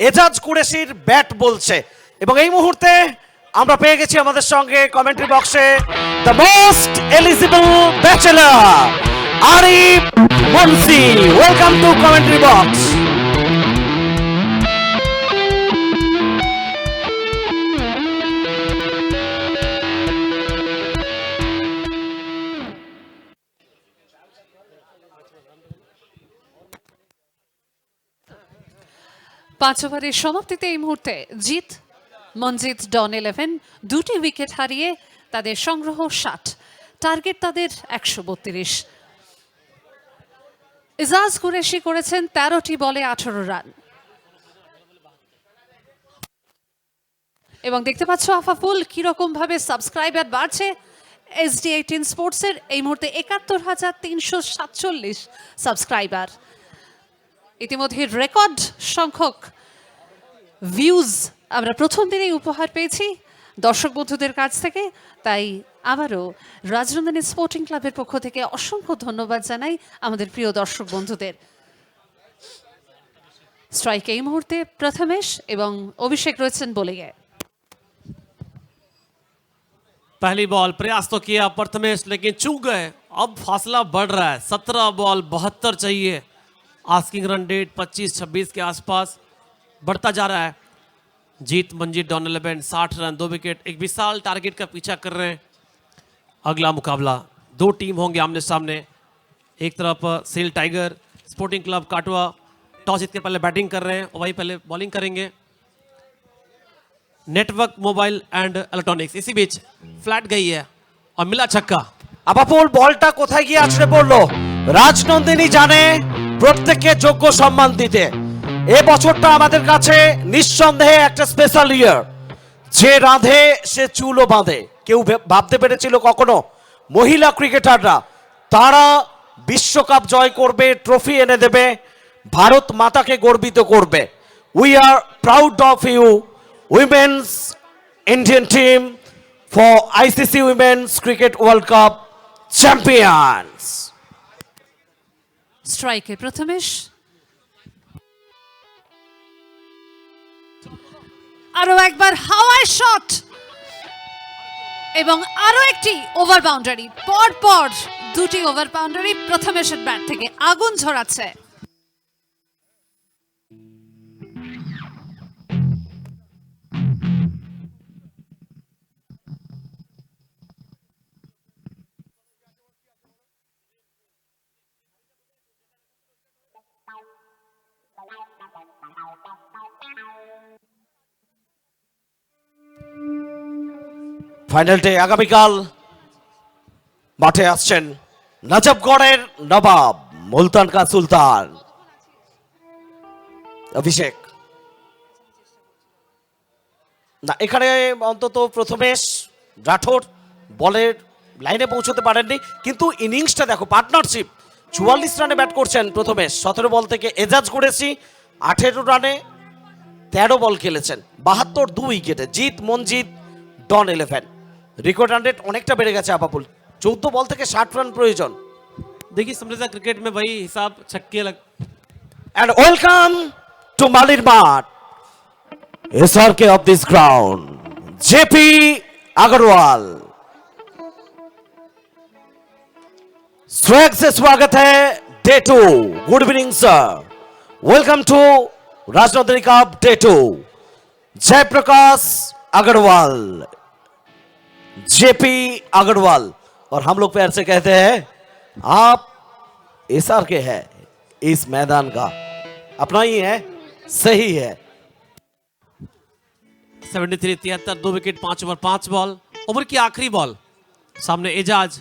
এজাজ কুরেশির ব্যাট বলছে। এবং এই মুহূর্তে আমরা পেয়ে গেছি আমাদের সঙ্গে কমেন্ট্রি বক্সে the most eligible bachelor Arif Munshi. Welcome to commentary box. পাঁচ ওভারের সমাপ্তিতে এই মুহূর্তে জিত মনজিত ডন 11 দুটি উইকেট হারিয়ে তাদের সংগ্রহ 60, টার্গেট তাদের 132। এজাজ কুরেশি করেছেন 13টি বলে 18 রান। এবং দেখতে পাচ্ছ আফাফুল কিরকম ভাবে সাবস্ক্রাইবার বাড়ছে। SD18 স্পোর্টসের এই মুহূর্তে 71,347 সাবস্ক্রাইবার। ইতিমধ্যে রেকর্ড সংখ্যক ভিউজ আমরা প্রথম দিনেই উপহার পেয়েছি দর্শক বন্ধুদের কাছ থেকে। তাই আবারও রাজনন্দিনী স্পোর্টিং ক্লাবের পক্ষ থেকে অসংখ্য ধন্যবাদ জানাই আমাদের প্রিয় দর্শক বন্ধুদের। স্ট্রাইকে এই মুহূর্তে প্রথমেশ এবং অভিষেক রয়েছেন বোলিংয়ে। पहली बॉल प्रयास तो किया प्रथमेश, लेकिन चूक गए। अब फासला बढ़ रहा है, 17 बॉल 72 चाहिए। आस्किंग रन रेट 25-26 के आसपास बढ़ता जा रहा है। जीत मंजीत डॉन 11 60 रन 2 विकेट, एक विशाल टारगेट का पीछा कर रहे हैं। अगला मुकाबला 2 टीम होंगे आमने सामने। एक तरफ SAIL tiger sporting club Katwa toss जीत के पहले बैटिंग कर रहे हैं और वही पहले बॉलिंग करेंगे। नेटवर्क मोबाइल एंड इलेक्ट्रॉनिक्स इसी बीच फ्लैट गई है और मिला छक्का। আপাপুল বলটা কোথায় গিয়ে আছড়ে পড়লো? রাজনন্দিনী জানে প্রত্যেককে যোগ্য সম্মান দিতে। এ বছরটা আমাদের কাছে নিঃসন্দেহে একটা স্পেশাল ইয়ার। যে রাঁধে সে চুলও বাঁধে। কেউ ভাবতে পেরেছিল কখনো মহিলা ক্রিকেটাররা তারা বিশ্বকাপ জয় করবে, ট্রফি এনে দেবে, ভারত মাতাকে গর্বিত করবে? We are proud of you women's Indian team for ICC women's cricket world cup champions. স্ট্রাইকে প্রথমেশ, আরো একবার হাওয়ায় শট এবং আরো একটি ওভার বাউন্ডারি। পর পর দুটি ওভার বাউন্ডারি প্রথমেশের ব্যাট থেকে আগুন ঝরাচ্ছে। ফাইনাল ডে আগামীকাল মাঠে আসছেন নজফগড়ের নবাব মুলতান কা সুলতান অভিষেক। না, এখানে অন্তত প্রথমেশ রাঠোর বলের লাইনে পৌঁছতে পারেননি, কিন্তু ইনিংসটা দেখো, পার্টনারশিপ। 44 রানে ব্যাট করছেন প্রথমেশ, 17 বল থেকে এজাজ করেছি 18 রানে 13 বল খেলেছেন, 72 2 উইকেটে। জিত মনজিত ডন 11 রেকর্ড রান রেট অনেকটা বেড়ে গেছে আপাপুল। 14 বল থেকে 60 রান প্রয়োজন। देखिए समृद्धा क्रिकेट में वही हिसाब छक्के लग। And welcome to মালির মাঠ। SRK of this ground, JP Agarwal. Swag से स्वागत है day 2. Good evening sir, welcome to Rajnandini cup day 2. Jayprakash Agarwal, JP Agarwal. और हम लोग प्यार से कहते हैं आप SRK है इस मैदान का, अपना ही है, सही है. 73 73 2 विकेट 5 ओवर 5 बॉल. ओवर की आखिरी बॉल. सामने एजाज.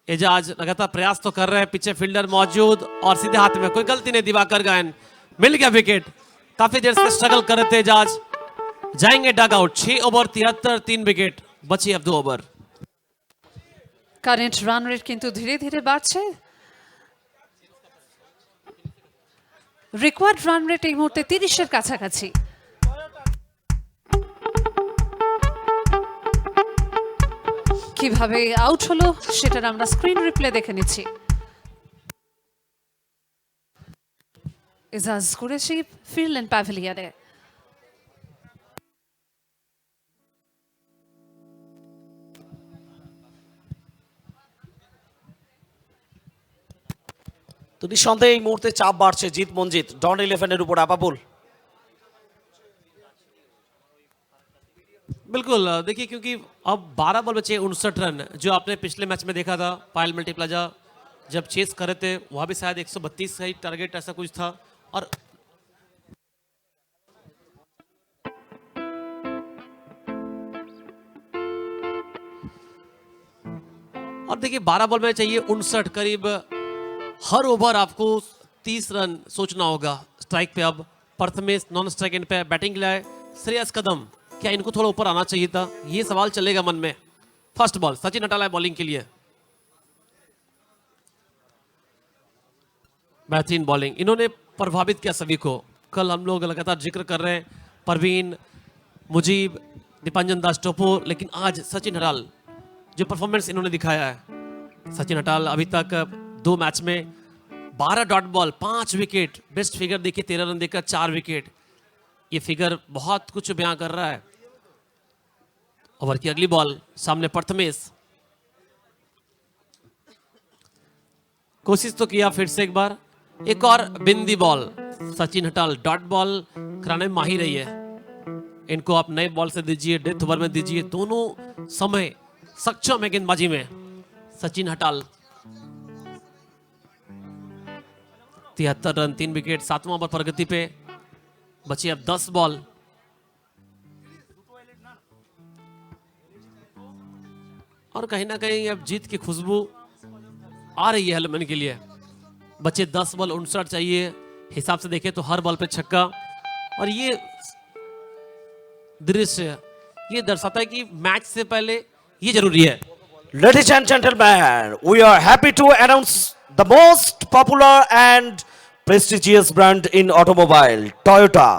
एजाज लगातार प्रयास तो कर रहे हैं, पीछे फील्डर मौजूद और सीधे हाथ में, कोई गलती नहीं. दिवाकर गायन मिल गया विकेट. काफी देर से स्ट्रगल कर रहे थे एजाज. जाएंगे डग आउट. 6 ओवर 73 3 विकेट, बची अब 2 ओवर. কারেন্ট রান রেট কিন্তু ধীরে ধীরে বাড়ছে। রিকোয়ার্ড রান রেট এই মুহূর্তে 30-এর কাছাকাছি। কিভাবে আউট হলো সেটার আমরা স্ক্রিন রিপ্লে দেখে নিচ্ছি। এজাজ কুরেশি ফিরলেন প্যাভিলিয়নে। তো নিঃসন্দেহে এই মুহূর্তে চাপ বাড়ছে জিত মঞ্জিত ডন 11 এর উপর। আপাবুল बिल्कुल देखिए, क्योंकि अब 12 बॉल बचे 59 रन, जो आपने पिछले मैच में देखा था पायल मल्टीप्लाजा जब चेस कर रहे थे, वहां भी शायद 132 का ही टारगेट ऐसा कुछ था। और देखिए 12 बॉल में चाहिए 59, करीब हर ओवर आपको 30 रन सोचना होगा। स्ट्राइक पे अब प्रथमेश, नॉन स्ट्राइक एंड पे बैटिंग के लिए श्रेयस कदम, क्या इनको थोड़ा ऊपर आना चाहिए था, ये सवाल चलेगा मन में। फर्स्ट बॉल सचिन हटाला बॉलिंग के लिए, बेहतरीन बॉलिंग, इन्होंने प्रभावित किया सभी को। कल हम लोग लगातार जिक्र कर रहे हैं परवीन, मुजीब, दीपांजन दास टोपो, लेकिन आज सचिन हटाल जो परफॉर्मेंस इन्होंने दिखाया है। सचिन हटाल अभी तक 2 मैच में 12 dot ball 5 wicket, best figure देखिए 13 रन देकर 4 विकेट, ये फिगर बहुत कुछ बयां कर रहा है। ओवर की अगली बॉल, सामने प्रथमेश, कोशिश तो किया फिर से एक बार, एक और बिंदी बॉल, सचिन हटाल डॉट बॉल कराने में माहिर रही है। इनको आप नए बॉल से दीजिए, डेथ ओवर में दीजिए, दोनों समय सक्षम है गेंदबाजी में। सचिन हटाल 73 रन 3 विकेट, 7वां ओवर प्रगति पे, बचे अब 10 बॉल। और कहीं ना कहीं अब जीत की खुशबू आ रही है हेलमैन के लिए। बचे 10 बॉल 59 चाहिए, हिसाब से देखें तो हर बॉल पे छक्का। और ये दृश्य ये दर्शाता है कि मैच से पहले ये जरूरी है। Ladies and gentlemen, we are happy to announce the most popular and prestigious brand in automobile, Toyota.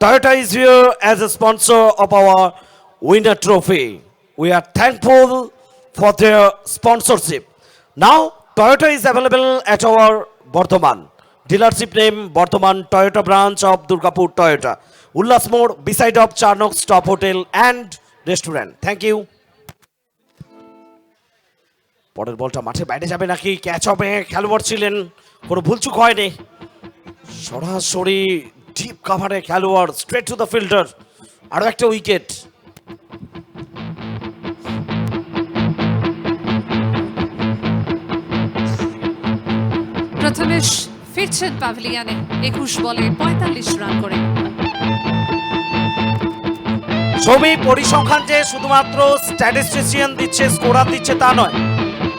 Toyota is here as a sponsor of our winner trophy. We are thankful for their sponsorship. Now, Toyota is available at our Bardhaman dealership name, Bardhaman Toyota branch of Durgapur Toyota, Ullas Mode, beside of Charnock Stop Hotel and Restaurant. Thank you. পরের বলটা মাঠে বাইরে যাবে নাকি catch হবে, খেলোয়াড় ছিলেন, কোনো ভুলচুক হয়নি, সরাসরি ডিপ কাভারে খেলোয়াড়, স্ট্রেট টু দ্য ফিল্ডার, আরো একটা উইকেট। প্রথমেশ ফিরছেন প্যাভিলিয়নে 21 বলে 45 রান করে। ছবি পরিসংখ্যান যে শুধুমাত্র স্ট্যাটিস্টিশিয়ান দিচ্ছে, স্কোরার দিচ্ছে তা নয়।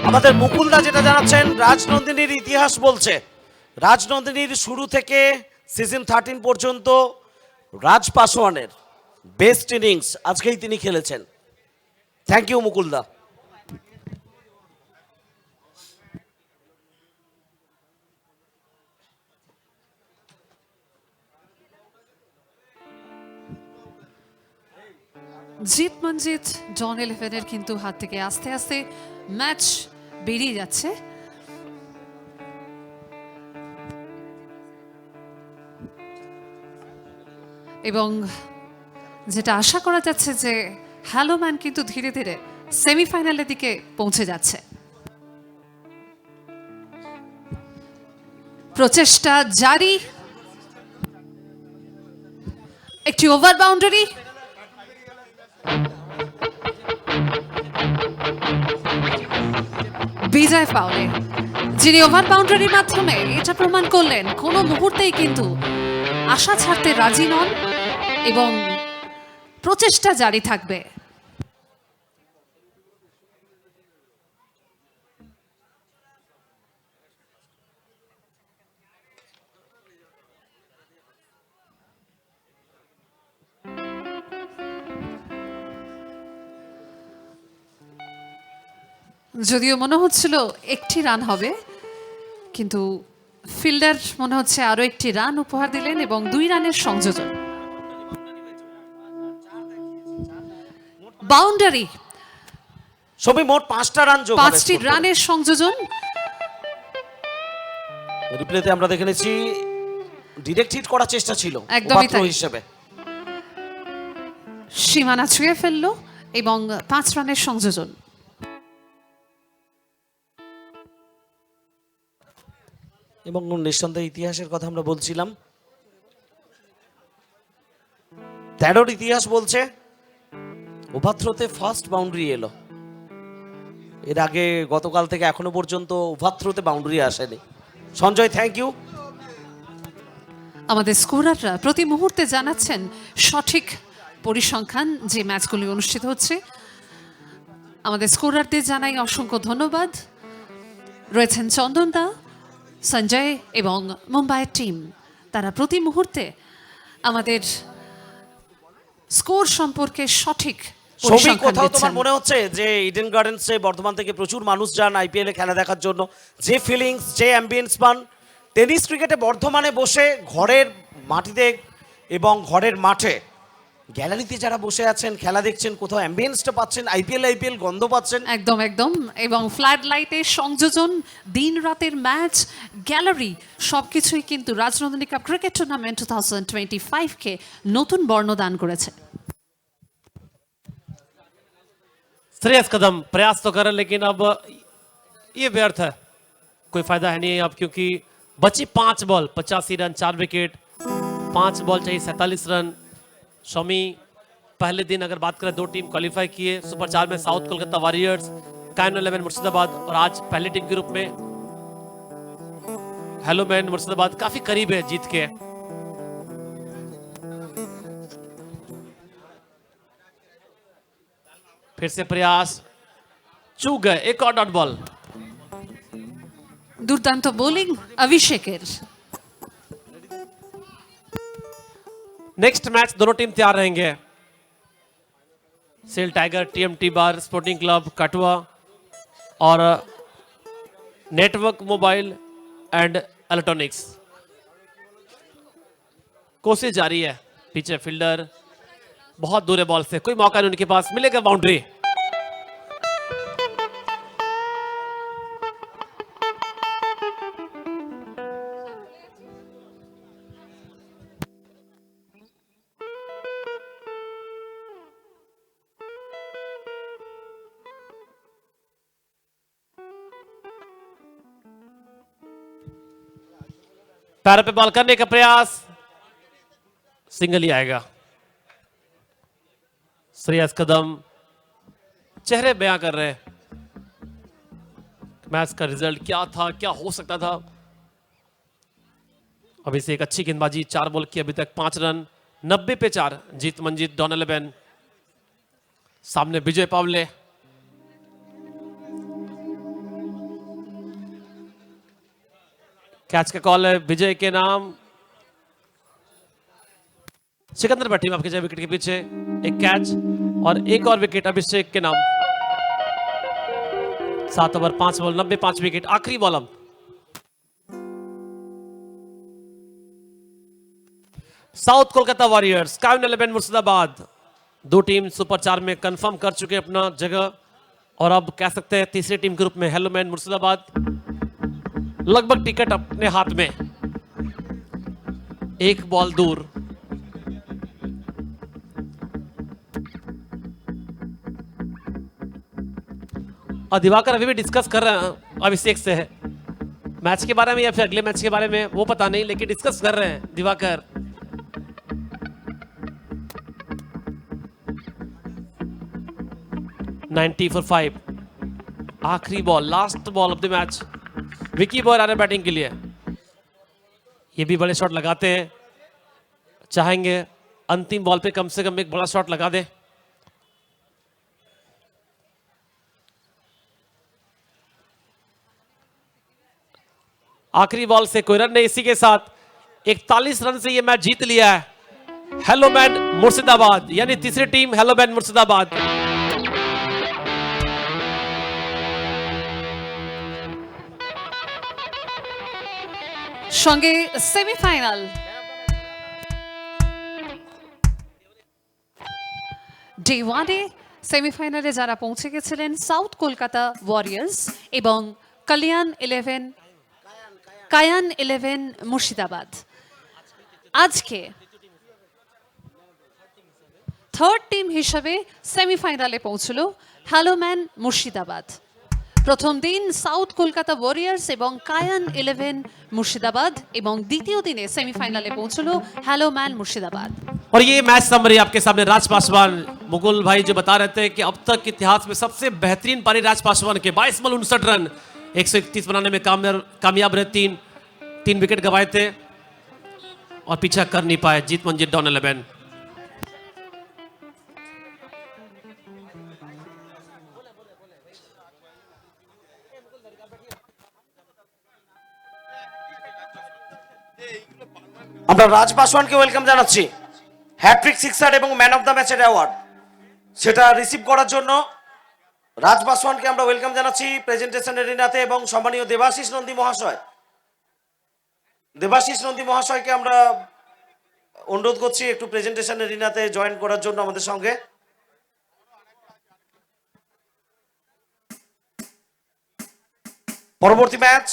আমাদের মুকুলদা যেটা জানাচ্ছেন, রাজনন্দিনীর ইতিহাস বলছে, রাজনন্দিনীর শুরু থেকে সিজন 13 পর্যন্ত রাজ পাসওয়ানের বেস্ট ইনিংস আজকেই তিনি খেলেছেন। থ্যাংক ইউ মুকুলদা। জিত মঞ্জিত ডন 11-এর কিন্তু হাত থেকে আস্তে আস্তে ম্যাচ বেরিয়ে যাচ্ছে। এবং যেটা আশা করা যাচ্ছে যে হ্যালো ম্যান কিন্তু ধীরে ধীরে সেমিফাইনালের দিকে পৌঁছে যাচ্ছে। প্রচেষ্টা জারি, একটি ওভার বাউন্ডারি, বিজয় পাওলে যিনি ওভার বাউন্ডারির মাধ্যমে এটা প্রমাণ করলেন কোনো মুহূর্তেই কিন্তু আশা ছাড়তে রাজি নন এবং প্রচেষ্টা জারি থাকবে। যদিও মনে হচ্ছিল একটি রান হবে, কিন্তু ফিল্ডার মনে হচ্ছে আরো একটি রান উপহার দিলেন এবং 2 রানের সংযোজন। বাউন্ডারি, সবই মোট 5টা রান যোগ হবে 5টি রানের সংযোজন। রিপ্লেতে আমরা দেখে নিয়েছি ডিরেক্ট হিট করার চেষ্টা ছিল একদমই উপাত্র তাই। হিসেবে। সীমানা ছুঁয়ে ফেললো এবং 5 রানের সংযোজন। এবং নিঃসন্দেহে ইতিহাসের কথা আমরা বলছিলাম, 13র ইতিহাস বলছে উপাত্রতে ফার্স্ট বাউন্ডারি এলো। এর আগে গতকাল থেকে এখনো পর্যন্ত উপাত্রতে বাউন্ডারি আসেনি। Sanjay, thank you. আমাদের স্কোরাররা প্রতি মুহূর্তে জানাচ্ছেন সঠিক পরিসংখ্যান যে ম্যাচগুলি অনুষ্ঠিত হচ্ছে। আমাদের স্কোরারদের জানাই অসংখ্য ধন্যবাদ। রয়েছেন চন্দনদা, সঞ্জয় এবং মুম্বাইয়ের টিম, তারা প্রতি মুহূর্তে আমাদের স্কোর সম্পর্কে সঠিক সবই পরিসংখ্যান কোথাও দিচ্ছেন। তোমার মনে হচ্ছে যে ইডেন গার্ডেন্সে বর্ধমান থেকে প্রচুর মানুষ যান আইপিএল এ খেলা দেখার জন্য, যে ফিলিংস, যে অ্যাম্বিয়েন্স পান টেনিস ক্রিকেটে বর্ধমানে বসে ঘরের মাটিতে এবং ঘরের মাঠে গ্যালারিতে যারা বসে আছেন খেলা দেখছেন, কোথাও অ্যাম্বিয়েন্সটা পাচ্ছেন, আইপিএল গন্ধ পাচ্ছেন। একদম একদম, এবং ফ্লাড লাইটের সংযোজন, দিন রাতের ম্যাচ, গ্যালারি সবকিছুই কিন্তু রাজনন্দিনী কাপ ক্রিকেট টুর্নামেন্ট 2025 কে নতুন বর্ণ দান করেছে। श्रेयस कदम प्रयास तो कर रहे लेकिन अब ये व्यर्थ है, कोई फायदा है नहीं अब, क्योंकि बची 5 बॉल 85 रन 4 विकेट, 5 बॉल चाहिए 47 रन। शमी पहले दिन अगर बात करें 2 टीम क्वालिफाई किए सुपर 4 में, साउथ कोलकाता वॉरियर्स, कायन 11 मुर्शिदाबाद, और आज पहली टीम के रूप में हेलो मैन मुर्शिदाबाद काफी करीब है जीत के। फिर से प्रयास, चूक गए, एक और डॉट बॉल। দুর্দান্ত বোলিং অভিষেকের। नेक्स्ट मैच दोनों टीम तैयार रहेंगे। SAIL tiger, TMT bar sporting club Katwa और नेटवर्क मोबाइल एंड इलेक्ट्रॉनिक्स। कोशिश जारी है, पीछे फील्डर बहुत दूर है बॉल से, कोई मौका नहीं उनके पास, मिलेगा बाउंड्री। पैर पे बॉल करने का प्रयास, सिंगल ही आएगा। श्रेयस कदम चेहरे बयां कर रहे हैं मैच का रिजल्ट क्या था, क्या हो सकता था। अभी से एक अच्छी गेंदबाजी, 4 बॉल की अभी तक 5 रन, 90 पे 4, जीत मंजीत डॉन 11, सामने विजय पावले। कैच का कॉल है विजय के नाम। सिकंदर बैठी आपके जय विकेट के पीछे, एक कैच और एक और विकेट अभिषेक के नाम। 7 ओवर 5 बॉल 90, 5 विकेट, आखिरी बॉल अब। साउथ कोलकाता वॉरियर्स, कायन 11 मुर्शिदाबाद, 2 टीम सुपर 4 में कंफर्म कर चुके अपना जगह, और अब कह सकते हैं तीसरी टीम के रूप में हेलो मैन मुर्शिदाबाद लगभग टिकट अपने हाथ में, 1 बॉल दूर। और दिवाकर अभी भी डिस्कस कर रहे हैं अभिषेक से है मैच के बारे में या फिर अगले मैच के बारे में वो पता नहीं, लेकिन डिस्कस कर रहे हैं दिवाकर। नाइनटी फॉर 5, आखिरी ball, last ball of the match. Vicky boy आ रहे बैटिंग के लिए, ये भी बड़े शॉट लगाते हैं, चाहेंगे अंतिम बॉल पे कम से कम एक बड़ा शॉट लगा दे। आखिरी बॉल से कोई रन नहीं, इसी के साथ 41 रन से ये मैच जीत लिया है हेलो मैन मुर्शिदाबाद, यानी तीसरी टीम हेलो मैन मुर्शिदाबाद। সঙ্গে সেমিফাইনাল ডে ওয়ানে সেমিফাইনালে যারা পৌঁছে গেছিলেন সাউথ কলকাতা ওয়ারিয়ার্স এবং কায়ান 11 মুর্শিদাবাদ। আজকে থার্ড টিম হিসেবে সেমিফাইনালে পৌঁছলো হ্যালো ম্যান মুর্শিদাবাদ। প্রথম দিন সাউথ কলকাতা ওয়ারিয়ার্স এবং কায়ান 11 মুর্শিদাবাদ এবং দ্বিতীয় দিনে সেমিফাইনালে পৌঁছলো হ্যালো ম্যান মুর্শিদাবাদ। और ये मैच समरी आपके सामने राज पासवान मुकुल भाई जो बता रहे थे कि अब तक इतिहास में सबसे बेहतरीन पारी राज पासवान के 22 बॉल 59 रन 131 बनाने में कामयाब रहे। तीन विकेट गंवाए थे और पीछा कर नहीं पाए जीत मंजिल डॉन 11। আমরা রাজ পাসওয়ানকে ওয়েলকাম জানাচ্ছি। হ্যাট্রিক সিক্সার এবং ম্যান অফ দ্য ম্যাচের অ্যাওয়ার্ড সেটা রিসিভ করার জন্য রাজ পাসওয়ানকে আমরা ওয়েলকাম জানাচ্ছি প্রেজেন্টেশন এরিনাতে। এবং সম্মানীয় দেবাশিস নন্দী মহাশয়কে আমরা অনুরোধ করছি একটু প্রেজেন্টেশন এরিনাতে জয়েন করার জন্য আমাদের সঙ্গে। পরবর্তী ম্যাচ